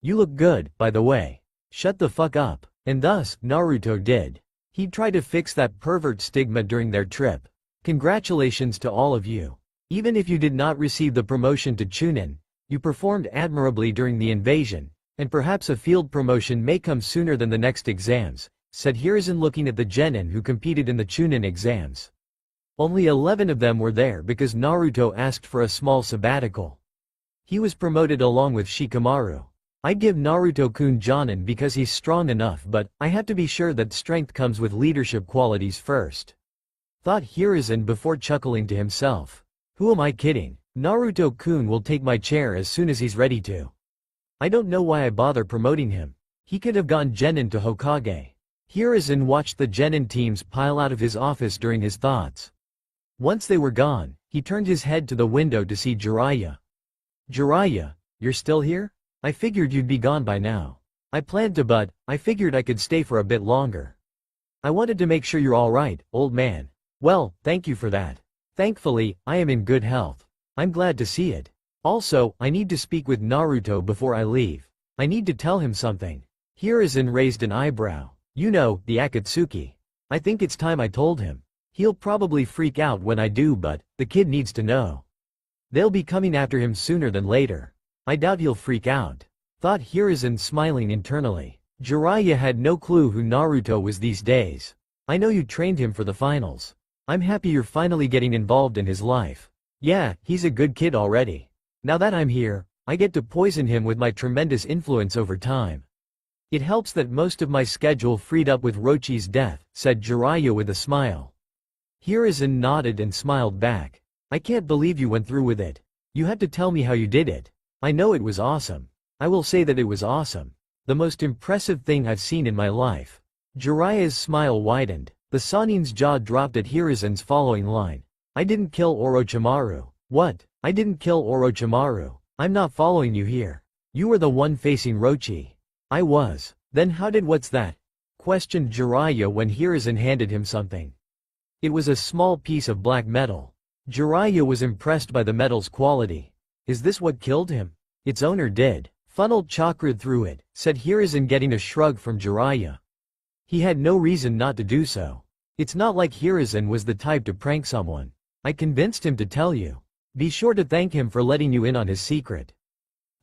S1: You look good, by the way. Shut the fuck up. And thus, Naruto did. He'd try to fix that pervert stigma during their trip. Congratulations to all of you. Even if you did not receive the promotion to Chunin, you performed admirably during the invasion, and perhaps a field promotion may come sooner than the next exams, said Hiruzen looking at the genin who competed in the Chunin exams. Only 11 of them were there because Naruto asked for a small sabbatical. He was promoted along with Shikamaru. I'd give Naruto-kun Jonin because he's strong enough, but I have to be sure that strength comes with leadership qualities first. Thought Hiruzen before chuckling to himself. Who am I kidding? Naruto-kun will take my chair as soon as he's ready to. I don't know why I bother promoting him. He could have gone Genin to Hokage. Hiruzen watched the Genin teams pile out of his office during his thoughts. Once they were gone, he turned his head to the window to see Jiraiya. Jiraiya, you're still here? I figured you'd be gone by now. I planned to, but I figured I could stay for a bit longer. I wanted to make sure you're alright, old man. Well, thank you for that. Thankfully, I am in good health. I'm glad to see it. Also, I need to speak with Naruto before I leave. I need to tell him something. Hiruzen raised an eyebrow. You know, the Akatsuki. I think it's time I told him. He'll probably freak out when I do, but the kid needs to know. They'll be coming after him sooner than later. I doubt he'll freak out. Thought Hiruzen smiling internally. Jiraiya had no clue who Naruto was these days. I know you trained him for the finals. I'm happy you're finally getting involved in his life. Yeah, he's a good kid already. Now that I'm here, I get to poison him with my tremendous influence over time. It helps that most of my schedule freed up with Rochi's death, said Jiraiya with a smile. Hiruzen nodded and smiled back. I can't believe you went through with it. You had to tell me how you did it. I know it was awesome. I will say that it was awesome. The most impressive thing I've seen in my life. Jiraiya's smile widened. The Sanin's jaw dropped at Hiruzen's following line. I didn't kill Orochimaru. What? I didn't kill Orochimaru. I'm not following you here. You were the one facing Rochi. I was. Then how did what's that? Questioned Jiraiya when Hiruzen handed him something. It was a small piece of black metal. Jiraiya was impressed by the metal's quality. Is this what killed him? Its owner did. Funneled chakra through it, said Hiruzen getting a shrug from Jiraiya. He had no reason not to do so. It's not like Hiruzen was the type to prank someone. I convinced him to tell you. Be sure to thank him for letting you in on his secret.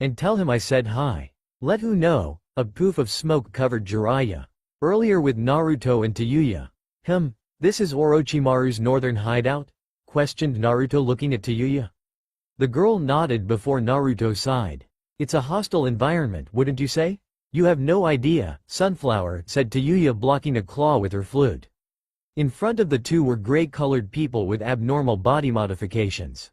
S1: And tell him I said hi. Let who know? A poof of smoke covered Jiraiya. Earlier with Naruto and Tayuya. This is Orochimaru's northern hideout? Questioned Naruto looking at Tayuya. The girl nodded before Naruto sighed. It's a hostile environment, wouldn't you say? You have no idea, Sunflower, said Tayuya blocking a claw with her flute. In front of the two were gray-colored people with abnormal body modifications.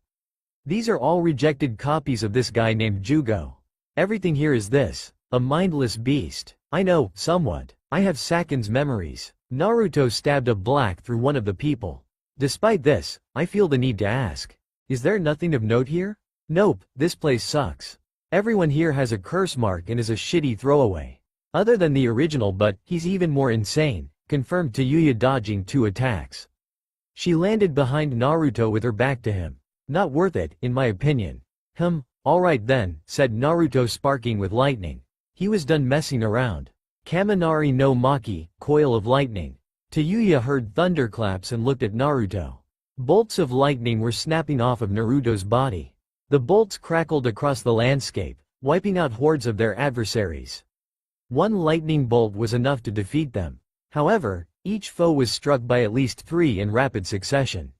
S1: These are all rejected copies of this guy named Jugo. Everything here is this, a mindless beast. I know, somewhat. I have Sakin's memories. Naruto stabbed a black through one of the people. Despite this, I feel the need to ask. Is there nothing of note here? Nope, this place sucks. Everyone here has a curse mark and is a shitty throwaway. Other than the original, but he's even more insane, confirmed Tayuya dodging 2 attacks. She landed behind Naruto with her back to him. Not worth it, in my opinion. Alright then, said Naruto sparking with lightning. He was done messing around. Kaminari no Maki, coil of lightning. Tayuya heard thunderclaps and looked at Naruto. Bolts of lightning were snapping off of Naruto's body. The bolts crackled across the landscape, wiping out hordes of their adversaries. One lightning bolt was enough to defeat them. However, each foe was struck by at least 3 in rapid succession.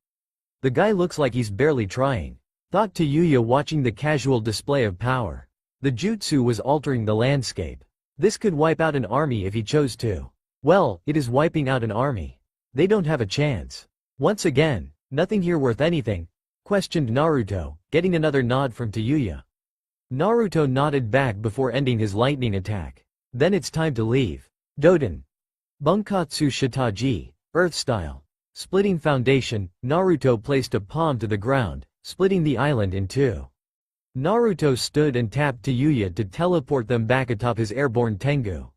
S1: The guy looks like he's barely trying, thought Tayuya watching the casual display of power. The jutsu was altering the landscape. This could wipe out an army if he chose to. Well, it is wiping out an army. They don't have a chance. Once again, nothing here worth anything? Questioned Naruto, getting another nod from Tayuya. Naruto nodded back before ending his lightning attack. Then it's time to leave. Doden. Bunkatsu Shitaji, Earth style. Splitting foundation, Naruto placed a palm to the ground, splitting the island in 2. Naruto stood and tapped Tayuya to teleport them back atop his airborne Tengu.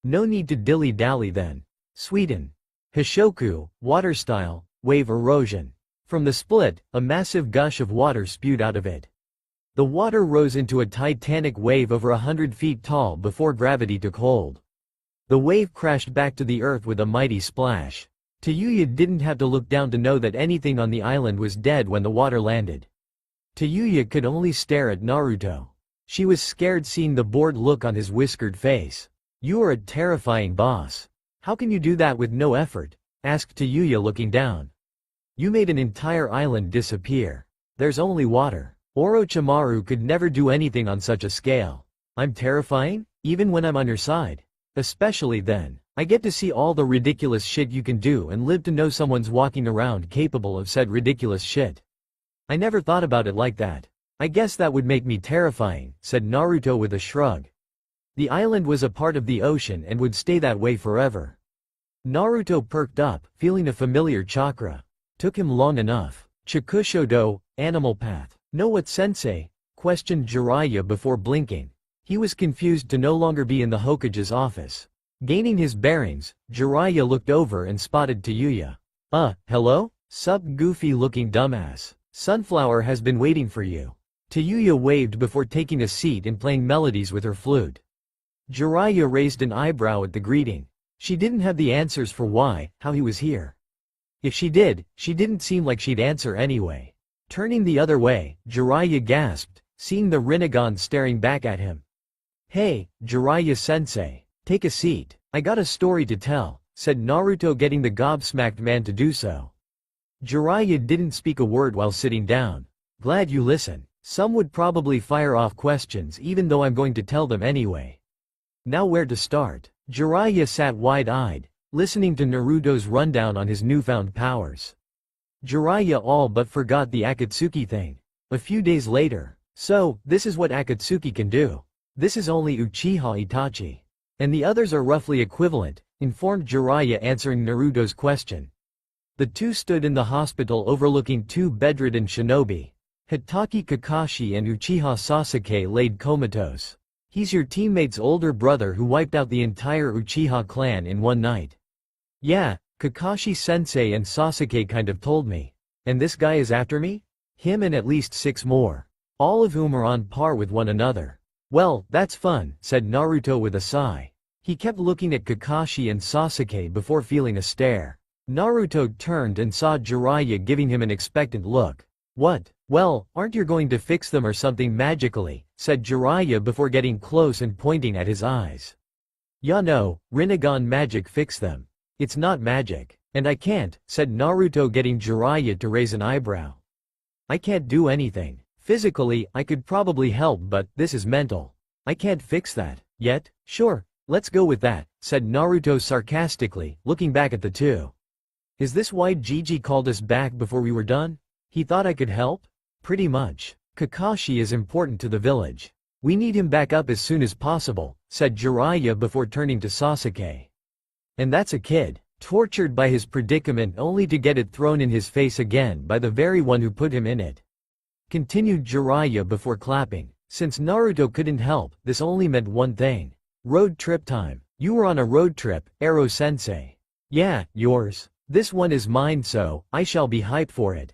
S1: No need to dilly-dally then. Sweden. Hishoku, water style, wave erosion. From the split, a massive gush of water spewed out of it. The water rose into a titanic wave over 100 feet tall before gravity took hold. The wave crashed back to the earth with a mighty splash. Tayuya didn't have to look down to know that anything on the island was dead when the water landed. Tayuya could only stare at Naruto. She was scared seeing the bored look on his whiskered face. "You are a terrifying boss. How can you do that with no effort?" asked Tayuya looking down. "You made an entire island disappear. There's only water. Orochimaru could never do anything on such a scale. I'm terrifying? Even when I'm on your side? Especially then. I get to see all the ridiculous shit you can do and live to know someone's walking around capable of said ridiculous shit. I never thought about it like that. I guess that would make me terrifying," said Naruto with a shrug. The island was a part of the ocean and would stay that way forever. Naruto perked up, feeling a familiar chakra. Took him long enough. Chikushodo, animal path. "Know what, sensei?" questioned Jiraiya before blinking. He was confused to no longer be in the Hokage's office. Gaining his bearings, Jiraiya looked over and spotted Tayuya. Hello? Sup goofy-looking dumbass. Sunflower has been waiting for you." Tayuya waved before taking a seat and playing melodies with her flute. Jiraiya raised an eyebrow at the greeting. She didn't have the answers for how he was here. If she did, she didn't seem like she'd answer anyway. Turning the other way, Jiraiya gasped, seeing the Rinnegan staring back at him. "Hey, Jiraiya-sensei, take a seat. I got a story to tell," said Naruto, getting the gobsmacked man to do so. Jiraiya didn't speak a word while sitting down. "Glad you listen. Some would probably fire off questions even though I'm going to tell them anyway. Now where to start?" Jiraiya sat wide-eyed, listening to Naruto's rundown on his newfound powers. Jiraiya all but forgot the Akatsuki thing. A few days later. "So, this is what Akatsuki can do. This is only Uchiha Itachi. And the others are roughly equivalent," informed Jiraiya, answering Naruto's question. The two stood in the hospital overlooking two bedridden shinobi. Hitaki Kakashi and Uchiha Sasuke laid comatose. "He's your teammate's older brother who wiped out the entire Uchiha clan in one night." "Yeah, Kakashi-sensei and Sasuke kind of told me. And this guy is after me? Him and at least 6 more. All of whom are on par with one another." "Well, that's fun," said Naruto with a sigh. He kept looking at Kakashi and Sasuke before feeling a stare. Naruto turned and saw Jiraiya giving him an expectant look. "What? Well, aren't you going to fix them or something magically?" said Jiraiya before getting close and pointing at his eyes. "Ya no, Rinnegan magic fix them. It's not magic. And I can't," said Naruto, getting Jiraiya to raise an eyebrow. "I can't do anything. Physically, I could probably help, but this is mental. I can't fix that, yet." "Sure, let's go with that," said Naruto sarcastically, looking back at the two. "Is this why Gigi called us back before we were done? He thought I could help?" "Pretty much. Kakashi is important to the village. We need him back up as soon as possible," said Jiraiya before turning to Sasuke. "And that's a kid, tortured by his predicament only to get it thrown in his face again by the very one who put him in it," continued Jiraiya before clapping. Since Naruto couldn't help, this only meant one thing. "Road trip time. You were on a road trip, Ero-sensei." "Yeah, yours. This one is mine, so I shall be hyped for it.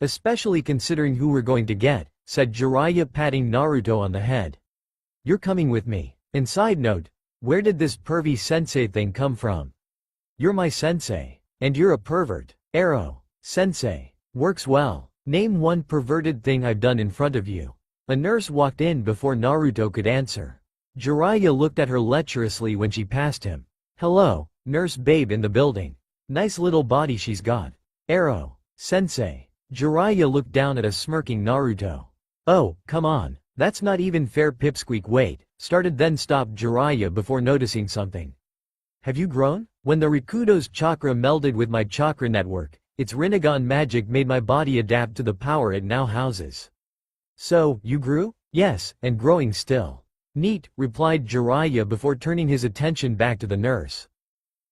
S1: Especially considering who we're going to get," said Jiraiya, patting Naruto on the head. "You're coming with me. And side note, where did this pervy sensei thing come from? You're my sensei. And you're a pervert. Ero-sensei. Works well. Name one perverted thing I've done in front of you." A nurse walked in before Naruto could answer. Jiraiya looked at her lecherously when she passed him. "Hello, nurse babe in the building. Nice little body she's got. Ero-sensei." Jiraiya looked down at a smirking Naruto. "Oh, come on. That's not even fair." Pipsqueak started then stopped Jiraiya before noticing something. "Have you grown? When the Rikudo's chakra melded with my chakra network, its Rinnegan magic made my body adapt to the power it now houses." "So, you grew?" "Yes, and growing still." "Neat," replied Jiraiya before turning his attention back to the nurse.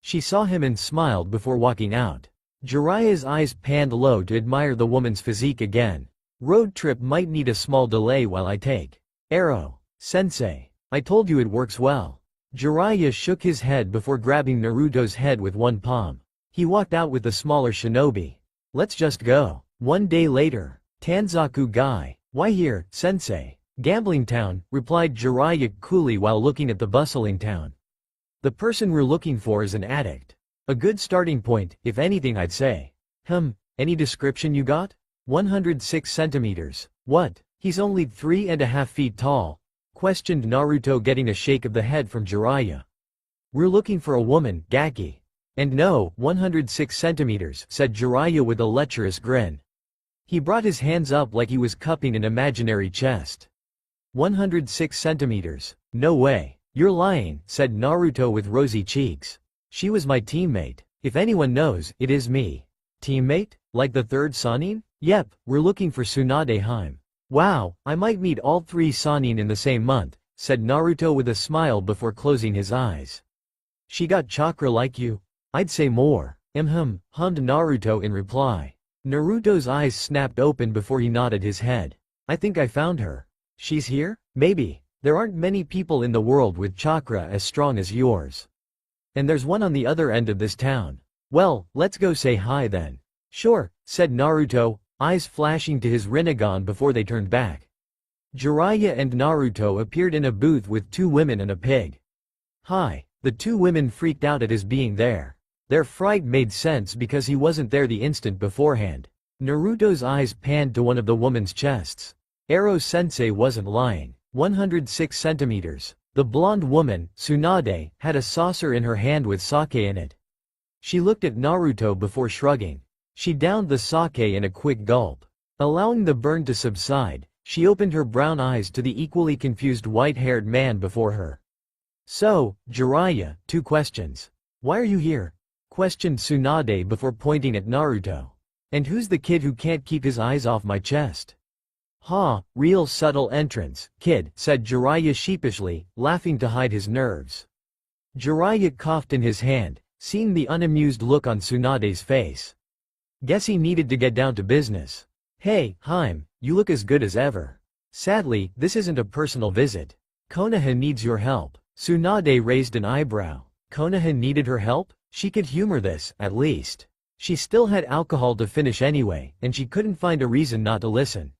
S1: She saw him and smiled before walking out. Jiraiya's eyes panned low to admire the woman's physique again. "Road trip might need a small delay while I take." "Ero-sensei. I told you it works well." Jiraiya shook his head before grabbing Naruto's head with one palm. He walked out with the smaller shinobi. Let's just go. One day later. Tanzaku guy. Why here, sensei? Gambling town, replied Jiraiya coolly while looking at the bustling town. The person we're looking for is an addict. A good starting point, if anything I'd say. Any description you got? 106 centimeters. What? He's only 3.5 feet tall? Questioned Naruto, getting a shake of the head from Jiraiya. We're looking for a woman, Gaki. And no, 106 centimeters, said Jiraiya with a lecherous grin. He brought his hands up like he was cupping an imaginary chest. 106 centimeters. No way. You're lying, said Naruto with rosy cheeks. She was my teammate. If anyone knows, it is me. Teammate? Like the third Sannin? Yep, we're looking for Tsunade Hime. Wow, I might meet all 3 Sannin in the same month, said Naruto with a smile before closing his eyes. She got chakra like you? I'd say more. Hummed Naruto in reply. Naruto's eyes snapped open before he nodded his head. I think I found her. She's here? Maybe. There aren't many people in the world with chakra as strong as yours. And there's one on the other end of this town. Well, let's go say hi then. Sure, said Naruto, eyes flashing to his Rinnegan before they turned back. Jiraiya and Naruto appeared in a booth with 2 women and a pig. Hi. The 2 women freaked out at his being there. Their fright made sense because he wasn't there the instant beforehand. Naruto's eyes panned to one of the woman's chests. Ero-sensei wasn't lying. 106 centimeters. The blonde woman, Tsunade, had a saucer in her hand with sake in it. She looked at Naruto before shrugging. She downed the sake in a quick gulp. Allowing the burn to subside, she opened her brown eyes to the equally confused white-haired man before her. So, Jiraiya, 2 questions. Why are you here? Questioned Tsunade before pointing at Naruto. And who's the kid who can't keep his eyes off my chest? Real subtle entrance, kid, said Jiraiya sheepishly, laughing to hide his nerves. Jiraiya coughed in his hand, seeing the unamused look on Tsunade's face. Guess he needed to get down to business. Hey, Hime, you look as good as ever. Sadly, this isn't a personal visit. Konoha needs your help. Tsunade raised an eyebrow. Konoha needed her help? She could humor this, at least. She still had alcohol to finish anyway, and she couldn't find a reason not to listen.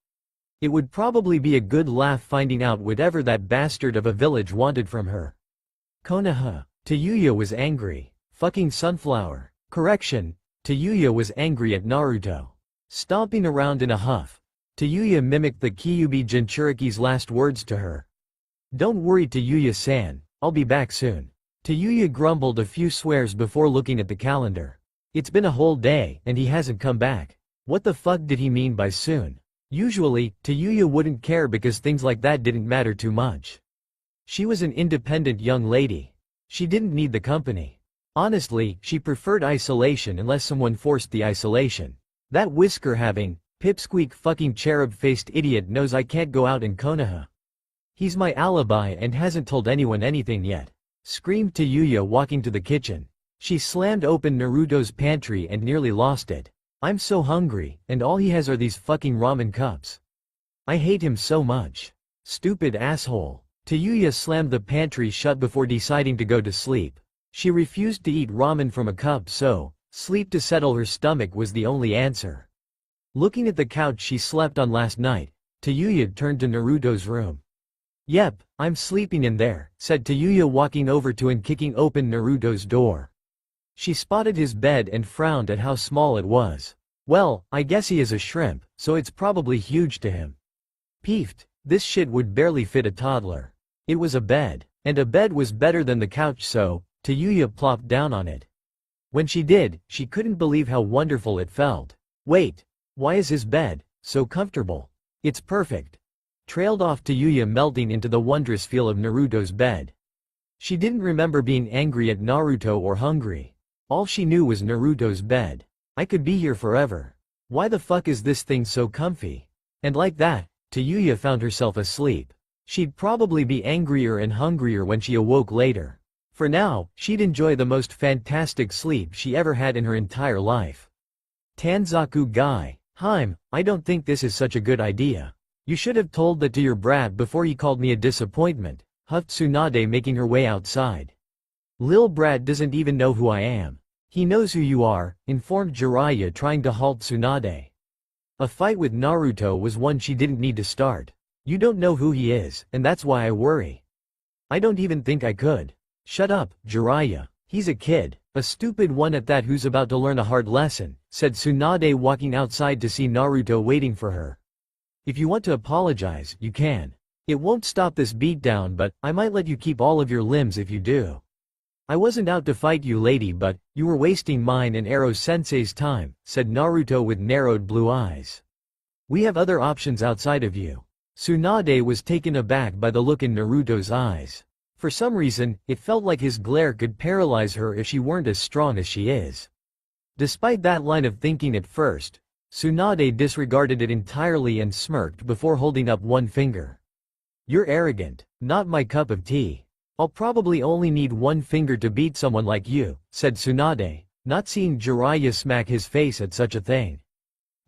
S1: It would probably be a good laugh finding out whatever that bastard of a village wanted from her. Konoha. Tayuya was angry. Fucking sunflower. Correction. Tayuya was angry at Naruto. Stomping around in a huff. Tayuya mimicked the Kyuubi Jinchuriki's last words to her. Don't worry Tayuya-san, I'll be back soon. Tayuya grumbled a few swears before looking at the calendar. It's been a whole day, and he hasn't come back. What the fuck did he mean by soon? Usually, Tayuya wouldn't care because things like that didn't matter too much. She was an independent young lady. She didn't need the company. Honestly, she preferred isolation unless someone forced the isolation. That whisker-having, pipsqueak fucking cherub-faced idiot knows I can't go out in Konoha. He's my alibi and hasn't told anyone anything yet. Screamed Tayuya walking to the kitchen. She slammed open Naruto's pantry and nearly lost it. I'm so hungry, and all he has are these fucking ramen cups. I hate him so much. Stupid asshole. Tayuya slammed the pantry shut before deciding to go to sleep. She refused to eat ramen from a cup, so sleep to settle her stomach was the only answer. Looking at the couch she slept on last night, Tayuya turned to Naruto's room. Yep, I'm sleeping in there, said Tayuya walking over to and kicking open Naruto's door. She spotted his bed and frowned at how small it was. Well, I guess he is a shrimp, so it's probably huge to him. Peefed, this shit would barely fit a toddler. It was a bed, and a bed was better than the couch, so Tayuya plopped down on it. When she did, she couldn't believe how wonderful it felt. Wait, why is his bed so comfortable? It's perfect. Trailed off Tayuya, melting into the wondrous feel of Naruto's bed. She didn't remember being angry at Naruto or hungry. All she knew was Naruto's bed. I could be here forever. Why the fuck is this thing so comfy? And like that, Tayuya found herself asleep. She'd probably be angrier and hungrier when she awoke later. For now, she'd enjoy the most fantastic sleep she ever had in her entire life. Tanzaku guy. Hime, I don't think this is such a good idea. You should have told that to your brat before he called me a disappointment, huffed Tsunade, making her way outside. Lil brat doesn't even know who I am. He knows who you are, informed Jiraiya, trying to halt Tsunade. A fight with Naruto was one she didn't need to start. You don't know who he is, and that's why I worry. I don't even think I could. Shut up, Jiraiya. He's a kid, a stupid one at that, who's about to learn a hard lesson, said Tsunade, walking outside to see Naruto waiting for her. If you want to apologize, you can. It won't stop this beatdown, but I might let you keep all of your limbs if you do. I wasn't out to fight you, lady, but you were wasting mine and Ero-sensei's time, said Naruto with narrowed blue eyes. We have other options outside of you. Tsunade was taken aback by the look in Naruto's eyes. For some reason, it felt like his glare could paralyze her if she weren't as strong as she is. Despite that line of thinking at first, Tsunade disregarded it entirely and smirked before holding up one finger. You're arrogant, not my cup of tea. I'll probably only need one finger to beat someone like you, said Tsunade, not seeing Jiraiya smack his face at such a thing.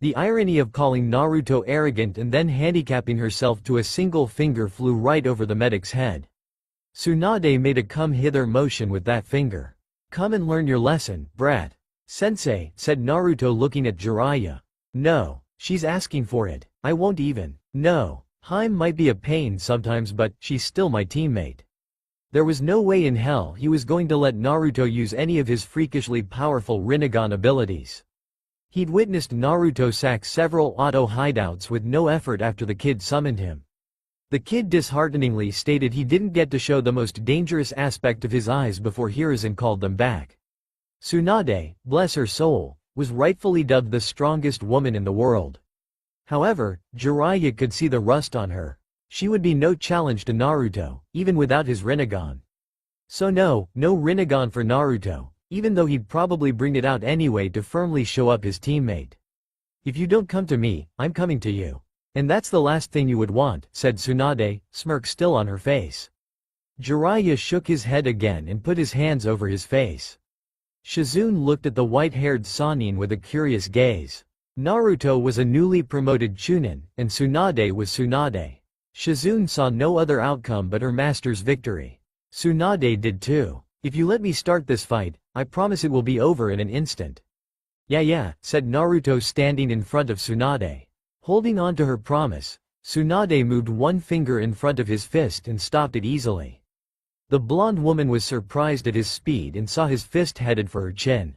S1: The irony of calling Naruto arrogant and then handicapping herself to a single finger flew right over the medic's head. Tsunade made a come-hither motion with that finger. Come and learn your lesson, brat. Sensei, said Naruto, looking at Jiraiya. No, she's asking for it. I won't even. No, Haim might be a pain sometimes, but she's still my teammate. There was no way in hell he was going to let Naruto use any of his freakishly powerful Rinnegan abilities. He'd witnessed Naruto sack several auto hideouts with no effort after the kid summoned him. The kid dishearteningly stated he didn't get to show the most dangerous aspect of his eyes before Hiruzen called them back. Tsunade, bless her soul, was rightfully dubbed the strongest woman in the world. However, Jiraiya could see the rust on her. She would be no challenge to Naruto, even without his Rinnegan. So no Rinnegan for Naruto, even though he'd probably bring it out anyway to firmly show up his teammate. If you don't come to me, I'm coming to you. And that's the last thing you would want, said Tsunade, smirk still on her face. Jiraiya shook his head again and put his hands over his face. Shizune looked at the white-haired Sannin with a curious gaze. Naruto was a newly promoted Chunin, and Tsunade was Tsunade. Shizune saw no other outcome but her master's victory. Tsunade did too. If you let me start this fight, I promise it will be over in an instant. Yeah, said Naruto, standing in front of Tsunade. Holding on to her promise, Tsunade moved one finger in front of his fist and stopped it easily. The blonde woman was surprised at his speed and saw his fist headed for her chin.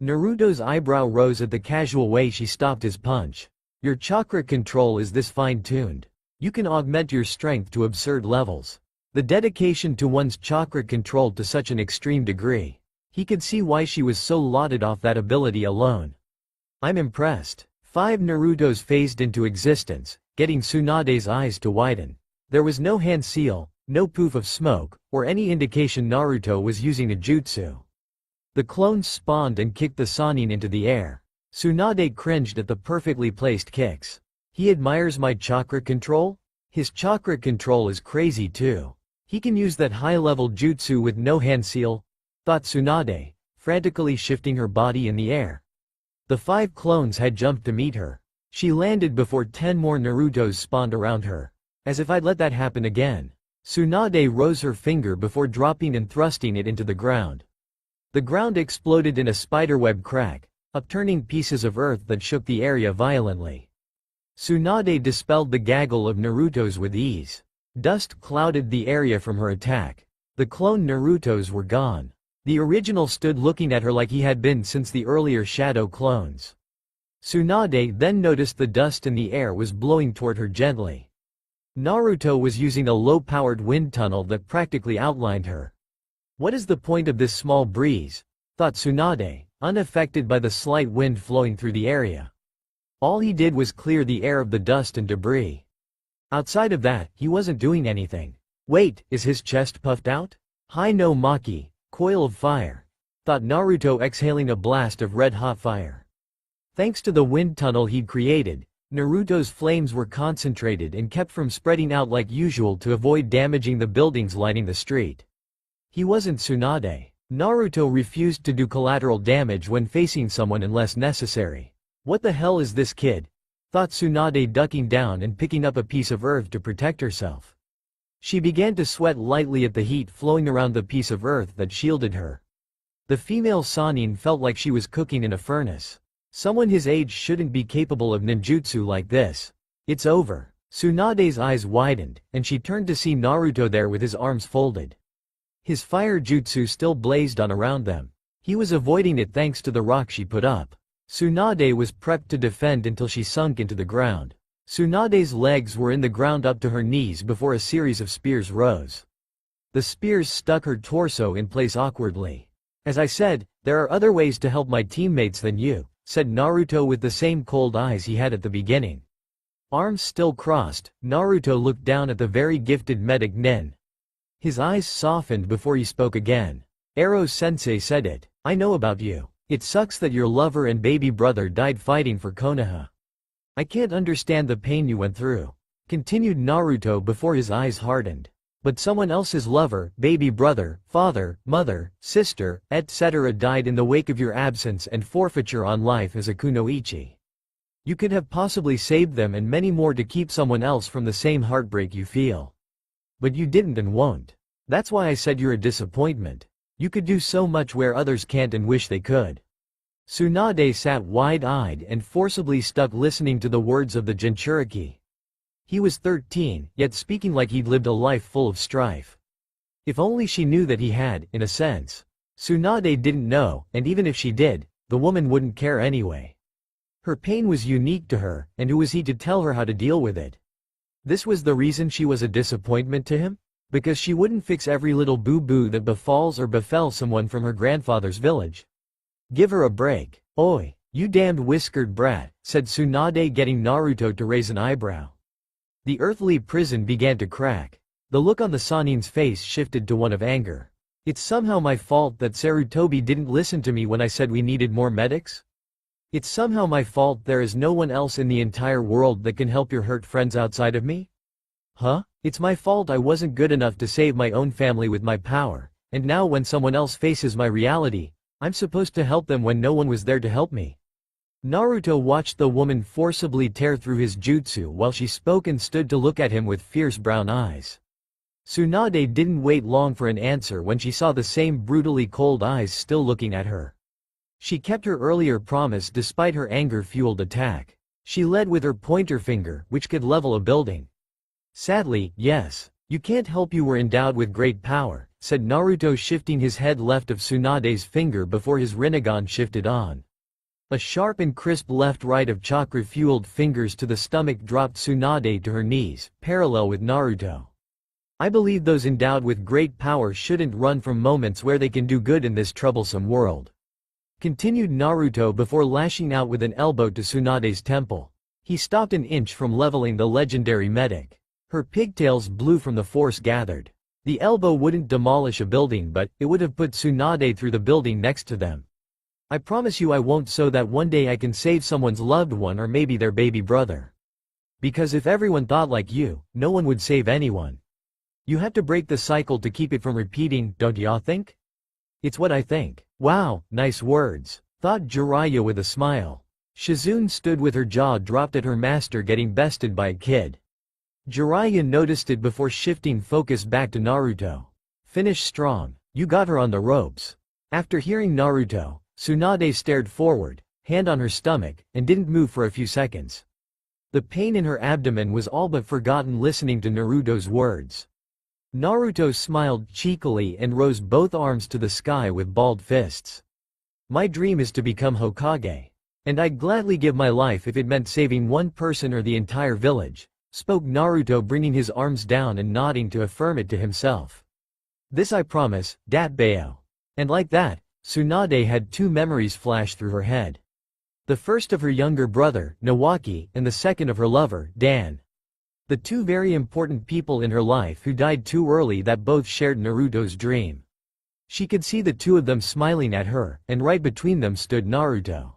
S1: Naruto's eyebrow rose at the casual way she stopped his punch. Your chakra control is this fine-tuned. You can augment your strength to absurd levels. The dedication to one's chakra control to such an extreme degree. He could see why she was so lauded off that ability alone. I'm impressed. 5 Narutos phased into existence, getting Tsunade's eyes to widen. There was no hand seal, no poof of smoke, or any indication Naruto was using a jutsu. The clones spawned and kicked the Sannin into the air. Tsunade cringed at the perfectly placed kicks. He admires my chakra control? His chakra control is crazy too. He can use that high-level jutsu with no hand seal, thought Tsunade, frantically shifting her body in the air. The 5 clones had jumped to meet her. She landed before 10 more Narutos spawned around her. As if I'd let that happen again. Tsunade rose her finger before dropping and thrusting it into the ground. The ground exploded in a spiderweb crack, upturning pieces of earth that shook the area violently. Tsunade dispelled the gaggle of Narutos with ease. Dust clouded the area from her attack. The clone Narutos were gone. The original stood looking at her like he had been since the earlier shadow clones. Tsunade then noticed the dust in the air was blowing toward her gently. Naruto was using a low-powered wind tunnel that practically outlined her. What is the point of this small breeze? Thought Tsunade, unaffected by the slight wind flowing through the area. All he did was clear the air of the dust and debris. Outside of that, he wasn't doing anything. Wait, is his chest puffed out? Hai no Maki, coil of fire. Thought Naruto, exhaling a blast of red-hot fire. Thanks to the wind tunnel he'd created, Naruto's flames were concentrated and kept from spreading out like usual to avoid damaging the buildings lining the street. He wasn't Tsunade. Naruto refused to do collateral damage when facing someone unless necessary. What the hell is this kid? Thought Tsunade, ducking down and picking up a piece of earth to protect herself. She began to sweat lightly at the heat flowing around the piece of earth that shielded her. The female Sannin felt like she was cooking in a furnace. Someone his age shouldn't be capable of ninjutsu like this. It's over. Tsunade's eyes widened, and she turned to see Naruto there with his arms folded. His fire jutsu still blazed on around them. He was avoiding it thanks to the rock she put up. Tsunade was prepped to defend until she sunk into the ground. Tsunade's legs were in the ground up to her knees before a series of spears rose. The spears stuck her torso in place awkwardly. "As I said, there are other ways to help my teammates than you," said Naruto with the same cold eyes he had at the beginning. Arms still crossed, Naruto looked down at the very gifted medic Nen. His eyes softened before he spoke again. "Ero-sensei said it. I know about you. It sucks that your lover and baby brother died fighting for Konoha. I can't understand the pain you went through," continued Naruto before his eyes hardened. "But someone else's lover, baby brother, father, mother, sister, etc. died in the wake of your absence and forfeiture on life as a kunoichi. You could have possibly saved them and many more to keep someone else from the same heartbreak you feel. But you didn't and won't. That's why I said you're a disappointment. You could do so much where others can't and wish they could." Tsunade sat wide-eyed and forcibly stuck listening to the words of the Jinchuriki. He was 13, yet speaking like he'd lived a life full of strife. If only she knew that he had, in a sense. Tsunade didn't know, and even if she did, the woman wouldn't care anyway. Her pain was unique to her, and who was he to tell her how to deal with it? This was the reason she was a disappointment to him? Because she wouldn't fix every little boo-boo that befalls or befell someone from her grandfather's village. Give her a break. "Oi, you damned whiskered brat," said Tsunade, getting Naruto to raise an eyebrow. The earthly prison began to crack. The look on the Sannin's face shifted to one of anger. "It's somehow my fault that Sarutobi didn't listen to me when I said we needed more medics? It's somehow my fault there is no one else in the entire world that can help your hurt friends outside of me? Huh? It's my fault I wasn't good enough to save my own family with my power, and now when someone else faces my reality, I'm supposed to help them when no one was there to help me." Naruto watched the woman forcibly tear through his jutsu while she spoke and stood to look at him with fierce brown eyes. Tsunade didn't wait long for an answer when she saw the same brutally cold eyes still looking at her. She kept her earlier promise despite her anger-fueled attack. She led with her pointer finger, which could level a building. "Sadly, yes. You can't help you were endowed with great power," said Naruto, shifting his head left of Tsunade's finger before his Rinnegan shifted on. A sharp and crisp left-right of chakra-fueled fingers to the stomach dropped Tsunade to her knees, parallel with Naruto. "I believe those endowed with great power shouldn't run from moments where they can do good in this troublesome world," continued Naruto before lashing out with an elbow to Tsunade's temple. He stopped an inch from leveling the legendary medic. Her pigtails blew from the force gathered. The elbow wouldn't demolish a building, but it would have put Tsunade through the building next to them. "I promise you I won't, so that one day I can save someone's loved one or maybe their baby brother. Because if everyone thought like you, no one would save anyone. You have to break the cycle to keep it from repeating, don't ya think?" "It's what I think." "Wow, nice words," thought Jiraiya with a smile. Shizune stood with her jaw dropped at her master getting bested by a kid. Jiraiya noticed it before shifting focus back to Naruto. "Finish strong. You got her on the ropes." After hearing Naruto, Tsunade stared forward, hand on her stomach, and didn't move for a few seconds. The pain in her abdomen was all but forgotten listening to Naruto's words. Naruto smiled cheekily and rose both arms to the sky with balled fists. "My dream is to become Hokage. And I'd gladly give my life if it meant saving one person or the entire village," spoke Naruto, bringing his arms down and nodding to affirm it to himself. "This I promise, Datbeo." And like that, Tsunade had two memories flash through her head. The first of her younger brother, Nawaki, and the second of her lover, Dan. The two very important people in her life who died too early that both shared Naruto's dream. She could see the two of them smiling at her, and right between them stood Naruto.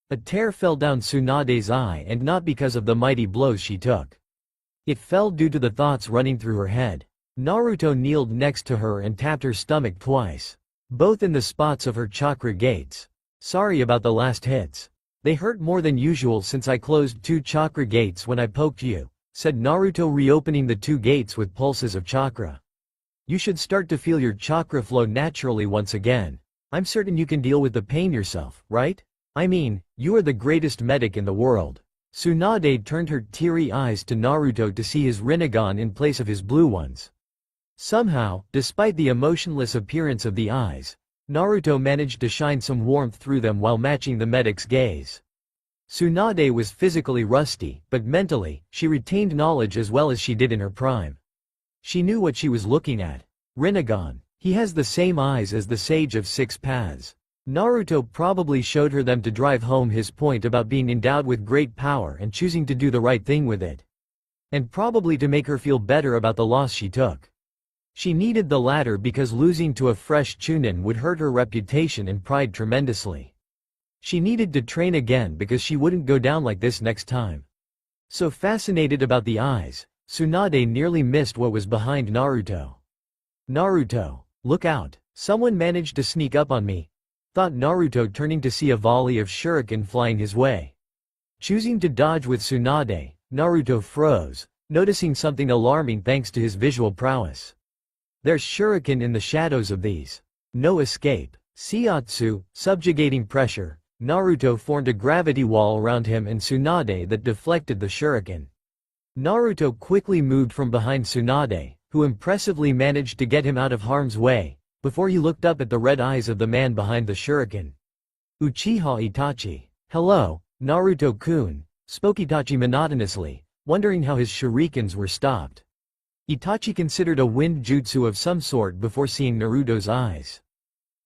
S1: A tear fell down Tsunade's eye, and not because of the mighty blows she took. It fell due to the thoughts running through her head. Naruto kneeled next to her and tapped her stomach twice. Both in the spots of her chakra gates. "Sorry about the last hits. They hurt more than usual since I closed 2 chakra gates when I poked you," said Naruto, reopening the 2 gates with pulses of chakra. "You should start to feel your chakra flow naturally once again." I'm certain you can deal with the pain yourself, right? I mean, you are the greatest medic in the world. Tsunade turned her teary eyes to Naruto to see his Rinnegan in place of his blue ones. Somehow, despite the emotionless appearance of the eyes, Naruto managed to shine some warmth through them while matching the medic's gaze. Tsunade was physically rusty, but mentally, she retained knowledge as well as she did in her prime. She knew what she was looking at. Rinnegan. He has the same eyes as the Sage of Six Paths. Naruto probably showed her them to drive home his point about being endowed with great power and choosing to do the right thing with it. And probably to make her feel better about the loss she took. She needed the latter because losing to a fresh Chunin would hurt her reputation and pride tremendously. She needed to train again because she wouldn't go down like this next time. So fascinated about the eyes, Tsunade nearly missed what was behind Naruto. Naruto, look out, someone managed to sneak up on me, thought Naruto, turning to see a volley of shuriken flying his way. Choosing to dodge with Tsunade, Naruto froze, noticing something alarming thanks to his visual prowess. There's shuriken in the shadows of these. No escape. Seiatsu, subjugating pressure, Naruto formed a gravity wall around him and Tsunade that deflected the shuriken. Naruto quickly moved from behind Tsunade, who impressively managed to get him out of harm's way, before he looked up at the red eyes of the man behind the shuriken. Uchiha Itachi. Hello, Naruto-kun, spoke Itachi monotonously, wondering how his shurikens were stopped. Itachi considered a wind jutsu of some sort before seeing Naruto's eyes.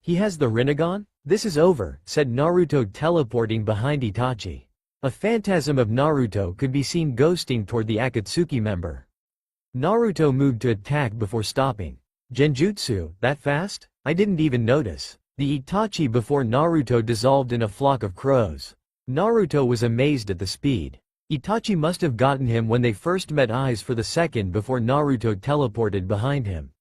S1: He has the Rinnegan? This is over, said Naruto, teleporting behind Itachi. A phantasm of Naruto could be seen ghosting toward the Akatsuki member. Naruto moved to attack before stopping. Genjutsu, that fast? I didn't even notice. The Itachi before Naruto dissolved in a flock of crows. Naruto was amazed at the speed. Itachi must have gotten him when they first met eyes for the second before Naruto teleported behind him.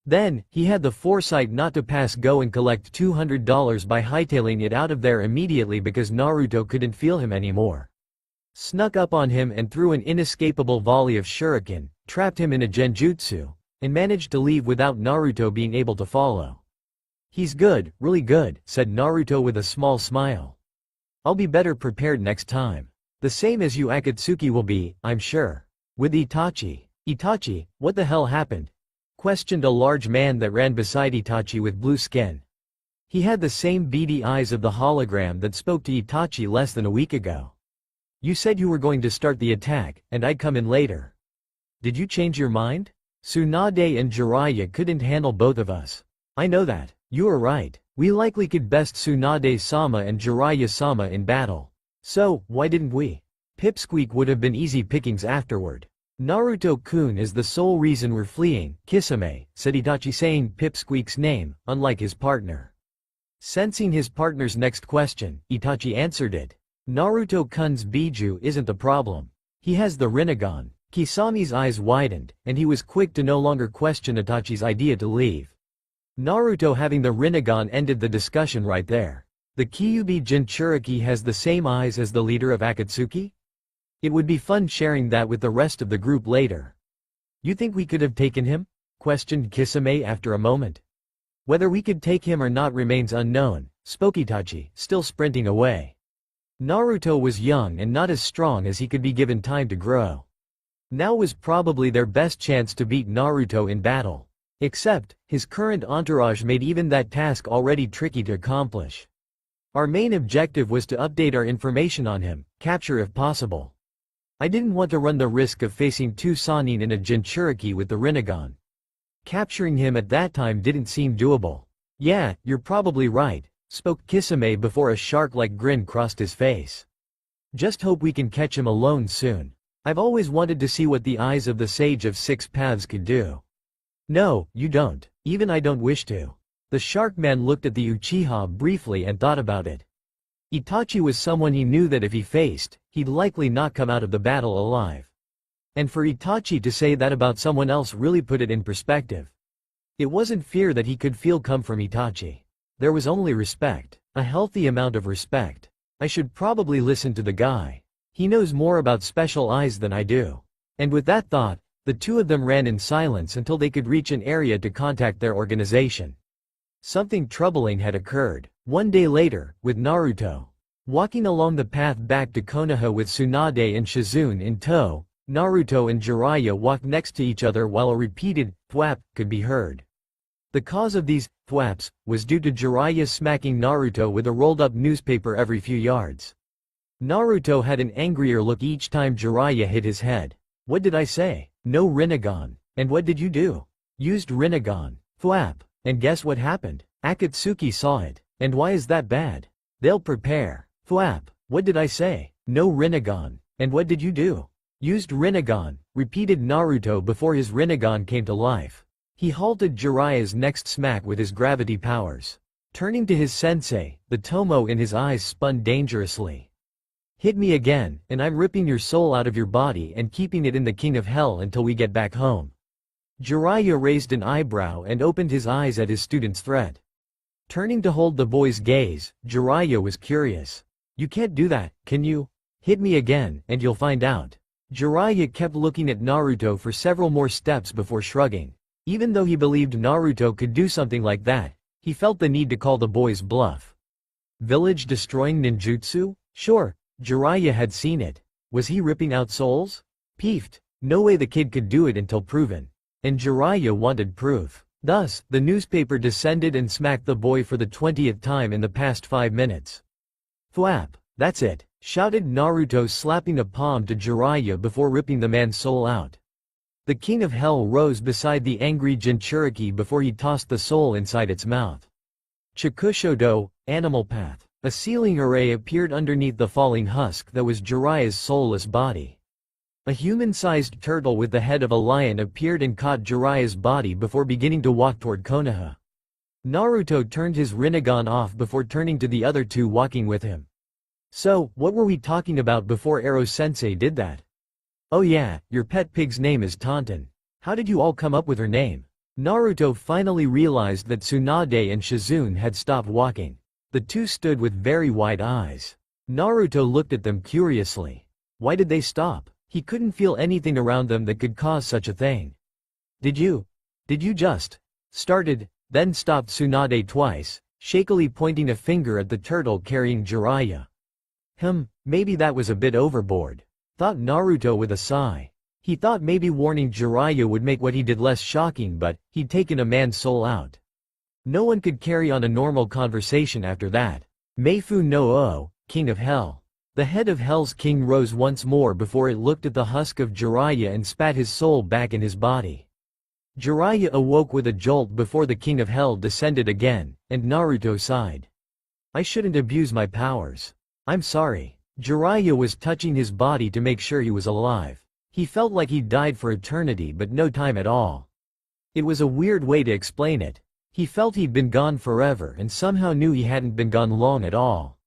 S1: Then, he had the foresight not to pass go and collect $200 by hightailing it out of there immediately because Naruto couldn't feel him anymore. Snuck up on him and threw an inescapable volley of shuriken, trapped him in a genjutsu, and managed to leave without Naruto being able to follow. He's good, really good, said Naruto with a small smile. I'll be better prepared next time. The same as you Akatsuki will be, I'm sure. With Itachi. Itachi, what the hell happened? Questioned a large man that ran beside Itachi with blue skin. He had the same beady eyes of the hologram that spoke to Itachi less than a week ago. You said you were going to start the attack, and I'd come in later. Did you change your mind? Tsunade and Jiraiya couldn't handle both of us. I know that. You are right. We likely could best Tsunade-sama and Jiraiya-sama in battle. So, why didn't we? Pipsqueak would have been easy pickings afterward. Naruto-kun is the sole reason we're fleeing, Kisame, said Itachi, saying Pipsqueak's name, unlike his partner. Sensing his partner's next question, Itachi answered it. Naruto-kun's Biju isn't the problem. He has the Rinnegan. Kisame's eyes widened, and he was quick to no longer question Itachi's idea to leave. Naruto having the Rinnegan ended the discussion right there. The Kyuubi Jinchuriki has the same eyes as the leader of Akatsuki? It would be fun sharing that with the rest of the group later. You think we could have taken him? Questioned Kisame after a moment. Whether we could take him or not remains unknown, spoke Itachi, still sprinting away. Naruto was young and not as strong as he could be given time to grow. Now was probably their best chance to beat Naruto in battle. Except, his current entourage made even that task already tricky to accomplish. Our main objective was to update our information on him, capture if possible. I didn't want to run the risk of facing two Sannin in a Jinchuriki with the Rinnegan. Capturing him at that time didn't seem doable. Yeah, you're probably right, spoke Kisame before a shark-like grin crossed his face. Just hope we can catch him alone soon. I've always wanted to see what the eyes of the Sage of Six Paths could do. No, you don't. Even I don't wish to. The shark man looked at the Uchiha briefly and thought about it. Itachi was someone he knew that if he faced, he'd likely not come out of the battle alive. And for Itachi to say that about someone else really put it in perspective. It wasn't fear that he could feel come from Itachi. There was only respect, a healthy amount of respect. I should probably listen to the guy. He knows more about special eyes than I do. And with that thought, the two of them ran in silence until they could reach an area to contact their organization. Something troubling had occurred. One day later, with Naruto walking along the path back to Konoha with Tsunade and Shizune in tow, Naruto and Jiraiya walked next to each other while a repeated thwap could be heard. The cause of these thwaps was due to Jiraiya smacking Naruto with a rolled-up newspaper every few yards. Naruto had an angrier look each time Jiraiya hit his head. What did I say? No Rinnegan. And what did you do? Used Rinnegan. Thwap. And guess what happened? Akatsuki saw it. And why is that bad? They'll prepare. Thwap. What did I say? No Rinnegan. And what did you do? Used Rinnegan, repeated Naruto before his Rinnegan came to life. He halted Jiraiya's next smack with his gravity powers. Turning to his sensei, the tomo in his eyes spun dangerously. Hit me again, and I'm ripping your soul out of your body and keeping it in the King of Hell until we get back home. Jiraiya raised an eyebrow and opened his eyes at his student's threat. Turning to hold the boy's gaze, Jiraiya was curious. You can't do that, can you? Hit me again, and you'll find out. Jiraiya kept looking at Naruto for several more steps before shrugging. Even though he believed Naruto could do something like that, he felt the need to call the boy's bluff. Village destroying ninjutsu? Sure, Jiraiya had seen it. Was he ripping out souls? Peeved. No way the kid could do it until proven. And Jiraiya wanted proof. Thus, the newspaper descended and smacked the boy for the 20th time in the past 5 minutes. Thwap. That's it, shouted Naruto, slapping a palm to Jiraiya before ripping the man's soul out. The King of Hell rose beside the angry Jinchuriki before he tossed the soul inside its mouth. Chikushodo, animal path. A ceiling array appeared underneath the falling husk that was Jiraiya's soulless body. A human-sized turtle with the head of a lion appeared and caught Jiraiya's body before beginning to walk toward Konoha. Naruto turned his Rinnegan off before turning to the other two walking with him. So, what were we talking about before Ero-sensei did that? Oh yeah, your pet pig's name is Tauntaun. How did you all come up with her name? Naruto finally realized that Tsunade and Shizune had stopped walking. The two stood with very wide eyes. Naruto looked at them curiously. Why did they stop? He couldn't feel anything around them that could cause such a thing. Did you just started, then stopped? Tsunade twice, shakily pointing a finger at the turtle carrying Jiraiya. Maybe that was a bit overboard, thought Naruto with a sigh. He thought maybe warning Jiraiya would make what he did less shocking, but he'd taken a man's soul out. No one could carry on a normal conversation after that. Meifu no O, King of Hell. The head of Hell's king rose once more before it looked at the husk of Jiraiya and spat his soul back in his body. Jiraiya awoke with a jolt before the King of Hell descended again, and Naruto sighed. I shouldn't abuse my powers. I'm sorry. Jiraiya was touching his body to make sure he was alive. He felt like he'd died for eternity but no time at all. It was a weird way to explain it. He felt he'd been gone forever and somehow knew he hadn't been gone long at all.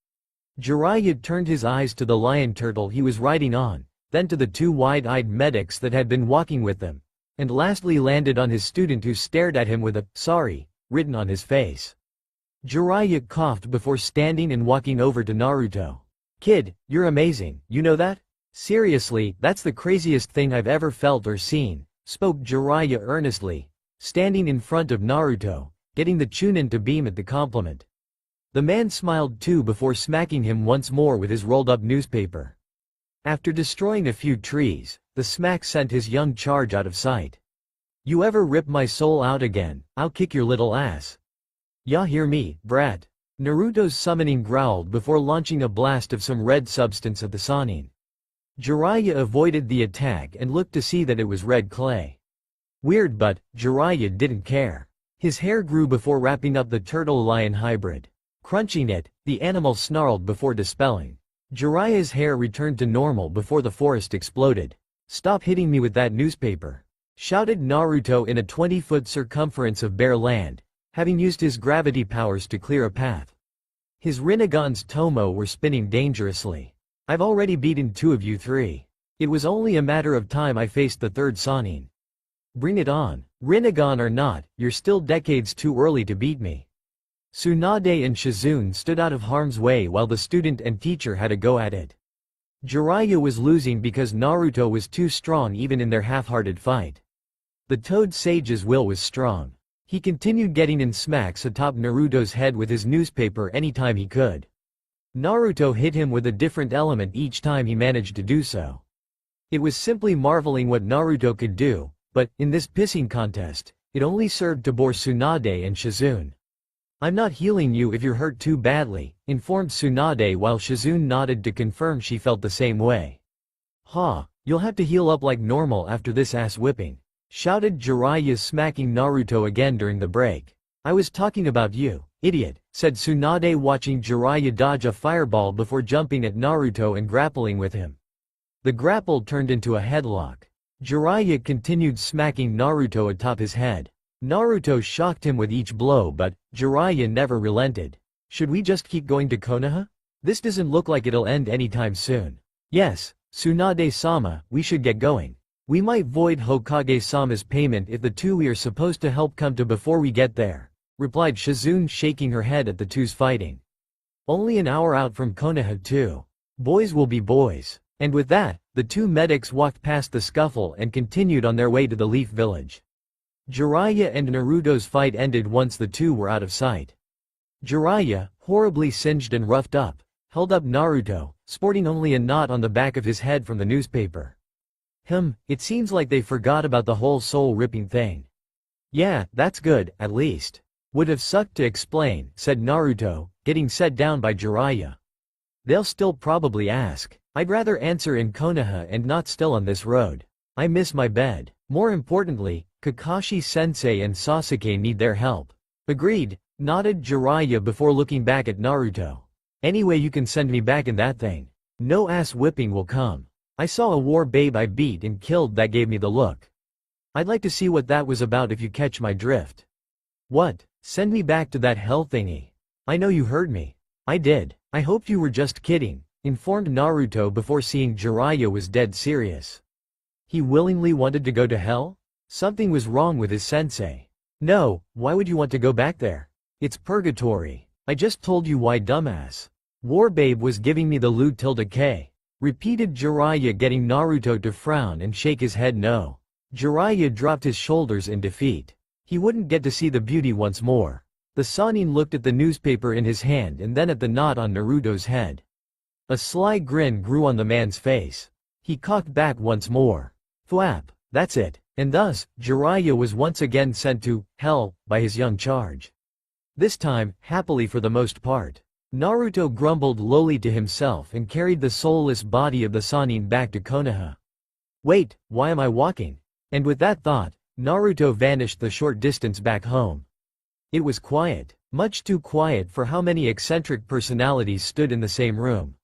S1: Jiraiya turned his eyes to the lion turtle he was riding on, then to the two wide-eyed medics that had been walking with them, and lastly landed on his student who stared at him with a "sorry" written on his face. Jiraiya coughed before standing and walking over to Naruto. Kid, you're amazing, you know that? Seriously, that's the craziest thing I've ever felt or seen, spoke Jiraiya earnestly, standing in front of Naruto, getting the Chunin to beam at the compliment. The man smiled too before smacking him once more with his rolled-up newspaper. After destroying a few trees, the smack sent his young charge out of sight. You ever rip my soul out again, I'll kick your little ass. Ya hear me, brat? Naruto's summoning growled before launching a blast of some red substance at the Sannin. Jiraiya avoided the attack and looked to see that it was red clay. Weird, but Jiraiya didn't care. His hair grew before wrapping up the turtle-lion hybrid. Crunching it, the animal snarled before dispelling. Jiraiya's hair returned to normal before the forest exploded. Stop hitting me with that newspaper, shouted Naruto in a 20-foot circumference of bare land, having used his gravity powers to clear a path. His Rinnegan's tomo were spinning dangerously. I've already beaten 2 of you 3. It was only a matter of time I faced the 3rd Sannin. Bring it on. Rinnegan or not, you're still decades too early to beat me. Tsunade and Shizune stood out of harm's way while the student and teacher had a go at it. Jiraiya was losing because Naruto was too strong even in their half-hearted fight. The Toad Sage's will was strong. He continued getting in smacks atop Naruto's head with his newspaper anytime he could. Naruto hit him with a different element each time he managed to do so. It was simply marveling what Naruto could do, but, in this pissing contest, it only served to bore Tsunade and Shizune. "I'm not healing you if you're hurt too badly," informed Tsunade while Shizune nodded to confirm she felt the same way. "Ha, you'll have to heal up like normal after this ass whipping," shouted Jiraiya, smacking Naruto again during the break. "I was talking about you, idiot," said Tsunade, watching Jiraiya dodge a fireball before jumping at Naruto and grappling with him. The grapple turned into a headlock. Jiraiya continued smacking Naruto atop his head. Naruto shocked him with each blow, but Jiraiya never relented. "Should we just keep going to Konoha? This doesn't look like it'll end anytime soon." "Yes, Tsunade-sama, we should get going. We might void Hokage-sama's payment if the two we are supposed to help come to before we get there," replied Shizune, shaking her head at the two's fighting. "Only an hour out from Konoha too. Boys will be boys." And with that, the two medics walked past the scuffle and continued on their way to the Leaf Village. Jiraiya and Naruto's fight ended once the two were out of sight. Jiraiya, horribly singed and roughed up, held up Naruto, sporting only a knot on the back of his head from the newspaper. It seems like they forgot about the whole soul-ripping thing." "Yeah, that's good, at least. Would have sucked to explain," said Naruto, getting set down by Jiraiya. "They'll still probably ask. I'd rather answer in Konoha and not still on this road. I miss my bed. More importantly, Kakashi-sensei and Sasuke need their help." "Agreed," nodded Jiraiya before looking back at Naruto. "Anyway, you can send me back in that thing. No ass whipping will come. I saw a war babe I beat and killed that gave me the look. I'd like to see what that was about if you catch my drift." "What? Send me back to that hell thingy?" "I know you heard me." "I did. I hoped you were just kidding," informed Naruto before seeing Jiraiya was dead serious. He willingly wanted to go to hell? Something was wrong with his sensei. "No, why would you want to go back there? It's purgatory. I just told you why, dumbass." "Warbabe was giving me the lewd tilde K," repeated Jiraiya, getting Naruto to frown and shake his head no. Jiraiya dropped his shoulders in defeat. He wouldn't get to see the beauty once more. The Sannin looked at the newspaper in his hand and then at the knot on Naruto's head. A sly grin grew on the man's face. He cocked back once more. Thwap, that's it. And thus, Jiraiya was once again sent to hell by his young charge. This time, happily for the most part. Naruto grumbled lowly to himself and carried the soulless body of the Sannin back to Konoha. "Wait, why am I walking?" And with that thought, Naruto vanished the short distance back home. It was quiet, much too quiet for how many eccentric personalities stood in the same room.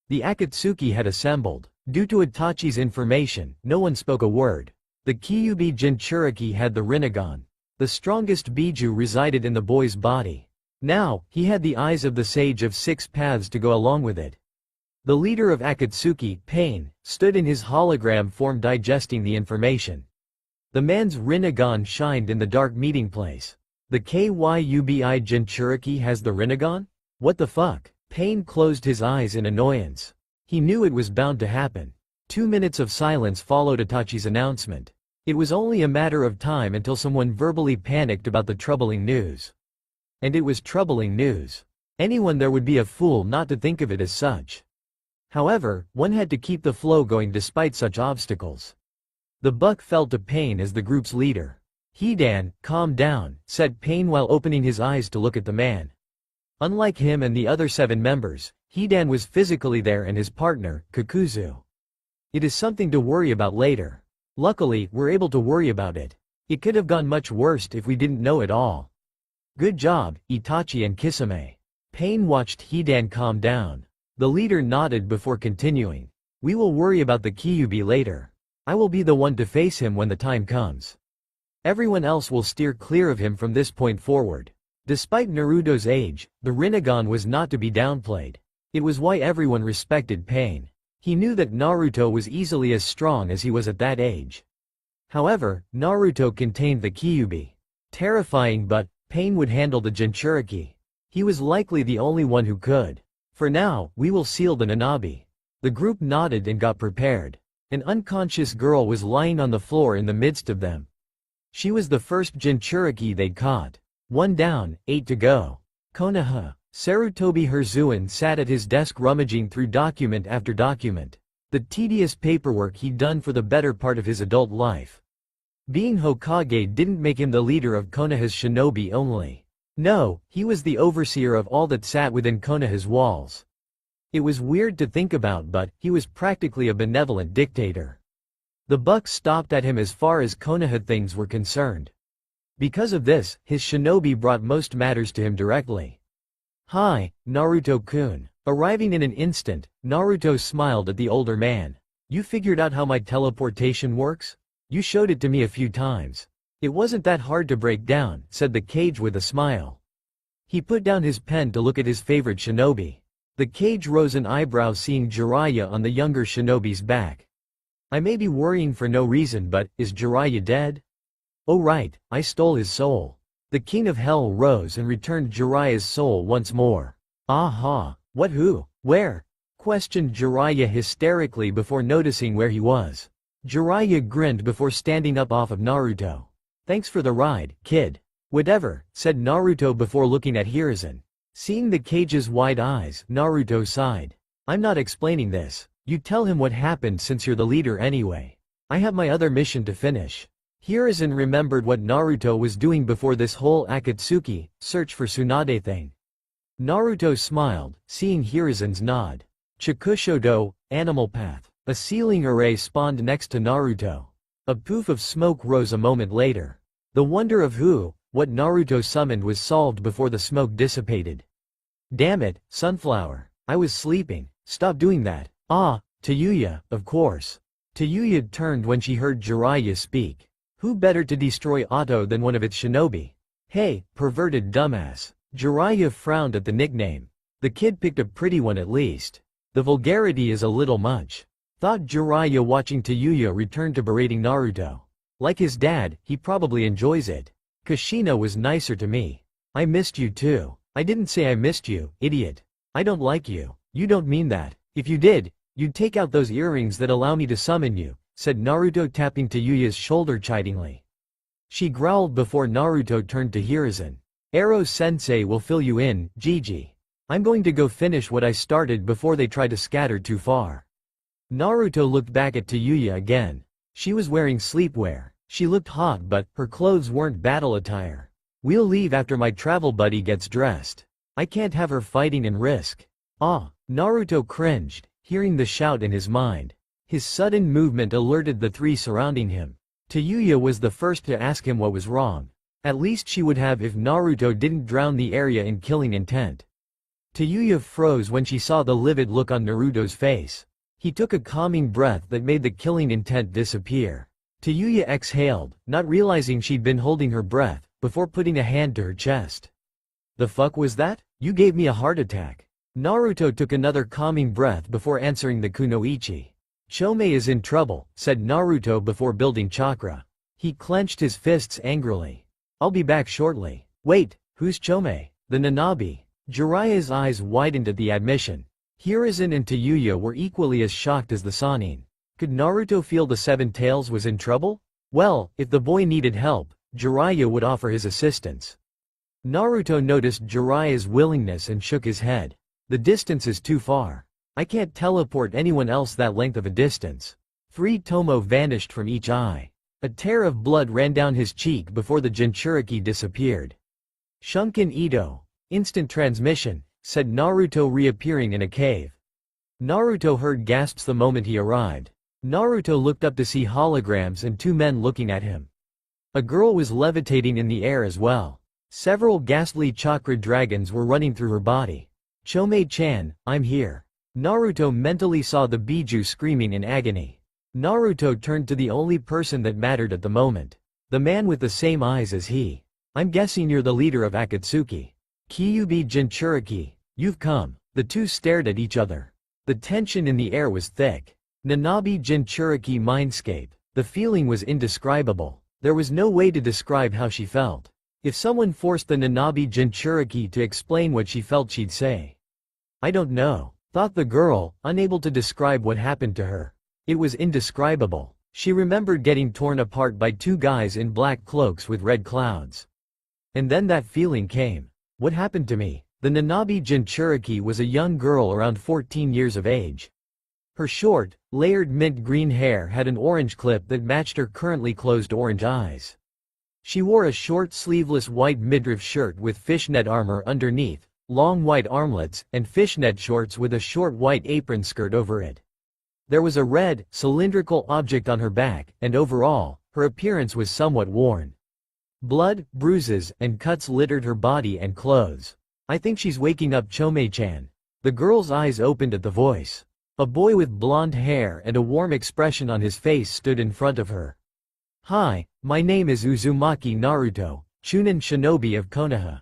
S1: The Akatsuki had assembled. Due to Itachi's information, no one spoke a word. The Kyuubi Jinchuriki had the Rinnegan. The strongest Biju resided in the boy's body. Now, he had the eyes of the Sage of Six Paths to go along with it. The leader of Akatsuki, Pain, stood in his hologram form digesting the information. The man's Rinnegan shined in the dark meeting place. The Kyuubi Jinchuriki has the Rinnegan? What the fuck? Pain closed his eyes in annoyance. He knew it was bound to happen. 2 minutes of silence followed Itachi's announcement. It was only a matter of time until someone verbally panicked about the troubling news. And it was troubling news. Anyone there would be a fool not to think of it as such. However, one had to keep the flow going despite such obstacles. The buck felt a Pain as the group's leader. "Hidan, calm down," said Pain while opening his eyes to look at the man. Unlike him and the other 7 members, Hidan was physically there and his partner, Kakuzu. "It is something to worry about later. Luckily, we're able to worry about it. It could have gone much worse if we didn't know it all. Good job, Itachi and Kisame." Pain watched Hidan calm down. The leader nodded before continuing. "We will worry about the Kyuubi later. I will be the one to face him when the time comes. Everyone else will steer clear of him from this point forward." Despite Naruto's age, the Rinnegan was not to be downplayed. It was why everyone respected Pain. He knew that Naruto was easily as strong as he was at that age. However, Naruto contained the Kyuubi. Terrifying, but Pain would handle the Jinchuriki. He was likely the only one who could. "For now, we will seal the Nanabi." The group nodded and got prepared. An unconscious girl was lying on the floor in the midst of them. She was the first Jinchuriki they'd caught. 1 down, 8 to go. Konoha. Sarutobi Herzuan sat at his desk rummaging through document after document. The tedious paperwork he'd done for the better part of his adult life. Being Hokage didn't make him the leader of Konoha's shinobi only. No, he was the overseer of all that sat within Konoha's walls. It was weird to think about, but he was practically a benevolent dictator. The buck stopped at him as far as Konoha things were concerned. Because of this, his shinobi brought most matters to him directly. "Hi, Naruto-kun." Arriving in an instant, Naruto smiled at the older man. "You figured out how my teleportation works? You showed it to me a few times. It wasn't that hard to break down," said the Kage with a smile. He put down his pen to look at his favorite shinobi. The Kage rose an eyebrow seeing Jiraiya on the younger shinobi's back. "I may be worrying for no reason, but is Jiraiya dead?" "Oh right, I stole his soul." The King of Hell rose and returned Jiraiya's soul once more. "Aha, what, who, where?" questioned Jiraiya hysterically before noticing where he was. Jiraiya grinned before standing up off of Naruto. "Thanks for the ride, kid." "Whatever," said Naruto before looking at Hiruzen. Seeing the Kage's wide eyes, Naruto sighed. "I'm not explaining this. You tell him what happened since you're the leader anyway. I have my other mission to finish." Hiruzen remembered what Naruto was doing before this whole Akatsuki search for Tsunade thing. Naruto smiled, seeing Hiruzen's nod. Chikushodo, animal path. A ceiling array spawned next to Naruto. A poof of smoke rose a moment later. The wonder of what Naruto summoned was solved before the smoke dissipated. "Damn it, Sunflower. I was sleeping. Stop doing that." "Ah, Tayuya, of course." Tayuya turned when she heard Jiraiya speak. Who better to destroy Otto than one of its shinobi? "Hey, perverted dumbass." Jiraiya frowned at the nickname. The kid picked a pretty one at least. The vulgarity is a little much. Thought Jiraiya watching Tayuya return to berating Naruto. Like his dad, he probably enjoys it. "Kushina was nicer to me. I missed you too." "I didn't say I missed you, idiot. I don't like you." "You don't mean that. If you did, you'd take out those earrings that allow me to summon you," said Naruto tapping Tayuya's shoulder chidingly. She growled before Naruto turned to Hiruzen. "Ero-sensei will fill you in, Gigi. I'm going to go finish what I started before they try to scatter too far." Naruto looked back at Tayuya again. She was wearing sleepwear. She looked hot, but her clothes weren't battle attire. "We'll leave after my travel buddy gets dressed. I can't have her fighting and risk." "Ah." Naruto cringed, hearing the shout in his mind. His sudden movement alerted the three surrounding him. Tayuya was the first to ask him what was wrong. At least she would have if Naruto didn't drown the area in killing intent. Tayuya froze when she saw the livid look on Naruto's face. He took a calming breath that made the killing intent disappear. Tayuya exhaled, not realizing she'd been holding her breath, before putting a hand to her chest. "The fuck was that? You gave me a heart attack." Naruto took another calming breath before answering the kunoichi. "Chome is in trouble," said Naruto before building chakra. He clenched his fists angrily. "I'll be back shortly." "Wait, who's Chome?" "The Nanabi." Jiraiya's eyes widened at the admission. Hiruzen and Tayuya were equally as shocked as the Sannin. Could Naruto feel the Seven Tails was in trouble? Well, if the boy needed help, Jiraiya would offer his assistance. Naruto noticed Jiraiya's willingness and shook his head. "The distance is too far. I can't teleport anyone else that length of a distance." 3 Tomo vanished from each eye. A tear of blood ran down his cheek before the Jinchuriki disappeared. "Shunken Ito. Instant transmission," said Naruto reappearing in a cave. Naruto heard gasps the moment he arrived. Naruto looked up to see holograms and 2 men looking at him. A girl was levitating in the air as well. Several ghastly chakra dragons were running through her body. "Chome-chan, I'm here." Naruto mentally saw the Biju screaming in agony. Naruto turned to the only person that mattered at the moment. The man with the same eyes as he. "I'm guessing you're the leader of Akatsuki. Kyuubi Jinchuriki, you've come." The two stared at each other. The tension in the air was thick. Nanabi Jinchuriki mindscape. The feeling was indescribable. There was no way to describe how she felt. If someone forced the Nanabi Jinchuriki to explain what she felt, she'd say, "I don't know," thought the girl, unable to describe what happened to her. It was indescribable. She remembered getting torn apart by two guys in black cloaks with red clouds. And then that feeling came. What happened to me? The Nanabe Jinchuriki was a young girl around 14 years of age. Her short, layered mint green hair had an orange clip that matched her currently closed orange eyes. She wore a short sleeveless white midriff shirt with fishnet armor underneath, long white armlets, and fishnet shorts with a short white apron skirt over it. There was a red, cylindrical object on her back, and overall, her appearance was somewhat worn. Blood, bruises, and cuts littered her body and clothes. I think she's waking up, Chome-chan. The girl's eyes opened at the voice. A boy with blonde hair and a warm expression on his face stood in front of her. Hi, my name is Uzumaki Naruto, Chunin Shinobi of Konoha.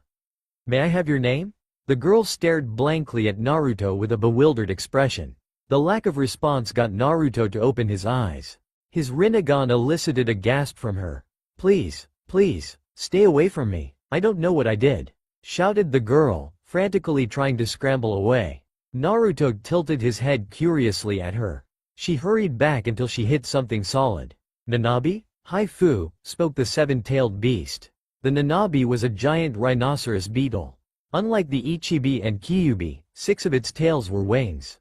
S1: May I have your name? The girl stared blankly at Naruto with a bewildered expression. The lack of response got Naruto to open his eyes. His Rinnegan elicited a gasp from her. Please, please, stay away from me, I don't know what I did, shouted the girl, frantically trying to scramble away. Naruto tilted his head curiously at her. She hurried back until she hit something solid. Nanabe? Hi-fu, spoke the seven-tailed beast. The Nanabe was a giant rhinoceros beetle. Unlike the Ichibi and Kyubi, 6 of its tails were wings.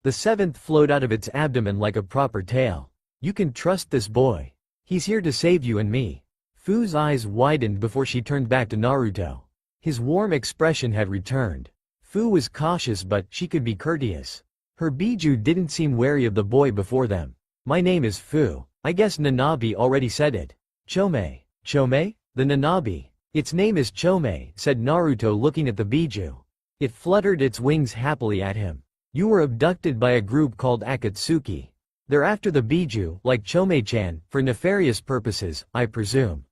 S1: The 7th flowed out of its abdomen like a proper tail. You can trust this boy. He's here to save you and me. Fu's eyes widened before she turned back to Naruto. His warm expression had returned. Fu was cautious but she could be courteous. Her Biju didn't seem wary of the boy before them. My name is Fu. I guess Nanabe already said it. Chome. Chome? The Nanabe. Its name is Chome, said Naruto looking at the Biju. It fluttered its wings happily at him. You were abducted by a group called Akatsuki. They're after the Biju, like Chome-chan, for nefarious purposes, I presume.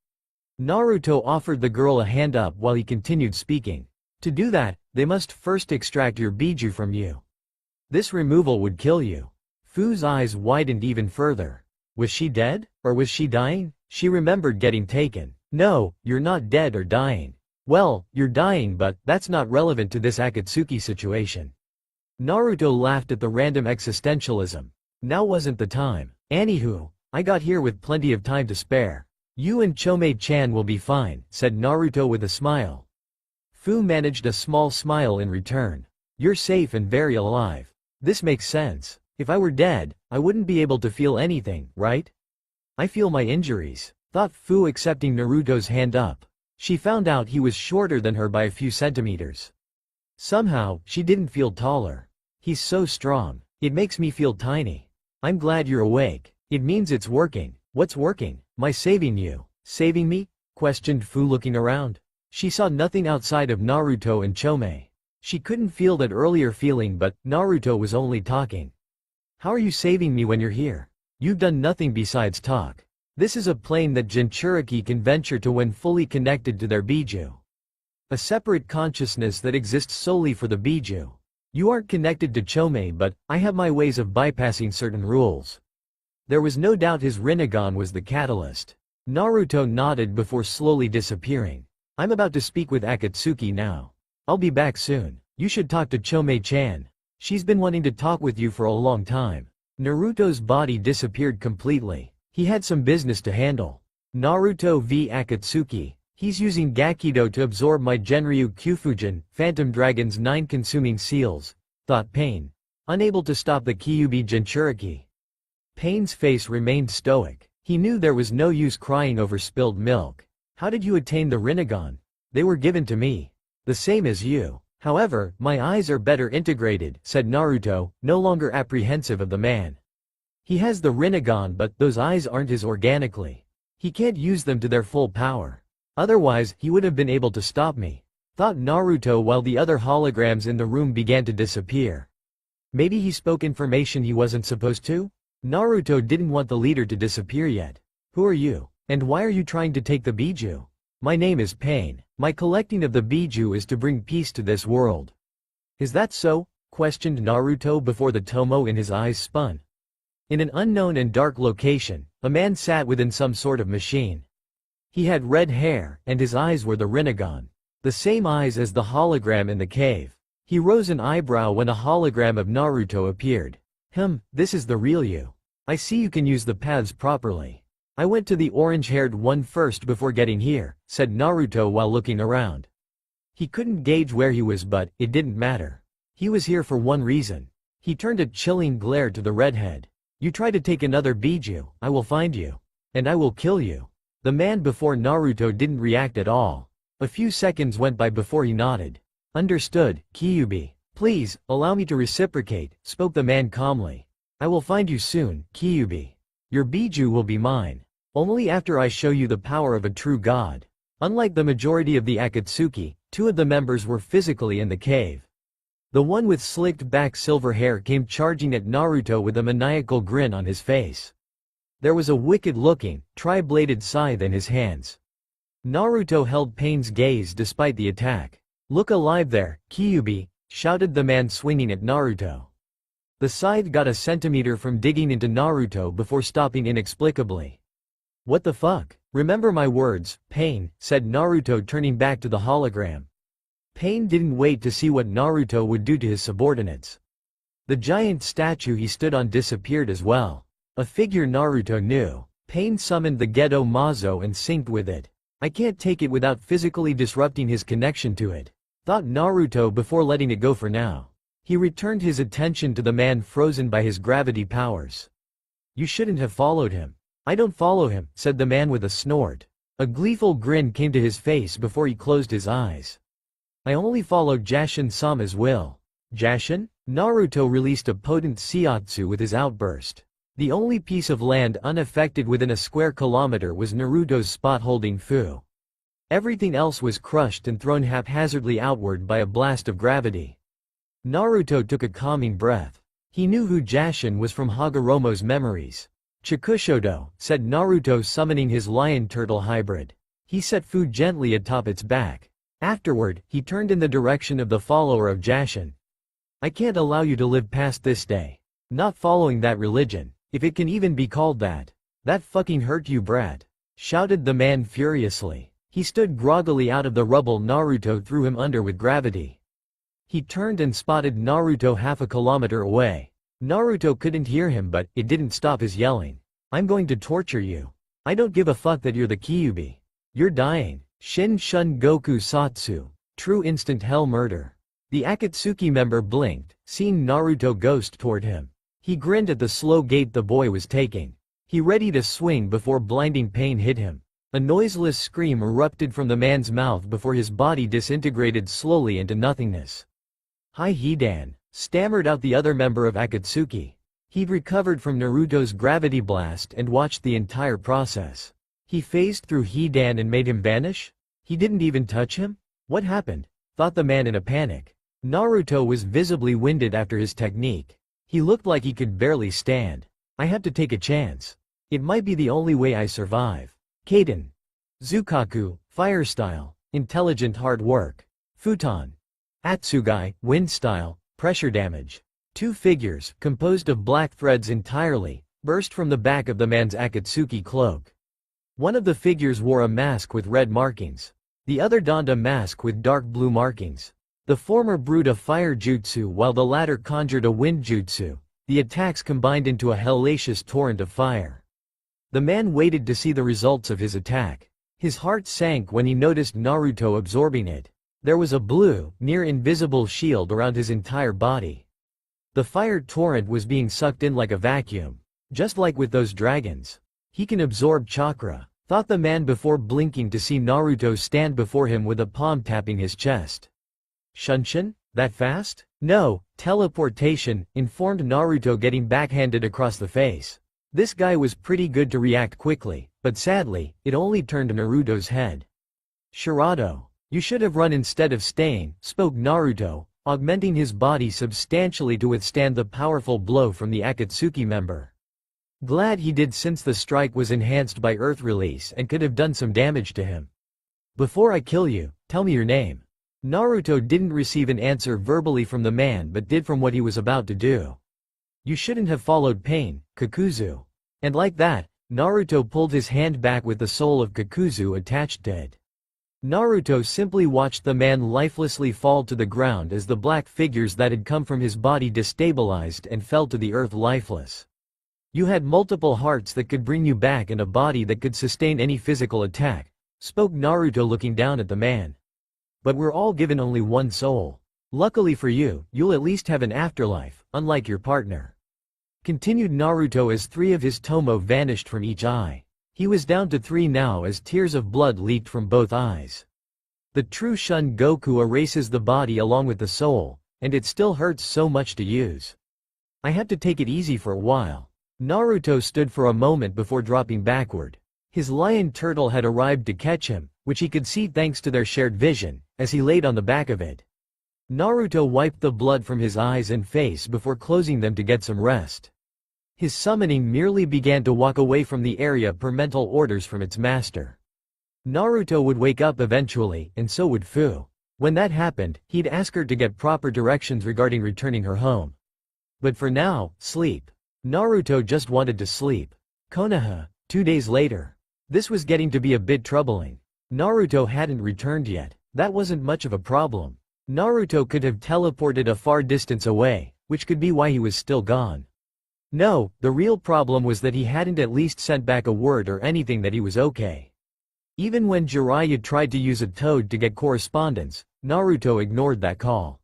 S1: Naruto offered the girl a hand up while he continued speaking. To do that, they must first extract your Biju from you. This removal would kill you. Fu's eyes widened even further. Was she dead? Or was she dying? She remembered getting taken. No, you're not dead or dying. Well, you're dying but that's not relevant to this Akatsuki situation. Naruto laughed at the random existentialism. Now wasn't the time. Anywho, I got here with plenty of time to spare. You and Chome-chan will be fine, said Naruto with a smile. Fu managed a small smile in return. You're safe and very alive. This makes sense. If I were dead, I wouldn't be able to feel anything, right? I feel my injuries, thought Fu, accepting Naruto's hand up. She found out he was shorter than her by a few centimeters. Somehow, she didn't feel taller. He's so strong. It makes me feel tiny. I'm glad you're awake. It means it's working. What's working? My saving you. Saving me? Questioned Fu, looking around. She saw nothing outside of Naruto and Chome. She couldn't feel that earlier feeling but Naruto was only talking. How are you saving me when you're here? You've done nothing besides talk. This is a plane that Jinchuriki can venture to when fully connected to their Biju. A separate consciousness that exists solely for the Biju. You aren't connected to Chome but I have my ways of bypassing certain rules. There was no doubt his Rinnegan was the catalyst. Naruto nodded before slowly disappearing. I'm about to speak with Akatsuki now. I'll be back soon. You should talk to Chome-chan. She's been wanting to talk with you for a long time. Naruto's body disappeared completely. He had some business to handle. Naruto v Akatsuki. He's using Gakido to absorb my Genryu Kyufujin, Phantom Dragon's 9 consuming seals, thought Pain. Unable to stop the Kyubi Jinchuriki. Pain's face remained stoic. He knew there was no use crying over spilled milk. How did you attain the Rinnegan? They were given to me. The same as you. However, my eyes are better integrated, said Naruto, no longer apprehensive of the man. He has the Rinnegan but those eyes aren't his organically. He can't use them to their full power. Otherwise, he would have been able to stop me, thought Naruto while the other holograms in the room began to disappear. Maybe he spoke information he wasn't supposed to? Naruto didn't want the leader to disappear yet. Who are you? And why are you trying to take the Biju? My name is Pain. My collecting of the Biju is to bring peace to this world. Is that so? Questioned Naruto before the Tomo in his eyes spun. In an unknown and dark location, a man sat within some sort of machine. He had red hair, and his eyes were the Rinnegan. The same eyes as the hologram in the cave. He rose an eyebrow when a hologram of Naruto appeared. This is the real you. I see you can use the paths properly. I went to the orange-haired one first before getting here, said Naruto while looking around. He couldn't gauge where he was, but it didn't matter. He was here for one reason. He turned a chilling glare to the redhead. You try to take another Biju, I will find you. And I will kill you. The man before Naruto didn't react at all. A few seconds went by before he nodded. Understood, Kyuubi. Please, allow me to reciprocate, spoke the man calmly. I will find you soon, Kyuubi. Your Biju will be mine. Only after I show you the power of a true god. Unlike the majority of the Akatsuki, two of the members were physically in the cave. The one with slicked back silver hair came charging at Naruto with a maniacal grin on his face. There was a wicked-looking, tri-bladed scythe in his hands. Naruto held Pain's gaze despite the attack. Look alive there, Kyuubi, shouted the man swinging at Naruto. The scythe got a centimeter from digging into Naruto before stopping inexplicably. What the fuck? Remember my words, Pain, said Naruto turning back to the hologram. Pain didn't wait to see what Naruto would do to his subordinates. The giant statue he stood on disappeared as well. A figure Naruto knew. Pain summoned the Gedo Mazo and synced with it. I can't take it without physically disrupting his connection to it, thought Naruto before letting it go for now. He returned his attention to the man frozen by his gravity powers. You shouldn't have followed him. I don't follow him, said the man with a snort. A gleeful grin came to his face before he closed his eyes. I only follow Jashin-sama's will. Jashin? Naruto released a potent Seiyatsu with his outburst. The only piece of land unaffected within a square kilometer was Naruto's spot holding Fu. Everything else was crushed and thrown haphazardly outward by a blast of gravity. Naruto took a calming breath. He knew who Jashin was from Hagoromo's memories. Chikushodo, said Naruto summoning his lion-turtle hybrid. He set Fu gently atop its back. Afterward, he turned in the direction of the follower of Jashin. I can't allow you to live past this day. Not following that religion. If it can even be called that. That fucking hurt you, brat, shouted the man furiously. He stood groggily out of the rubble Naruto threw him under with gravity. He turned and spotted Naruto half a kilometer away. Naruto couldn't hear him, but it didn't stop his yelling. I'm going to torture you. I don't give a fuck that you're the Kyuubi. You're dying. Shin Shun Goku Satsu. True instant hell murder. The Akatsuki member blinked, seeing Naruto ghost toward him. He grinned at the slow gait the boy was taking. He readied a swing before blinding pain hit him. A noiseless scream erupted from the man's mouth before his body disintegrated slowly into nothingness. Hi Hidan, stammered out the other member of Akatsuki. He'd recovered from Naruto's gravity blast and watched the entire process. He phased through Hidan and made him vanish? He didn't even touch him? What happened? Thought the man in a panic. Naruto was visibly winded after his technique. He looked like he could barely stand. I have to take a chance. It might be the only way I survive. Kaden. Zukaku, fire style, intelligent hard work. Futon. Atsugai, wind style, pressure damage. Two figures, composed of black threads entirely, burst from the back of the man's Akatsuki cloak. One of the figures wore a mask with red markings. The other donned a mask with dark blue markings. The former brewed a fire jutsu while the latter conjured a wind jutsu. The attacks combined into a hellacious torrent of fire. The man waited to see the results of his attack. His heart sank when he noticed Naruto absorbing it. There was a blue, near-invisible shield around his entire body. The fire torrent was being sucked in like a vacuum. Just like with those dragons. He can absorb chakra, thought the man before blinking to see Naruto stand before him with a palm tapping his chest. Shunshin? That fast? No, teleportation, informed Naruto getting backhanded across the face. This guy was pretty good to react quickly, but sadly, it only turned Naruto's head. Shirado. You should have run instead of staying, spoke Naruto, augmenting his body substantially to withstand the powerful blow from the Akatsuki member. Glad he did, since the strike was enhanced by earth release and could have done some damage to him. Before I kill you, tell me your name. Naruto didn't receive an answer verbally from the man but did from what he was about to do. You shouldn't have followed Pain, Kakuzu. And like that, Naruto pulled his hand back with the soul of Kakuzu attached to it. Naruto simply watched the man lifelessly fall to the ground as the black figures that had come from his body destabilized and fell to the earth lifeless. You had multiple hearts that could bring you back and a body that could sustain any physical attack, spoke Naruto looking down at the man. But we're all given only one soul. Luckily for you, you'll at least have an afterlife, unlike your partner. Continued Naruto as 3 of his tomo vanished from each eye. He was down to 3 now as tears of blood leaked from both eyes. The true Shun Goku erases the body along with the soul, and it still hurts so much to use. I had to take it easy for a while. Naruto stood for a moment before dropping backward. His lion turtle had arrived to catch him, which he could see thanks to their shared vision, as he laid on the back of it. Naruto wiped the blood from his eyes and face before closing them to get some rest. His summoning merely began to walk away from the area per mental orders from its master. Naruto would wake up eventually, and so would Fu. When that happened, he'd ask her to get proper directions regarding returning her home. But for now, sleep. Naruto just wanted to sleep. Konoha, 2 days later. This was getting to be a bit troubling. Naruto hadn't returned yet. That wasn't much of a problem. Naruto could have teleported a far distance away, which could be why he was still gone. No, the real problem was that he hadn't at least sent back a word or anything that he was okay. Even when Jiraiya tried to use a toad to get correspondence, Naruto ignored that call.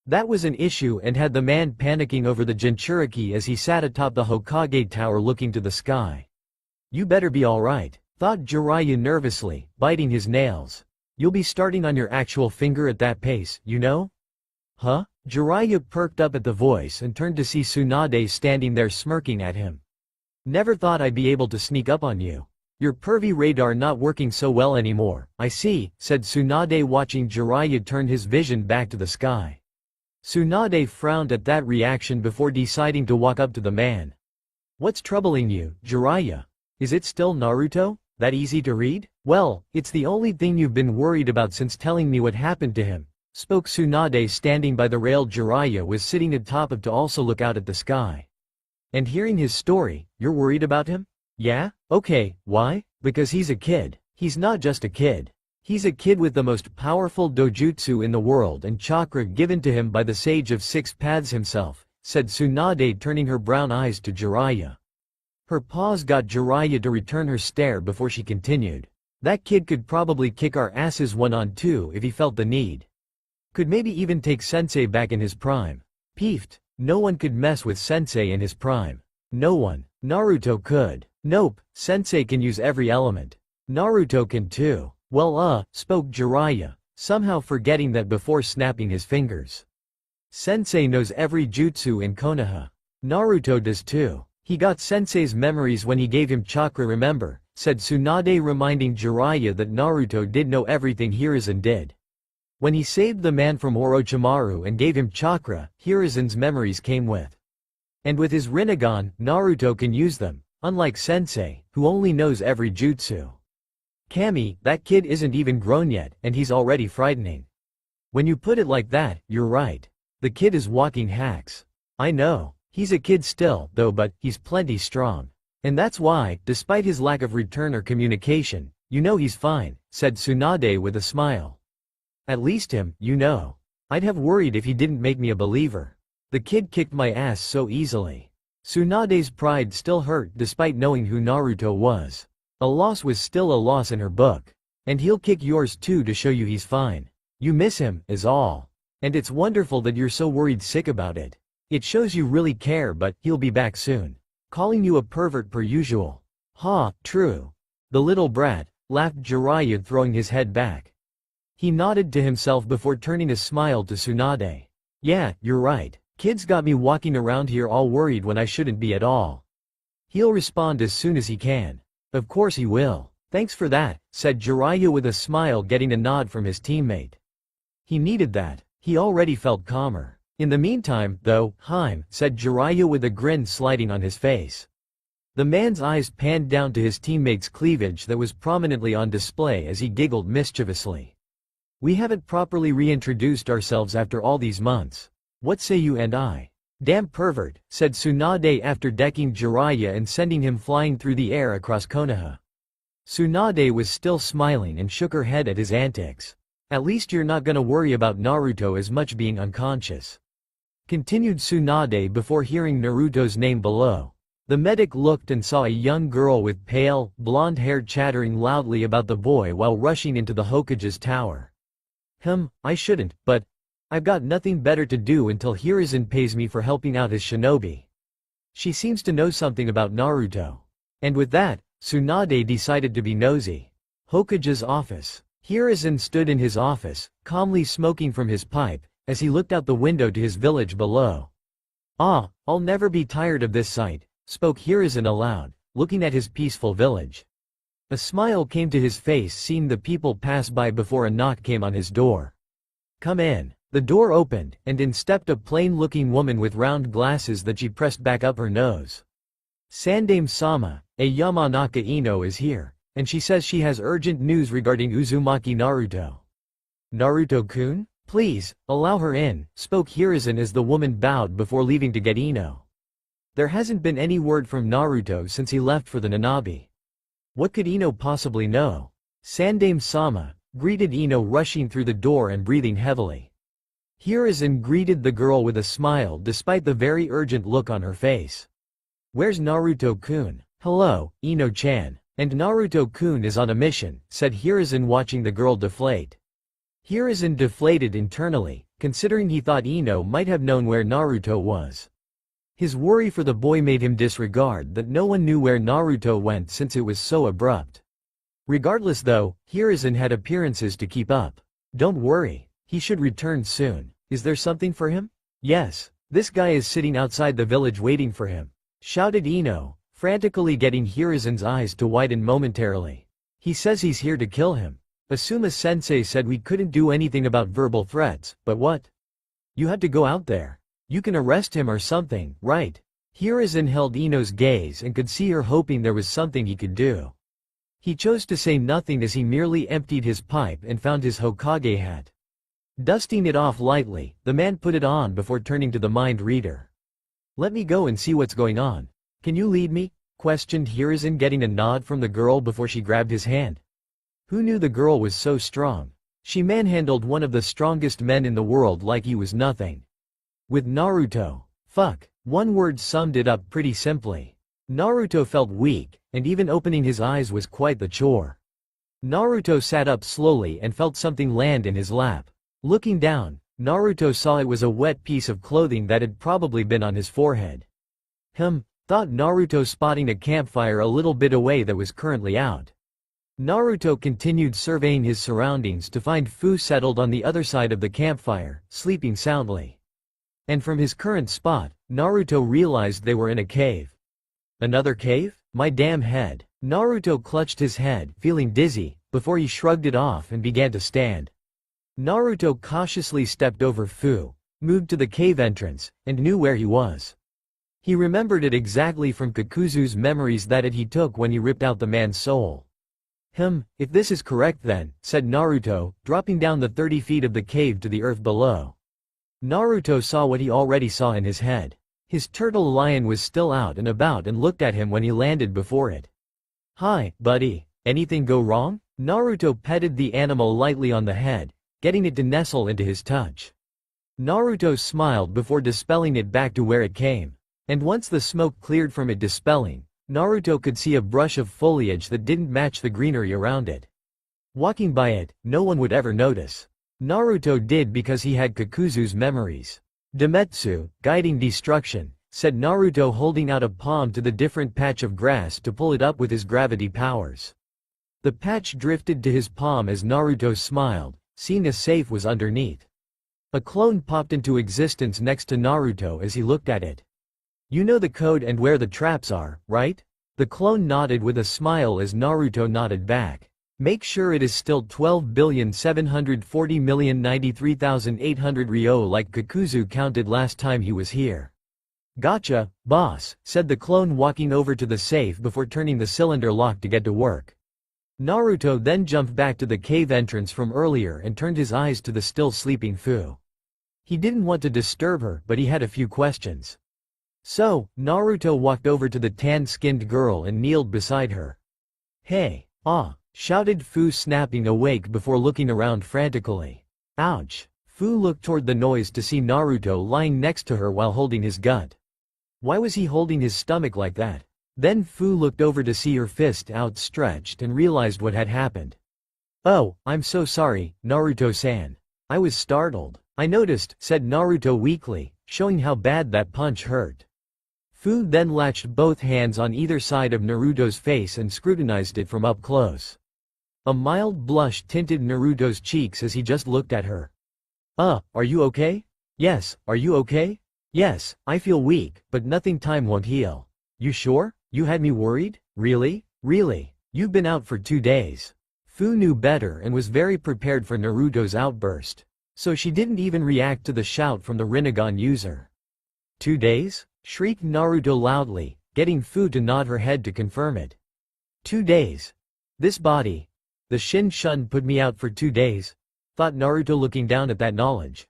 S1: That was an issue and had the man panicking over the Jinchuriki as he sat atop the Hokage tower looking to the sky. You better be alright, thought Jiraiya nervously, biting his nails. You'll be starting on your actual finger at that pace, you know? Huh? Jiraiya perked up at the voice and turned to see Tsunade standing there smirking at him. Never thought I'd be able to sneak up on you. Your pervy radar not working so well anymore, I see, said Tsunade watching Jiraiya turn his vision back to the sky. Tsunade frowned at that reaction before deciding to walk up to the man. What's troubling you, Jiraiya? Is it still Naruto? That easy to read? Well, it's the only thing you've been worried about since telling me what happened to him, spoke Tsunade standing by the rail. Jiraiya was sitting atop of to also look out at the sky. And hearing his story, you're worried about him? Yeah? Okay, why? Because he's a kid. He's not just a kid. He's a kid with the most powerful dojutsu in the world and chakra given to him by the Sage of Six Paths himself, said Tsunade turning her brown eyes to Jiraiya. Her pause got Jiraiya to return her stare before she continued. That kid could probably kick our asses 1-on-2 if he felt the need. Could maybe even take Sensei back in his prime. Peefed. No one could mess with Sensei in his prime. No one. Naruto could. Nope, Sensei can use every element. Naruto can too. Well spoke Jiraiya, somehow forgetting that before snapping his fingers. Sensei knows every jutsu in Konoha. Naruto does too. He got Sensei's memories when he gave him chakra, remember, said Tsunade, reminding Jiraiya that Naruto did know everything Hiruzen did. When he saved the man from Orochimaru and gave him chakra, Hiruzen's memories came with. And with his Rinnegan, Naruto can use them, unlike Sensei, who only knows every jutsu. Kami, that kid isn't even grown yet, and he's already frightening. When you put it like that, you're right. The kid is walking hacks. I know. He's a kid still, though, but he's plenty strong. And that's why, despite his lack of return or communication, you know he's fine, said Tsunade with a smile. At least him, you know. I'd have worried if he didn't make me a believer. The kid kicked my ass so easily. Tsunade's pride still hurt despite knowing who Naruto was. A loss was still a loss in her book. And he'll kick yours too to show you he's fine. You miss him, is all. And it's wonderful that you're so worried sick about it. It shows you really care, but he'll be back soon. Calling you a pervert per usual. Ha, true. The little brat, laughed Jiraiya, throwing his head back. He nodded to himself before turning a smile to Tsunade. Yeah, you're right. Kid's got me walking around here all worried when I shouldn't be at all. He'll respond as soon as he can. Of course he will. Thanks for that, said Jiraiya with a smile, getting a nod from his teammate. He needed that. He already felt calmer. In the meantime, though, Heim, said Jiraiya with a grin sliding on his face. The man's eyes panned down to his teammate's cleavage that was prominently on display as he giggled mischievously. We haven't properly reintroduced ourselves after all these months. What say you and I? Damn pervert, said Tsunade after decking Jiraiya and sending him flying through the air across Konoha. Tsunade was still smiling and shook her head at his antics. At least you're not gonna worry about Naruto as much being unconscious. Continued Tsunade before hearing Naruto's name below. The medic looked and saw a young girl with pale, blonde hair chattering loudly about the boy while rushing into the Hokage's tower. I shouldn't, but I've got nothing better to do until Hiruzen pays me for helping out his shinobi. She seems to know something about Naruto. And with that, Tsunade decided to be nosy. Hokage's office. Hiruzen stood in his office, calmly smoking from his pipe, as he looked out the window to his village below. I'll never be tired of this sight, spoke Hiruzen aloud, looking at his peaceful village. A smile came to his face seeing the people pass by before a knock came on his door. Come in. The door opened, and in stepped a plain-looking woman with round glasses that she pressed back up her nose. Sandame-sama, a Yamanaka Ino is here, and she says she has urgent news regarding Uzumaki Naruto. Naruto-kun? Please, allow her in, spoke Hiruzen as the woman bowed before leaving to get Ino. There hasn't been any word from Naruto since he left for the Nanabi. What could Ino possibly know? Sandame-sama greeted Ino rushing through the door and breathing heavily. Hiruzen greeted the girl with a smile despite the very urgent look on her face. Where's Naruto-kun? Hello, Ino-chan. And Naruto-kun is on a mission, said Hiruzen watching the girl deflate. Hiruzen deflated internally, considering he thought Ino might have known where Naruto was. His worry for the boy made him disregard that no one knew where Naruto went since it was so abrupt. Regardless though, Hiruzen had appearances to keep up. Don't worry, he should return soon. Is there something for him? Yes, this guy is sitting outside the village waiting for him, shouted Ino, frantically getting Hiruzen's eyes to widen momentarily. He says he's here to kill him. Asuma-sensei said we couldn't do anything about verbal threats, but what? You had to go out there. You can arrest him or something, right? Hiruzen held Ino's gaze and could see her hoping there was something he could do. He chose to say nothing as he merely emptied his pipe and found his Hokage hat. Dusting it off lightly, the man put it on before turning to the mind reader. Let me go and see what's going on. Can you lead me? Questioned Hiruzen, getting a nod from the girl before she grabbed his hand. Who knew the girl was so strong? She manhandled one of the strongest men in the world like he was nothing. With Naruto, fuck, one word summed it up pretty simply. Naruto felt weak, and even opening his eyes was quite the chore. Naruto sat up slowly and felt something land in his lap. Looking down, Naruto saw it was a wet piece of clothing that had probably been on his forehead. Thought Naruto, spotting a campfire a little bit away that was currently out. Naruto continued surveying his surroundings to find Fu settled on the other side of the campfire, sleeping soundly. And from his current spot, Naruto realized they were in a cave. Another cave? My damn head. Naruto clutched his head, feeling dizzy, before he shrugged it off and began to stand. Naruto cautiously stepped over Fu, moved to the cave entrance, and knew where he was. He remembered it exactly from Kakuzu's memories that he took when he ripped out the man's soul. If this is correct then, said Naruto, dropping down the 30 feet of the cave to the earth below. Naruto saw what he already saw in his head. His turtle lion was still out and about and looked at him when he landed before it. Hi, buddy. Anything go wrong? Naruto petted the animal lightly on the head, getting it to nestle into his touch. Naruto smiled before dispelling it back to where it came. And once the smoke cleared from it dispelling, Naruto could see a brush of foliage that didn't match the greenery around it. Walking by it, no one would ever notice. Naruto did because he had Kakuzu's memories. Demetsu, guiding destruction, said Naruto, holding out a palm to the different patch of grass to pull it up with his gravity powers. The patch drifted to his palm as Naruto smiled, seeing a safe was underneath. A clone popped into existence next to Naruto as he looked at it. You know the code and where the traps are, right? The clone nodded with a smile as Naruto nodded back. Make sure it is still 12,740,093,800 ryo like Kakuzu counted last time he was here. Gotcha, boss, said the clone, walking over to the safe before turning the cylinder lock to get to work. Naruto then jumped back to the cave entrance from earlier and turned his eyes to the still sleeping Fu. He didn't want to disturb her, but he had a few questions. So, Naruto walked over to the tan-skinned girl and kneeled beside her. Hey, shouted Fu, snapping awake before looking around frantically. Ouch. Fu looked toward the noise to see Naruto lying next to her while holding his gut. Why was he holding his stomach like that? Then Fu looked over to see her fist outstretched and realized what had happened. "Oh, I'm so sorry, Naruto-san. I was startled. I noticed," said Naruto weakly, showing how bad that punch hurt. Fu then latched both hands on either side of Naruto's face and scrutinized it from up close. A mild blush tinted Naruto's cheeks as he just looked at her. Are you okay?" "Yes, are you okay?" "Yes, I feel weak, but nothing time won't heal." "You sure? You had me worried? Really? Really? You've been out for 2 days." Fu knew better and was very prepared for Naruto's outburst. So she didn't even react to the shout from the Rinnegan user. 2 days? Shrieked Naruto loudly, getting Fu to nod her head to confirm it. 2 days? This body. The Shin-shun put me out for 2 days, thought Naruto looking down at that knowledge.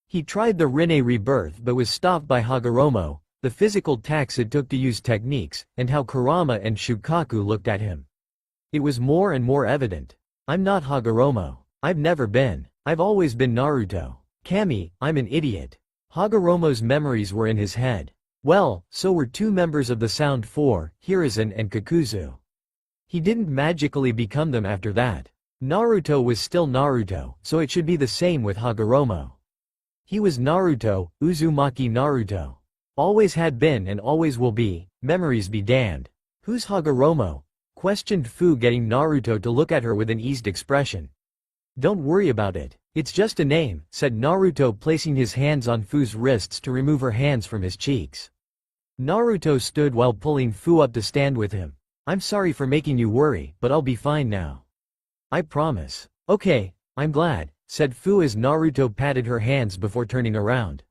S1: He tried the Rinne rebirth but was stopped by Hagoromo, the physical tax it took to use techniques, and how Kurama and Shukaku looked at him. It was more and more evident. I'm not Hagoromo. I've never been. I've always been Naruto. Kami, I'm an idiot. Hagoromo's memories were in his head. Well, so were 2 members of the Sound Four, Hiruzen and Kakuzu. He didn't magically become them after that. Naruto was still Naruto, so it should be the same with Hagoromo. He was Naruto, Uzumaki Naruto. Always had been and always will be, memories be damned. Who's Hagoromo? Questioned Fu, getting Naruto to look at her with an eased expression. Don't worry about it. It's just a name, said Naruto, placing his hands on Fu's wrists to remove her hands from his cheeks. Naruto stood while pulling Fu up to stand with him. I'm sorry for making you worry, but I'll be fine now. I promise. Okay, I'm glad, said Fu as Naruto patted her hands before turning around.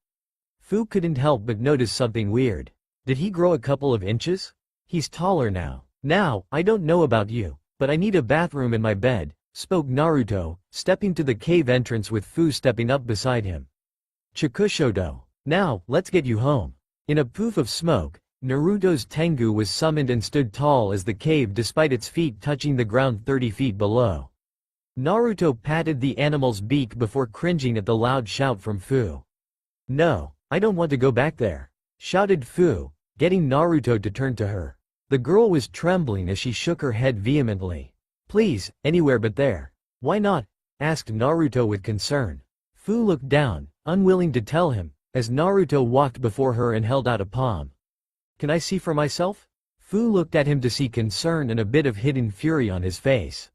S1: Fu couldn't help but notice something weird. Did he grow a couple of inches? He's taller now. Now, I don't know about you, but I need a bathroom in my bed, spoke Naruto, stepping to the cave entrance with Fu stepping up beside him. Chikushodo. Now, let's get you home. In a poof of smoke, Naruto's Tengu was summoned and stood tall as the cave despite its feet touching the ground 30 feet below. Naruto patted the animal's beak before cringing at the loud shout from Fu. No, I don't want to go back there, shouted Fu, getting Naruto to turn to her. The girl was trembling as she shook her head vehemently. Please, anywhere but there. Why not? Asked Naruto with concern. Fu looked down, unwilling to tell him, as Naruto walked before her and held out a palm. Can I see for myself? Fu looked at him to see concern and a bit of hidden fury on his face.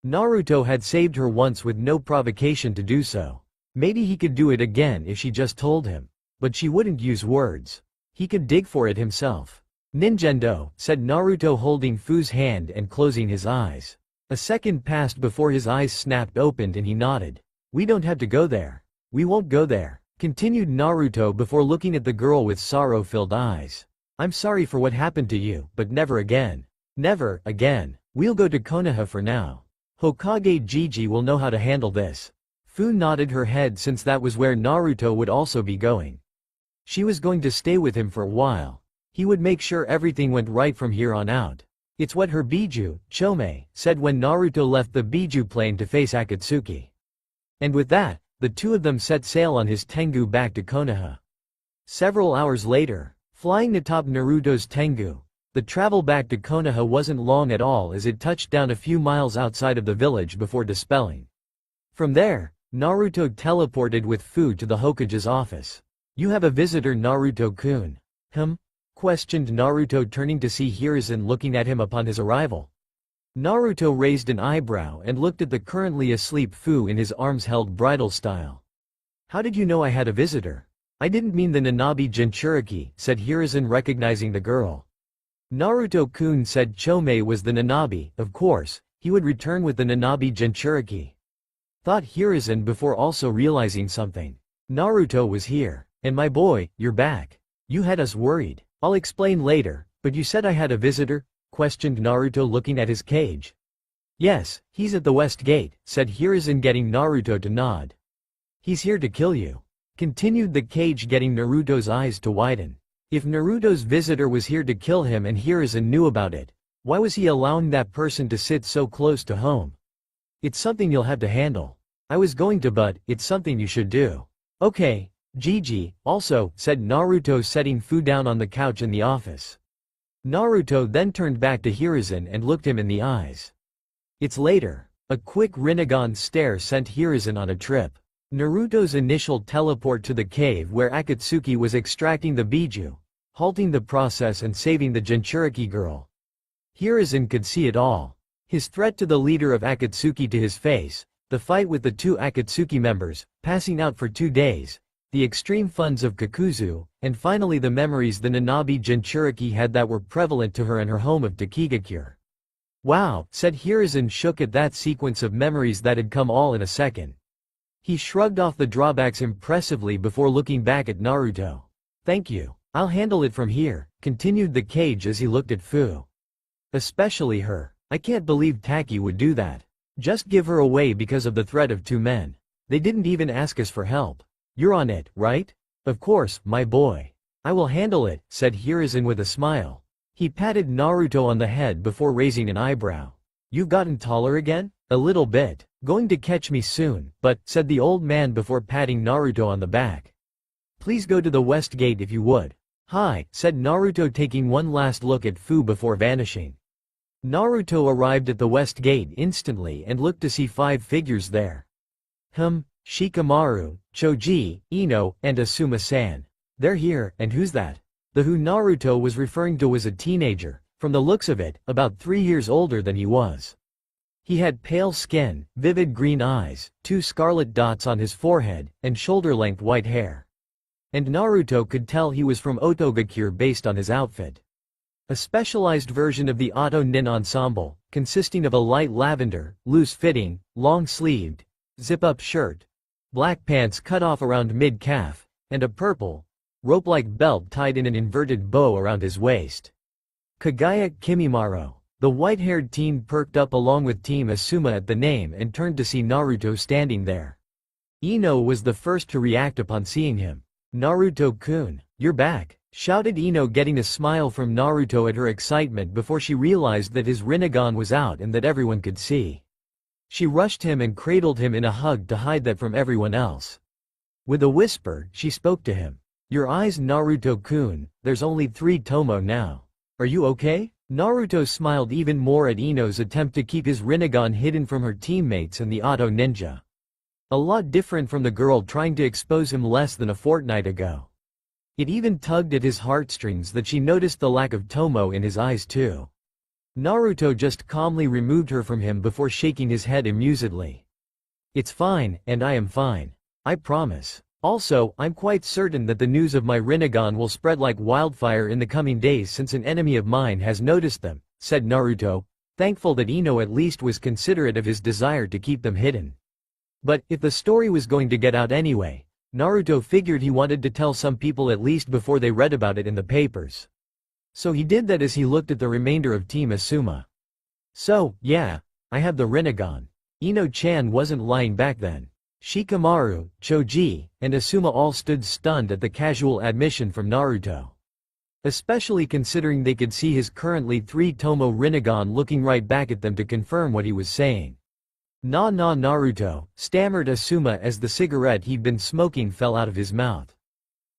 S1: Naruto had saved her once with no provocation to do so. Maybe he could do it again if she just told him. But she wouldn't use words. He could dig for it himself. Ninjendo, said Naruto, holding Fu's hand and closing his eyes. A second passed before his eyes snapped open and he nodded. We don't have to go there. We won't go there, continued Naruto before looking at the girl with sorrow-filled eyes. I'm sorry for what happened to you, but never again. Never again. We'll go to Konoha for now. Hokage Gigi will know how to handle this. Fu nodded her head since that was where Naruto would also be going. She was going to stay with him for a while. He would make sure everything went right from here on out. It's what her Biju, Chome, said when Naruto left the Biju plane to face Akatsuki. And with that, the two of them set sail on his Tengu back to Konoha. Several hours later, flying atop Naruto's Tengu, the travel back to Konoha wasn't long at all as it touched down a few miles outside of the village before dispelling. From there, Naruto teleported with Fu to the Hokage's office. You have a visitor, Naruto-kun. Questioned Naruto, turning to see Hiruzen looking at him upon his arrival. Naruto raised an eyebrow and looked at the currently asleep Fu in his arms held bridal style. How did you know I had a visitor? I didn't mean the Nanabi Jinchuriki, said Hiruzen, recognizing the girl. Naruto-kun said Chome was the Nanabi, of course, he would return with the Nanabi Jinchuriki. Thought Hiruzen before also realizing something. Naruto was here. And my boy, you're back. You had us worried. I'll explain later, but you said I had a visitor? Questioned Naruto, looking at his cage. Yes, he's at the west gate, said Hiruzen, getting Naruto to nod. He's here to kill you. Continued the cage, getting Naruto's eyes to widen. If Naruto's visitor was here to kill him and Hiruzen knew about it, why was he allowing that person to sit so close to home? It's something you'll have to handle. I was going to, but it's something you should do. Okay, Gigi, also, said Naruto, setting food down on the couch in the office. Naruto then turned back to Hiruzen and looked him in the eyes. It's later. A quick Rinnegan stare sent Hiruzen on a trip. Naruto's initial teleport to the cave where Akatsuki was extracting the Biju, halting the process and saving the Jinchuriki girl. Hiruzen could see it all. His threat to the leader of Akatsuki to his face, the fight with the two Akatsuki members, passing out for 2 days, the extreme funds of Kakuzu, and finally the memories the Nanabi Jinchuriki had that were prevalent to her in her home of Takigakure. Wow, said Hiruzen, shook at that sequence of memories that had come all in a second. He shrugged off the drawbacks impressively before looking back at Naruto. Thank you. I'll handle it from here, continued the Kage as he looked at Fu. Especially her. I can't believe Taki would do that. Just give her away because of the threat of 2 men. They didn't even ask us for help. You're on it, right? Of course, my boy. I will handle it, said Hiruzen with a smile. He patted Naruto on the head before raising an eyebrow. You've gotten taller again? A little bit. Going to catch me soon, but, said the old man before patting Naruto on the back. Please go to the west gate if you would. Hi, said Naruto, taking one last look at Fu before vanishing. Naruto arrived at the west gate instantly and looked to see 5 figures there. Shikamaru, Choji, Ino, and Asuma-san. They're here, and who's that? The who Naruto was referring to was a teenager, from the looks of it, about 3 years older than he was. He had pale skin, vivid green eyes, 2 scarlet dots on his forehead, and shoulder-length white hair. And Naruto could tell he was from Otogakure based on his outfit. A specialized version of the Oto Nin ensemble, consisting of a light lavender, loose-fitting, long-sleeved, zip-up shirt, black pants cut off around mid-calf, and a purple, rope-like belt tied in an inverted bow around his waist. Kagaya Kimimaro. The white-haired teen perked up along with Team Asuma at the name and turned to see Naruto standing there. Ino was the first to react upon seeing him. Naruto-kun, you're back, shouted Ino, getting a smile from Naruto at her excitement before she realized that his Rinnegan was out and that everyone could see. She rushed him and cradled him in a hug to hide that from everyone else. With a whisper, she spoke to him. Your eyes, Naruto-kun, there's only 3 Tomo now. Are you okay? Naruto smiled even more at Ino's attempt to keep his Rinnegan hidden from her teammates and the Oto ninja. A lot different from the girl trying to expose him less than a fortnight ago. It even tugged at his heartstrings that she noticed the lack of Tomo in his eyes too. Naruto just calmly removed her from him before shaking his head amusedly. It's fine, and I am fine. I promise. Also, I'm quite certain that the news of my Rinnegan will spread like wildfire in the coming days since an enemy of mine has noticed them, said Naruto, thankful that Ino at least was considerate of his desire to keep them hidden. But, if the story was going to get out anyway, Naruto figured he wanted to tell some people at least before they read about it in the papers. So he did that as he looked at the remainder of Team Asuma. So, yeah, I have the Rinnegan. Ino-chan wasn't lying back then. Shikamaru, Choji, and Asuma all stood stunned at the casual admission from Naruto. Especially considering they could see his currently 3 Tomo Rinnegan looking right back at them to confirm what he was saying. Nah Naruto, stammered Asuma as the cigarette he'd been smoking fell out of his mouth.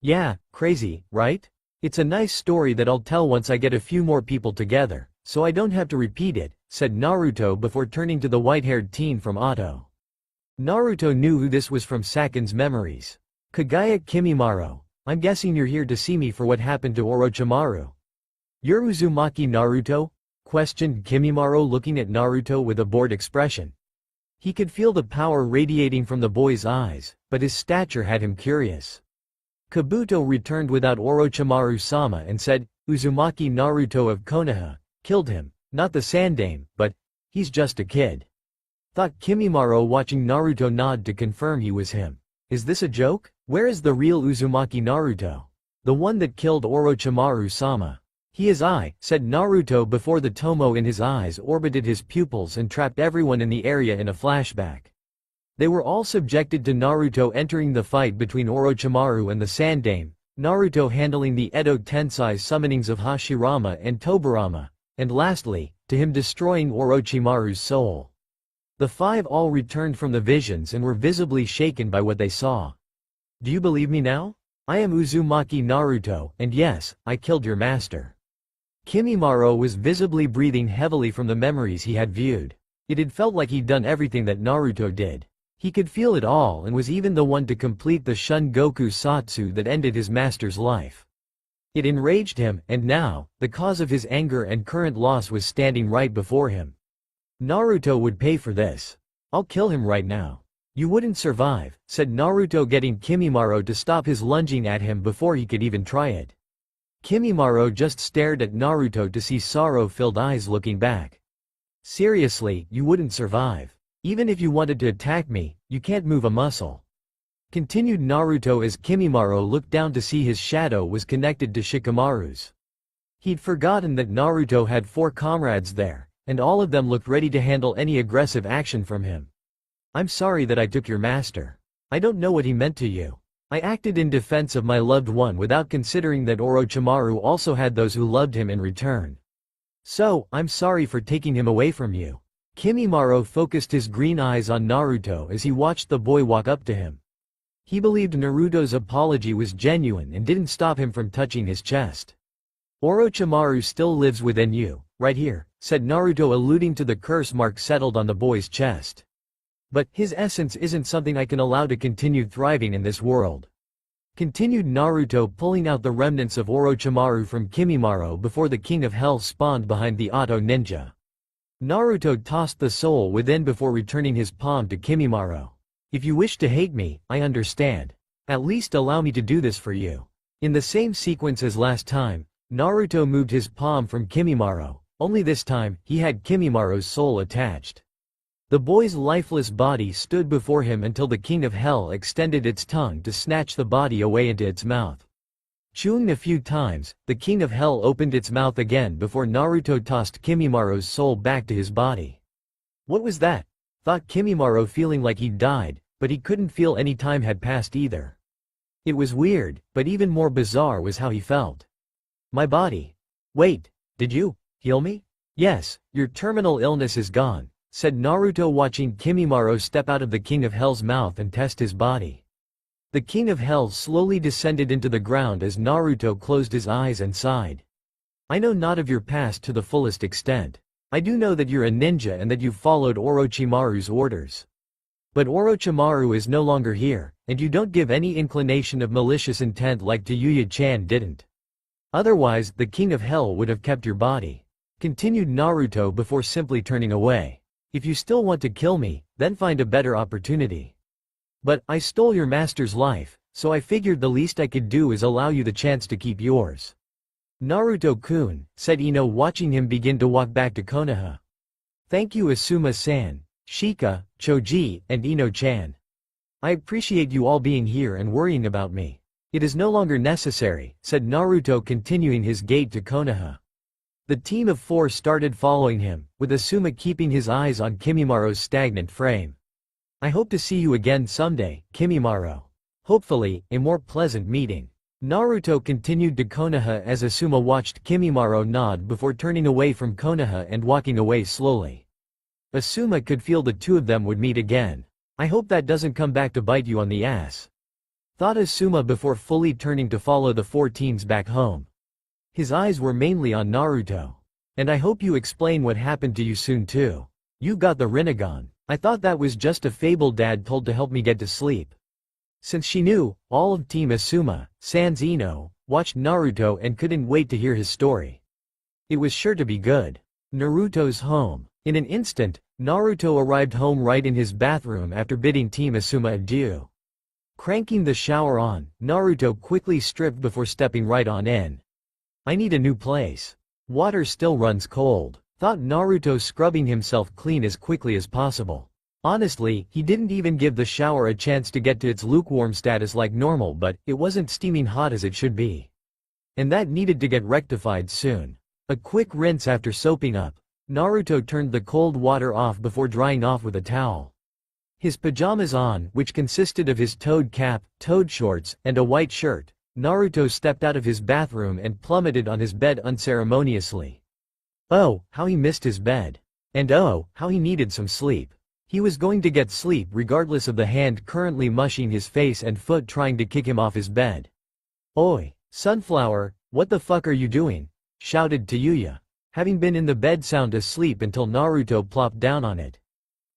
S1: Yeah, crazy, right? It's a nice story that I'll tell once I get a few more people together, so I don't have to repeat it, said Naruto before turning to the white-haired teen from Oto. Naruto knew who this was from Sakin's memories. Kagaya Kimimaro, I'm guessing you're here to see me for what happened to Orochimaru. You're Uzumaki Naruto? Questioned Kimimaro, looking at Naruto with a bored expression. He could feel the power radiating from the boy's eyes, but his stature had him curious. Kabuto returned without Orochimaru-sama and said, Uzumaki Naruto of Konoha, killed him, not the Sandame, but, he's just a kid. Thought Kimimaro, watching Naruto nod to confirm he was him. Is this a joke? Where is the real Uzumaki Naruto? The one that killed Orochimaru-sama. He is I, said Naruto before the Tomo in his eyes orbited his pupils and trapped everyone in the area in a flashback. They were all subjected to Naruto entering the fight between Orochimaru and the Sandame, Naruto handling the Edo Tensei summonings of Hashirama and Tobirama, and lastly, to him destroying Orochimaru's soul. The 5 all returned from the visions and were visibly shaken by what they saw. Do you believe me now? I am Uzumaki Naruto, and yes, I killed your master. Kimimaro was visibly breathing heavily from the memories he had viewed. It had felt like he'd done everything that Naruto did. He could feel it all and was even the one to complete the Shun Goku Satsu that ended his master's life. It enraged him, and now, the cause of his anger and current loss was standing right before him. Naruto would pay for this. I'll kill him right now. You wouldn't survive, said Naruto, getting Kimimaro to stop his lunging at him before he could even try it. Kimimaro just stared at Naruto to see sorrow-filled eyes looking back. Seriously, you wouldn't survive. Even if you wanted to attack me, you can't move a muscle. Continued Naruto as Kimimaro looked down to see his shadow was connected to Shikamaru's. He'd forgotten that Naruto had 4 comrades there, and all of them looked ready to handle any aggressive action from him. I'm sorry that I took your master. I don't know what he meant to you. I acted in defense of my loved one without considering that Orochimaru also had those who loved him in return. So, I'm sorry for taking him away from you. Kimimaro focused his green eyes on Naruto as he watched the boy walk up to him. He believed Naruto's apology was genuine and didn't stop him from touching his chest. Orochimaru still lives within you, right here, said Naruto, alluding to the curse mark settled on the boy's chest. But his essence isn't something I can allow to continue thriving in this world. Continued Naruto, pulling out the remnants of Orochimaru from Kimimaro before the King of Hell spawned behind the Auto Ninja. Naruto tossed the soul within before returning his palm to Kimimaro. If you wish to hate me, I understand. At least allow me to do this for you. In the same sequence as last time, Naruto moved his palm from Kimimaro, only this time, he had Kimimaro's soul attached. The boy's lifeless body stood before him until the King of Hell extended its tongue to snatch the body away into its mouth. Chewing a few times, the King of Hell opened its mouth again before Naruto tossed Kimimaro's soul back to his body. What was that? Thought Kimimaro, feeling like he'd died, but he couldn't feel any time had passed either. It was weird, but even more bizarre was how he felt. My body. Wait, did you heal me? Yes, your terminal illness is gone, said Naruto, watching Kimimaro step out of the King of Hell's mouth and test his body. The King of Hell slowly descended into the ground as Naruto closed his eyes and sighed. I know not of your past to the fullest extent. I do know that you're a ninja and that you've followed Orochimaru's orders. But Orochimaru is no longer here, and you don't give any inclination of malicious intent like Tayuya-chan didn't. Otherwise, the King of Hell would have kept your body. Continued Naruto before simply turning away. If you still want to kill me, then find a better opportunity. But I stole your master's life, so I figured the least I could do is allow you the chance to keep yours. Naruto-kun, said Ino, watching him begin to walk back to Konoha. Thank you, Asuma-san, Shika, Choji, and Ino-chan. I appreciate you all being here and worrying about me. It is no longer necessary, said Naruto, continuing his gait to Konoha. The team of 4 started following him, with Asuma keeping his eyes on Kimimaro's stagnant frame. I hope to see you again someday, Kimimaro. Hopefully, a more pleasant meeting. Naruto continued to Konoha as Asuma watched Kimimaro nod before turning away from Konoha and walking away slowly. Asuma could feel the two of them would meet again. I hope that doesn't come back to bite you on the ass, thought Asuma before fully turning to follow the 4 teens back home. His eyes were mainly on Naruto. And I hope you explain what happened to you soon too. You got the Rinnegan. I thought that was just a fable Dad told to help me get to sleep. Since she knew, all of Team Asuma, sans Ino, watched Naruto and couldn't wait to hear his story. It was sure to be good. Naruto's home. In an instant, Naruto arrived home right in his bathroom after bidding Team Asuma adieu. Cranking the shower on, Naruto quickly stripped before stepping right on in. I need a new place. Water still runs cold, thought Naruto, scrubbing himself clean as quickly as possible. Honestly, he didn't even give the shower a chance to get to its lukewarm status like normal, but it wasn't steaming hot as it should be. And that needed to get rectified soon. A quick rinse after soaping up, Naruto turned the cold water off before drying off with a towel. His pajamas on, which consisted of his toad cap, toad shorts, and a white shirt, Naruto stepped out of his bathroom and plummeted on his bed unceremoniously. Oh, how he missed his bed. And oh, how he needed some sleep. He was going to get sleep regardless of the hand currently mushing his face and foot trying to kick him off his bed. "Oi, Sunflower, what the fuck are you doing?" shouted Tayuya, having been in the bed sound asleep until Naruto plopped down on it.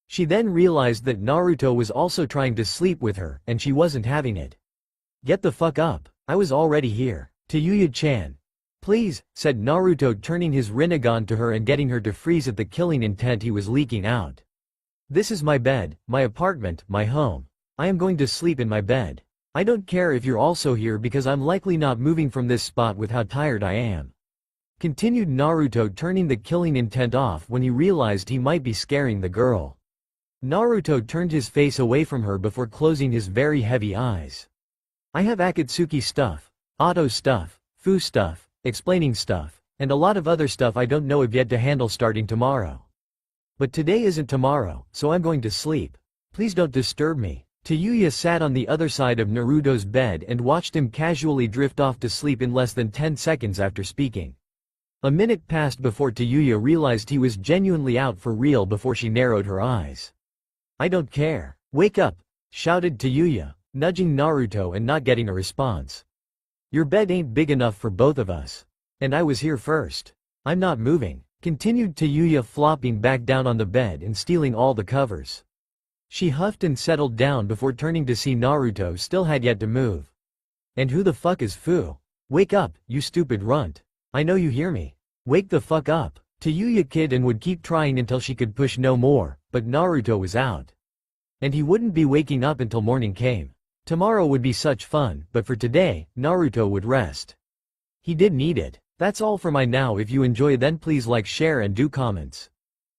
S1: She then realized that Naruto was also trying to sleep with her, and she wasn't having it. "Get the fuck up, I was already here, Tayuya-chan. Please," said Naruto, turning his Rinnegan to her and getting her to freeze at the killing intent he was leaking out. "This is my bed, my apartment, my home. I am going to sleep in my bed. I don't care if you're also here because I'm likely not moving from this spot with how tired I am," continued Naruto, turning the killing intent off when he realized he might be scaring the girl. Naruto turned his face away from her before closing his very heavy eyes. "I have Akatsuki stuff, Auto stuff, Fu stuff, explaining stuff, and a lot of other stuff I don't know if yet to handle starting tomorrow. But today isn't tomorrow, so I'm going to sleep. Please don't disturb me." Tayuya sat on the other side of Naruto's bed and watched him casually drift off to sleep in less than 10 seconds after speaking. A minute passed before Tayuya realized he was genuinely out for real before she narrowed her eyes. "I don't care. Wake up," shouted Tayuya, nudging Naruto and not getting a response. "Your bed ain't big enough for both of us. And I was here first. I'm not moving," continued Tayuya, flopping back down on the bed and stealing all the covers. She huffed and settled down before turning to see Naruto still had yet to move. "And who the fuck is Fu? Wake up, you stupid runt. I know you hear me. Wake the fuck up." Tayuya kid and would keep trying until she could push no more, but Naruto was out. And he wouldn't be waking up until morning came. Tomorrow would be such fun, but for today, Naruto would rest. He did need it. That's all for my now. If you enjoy, then please like, share and do comments.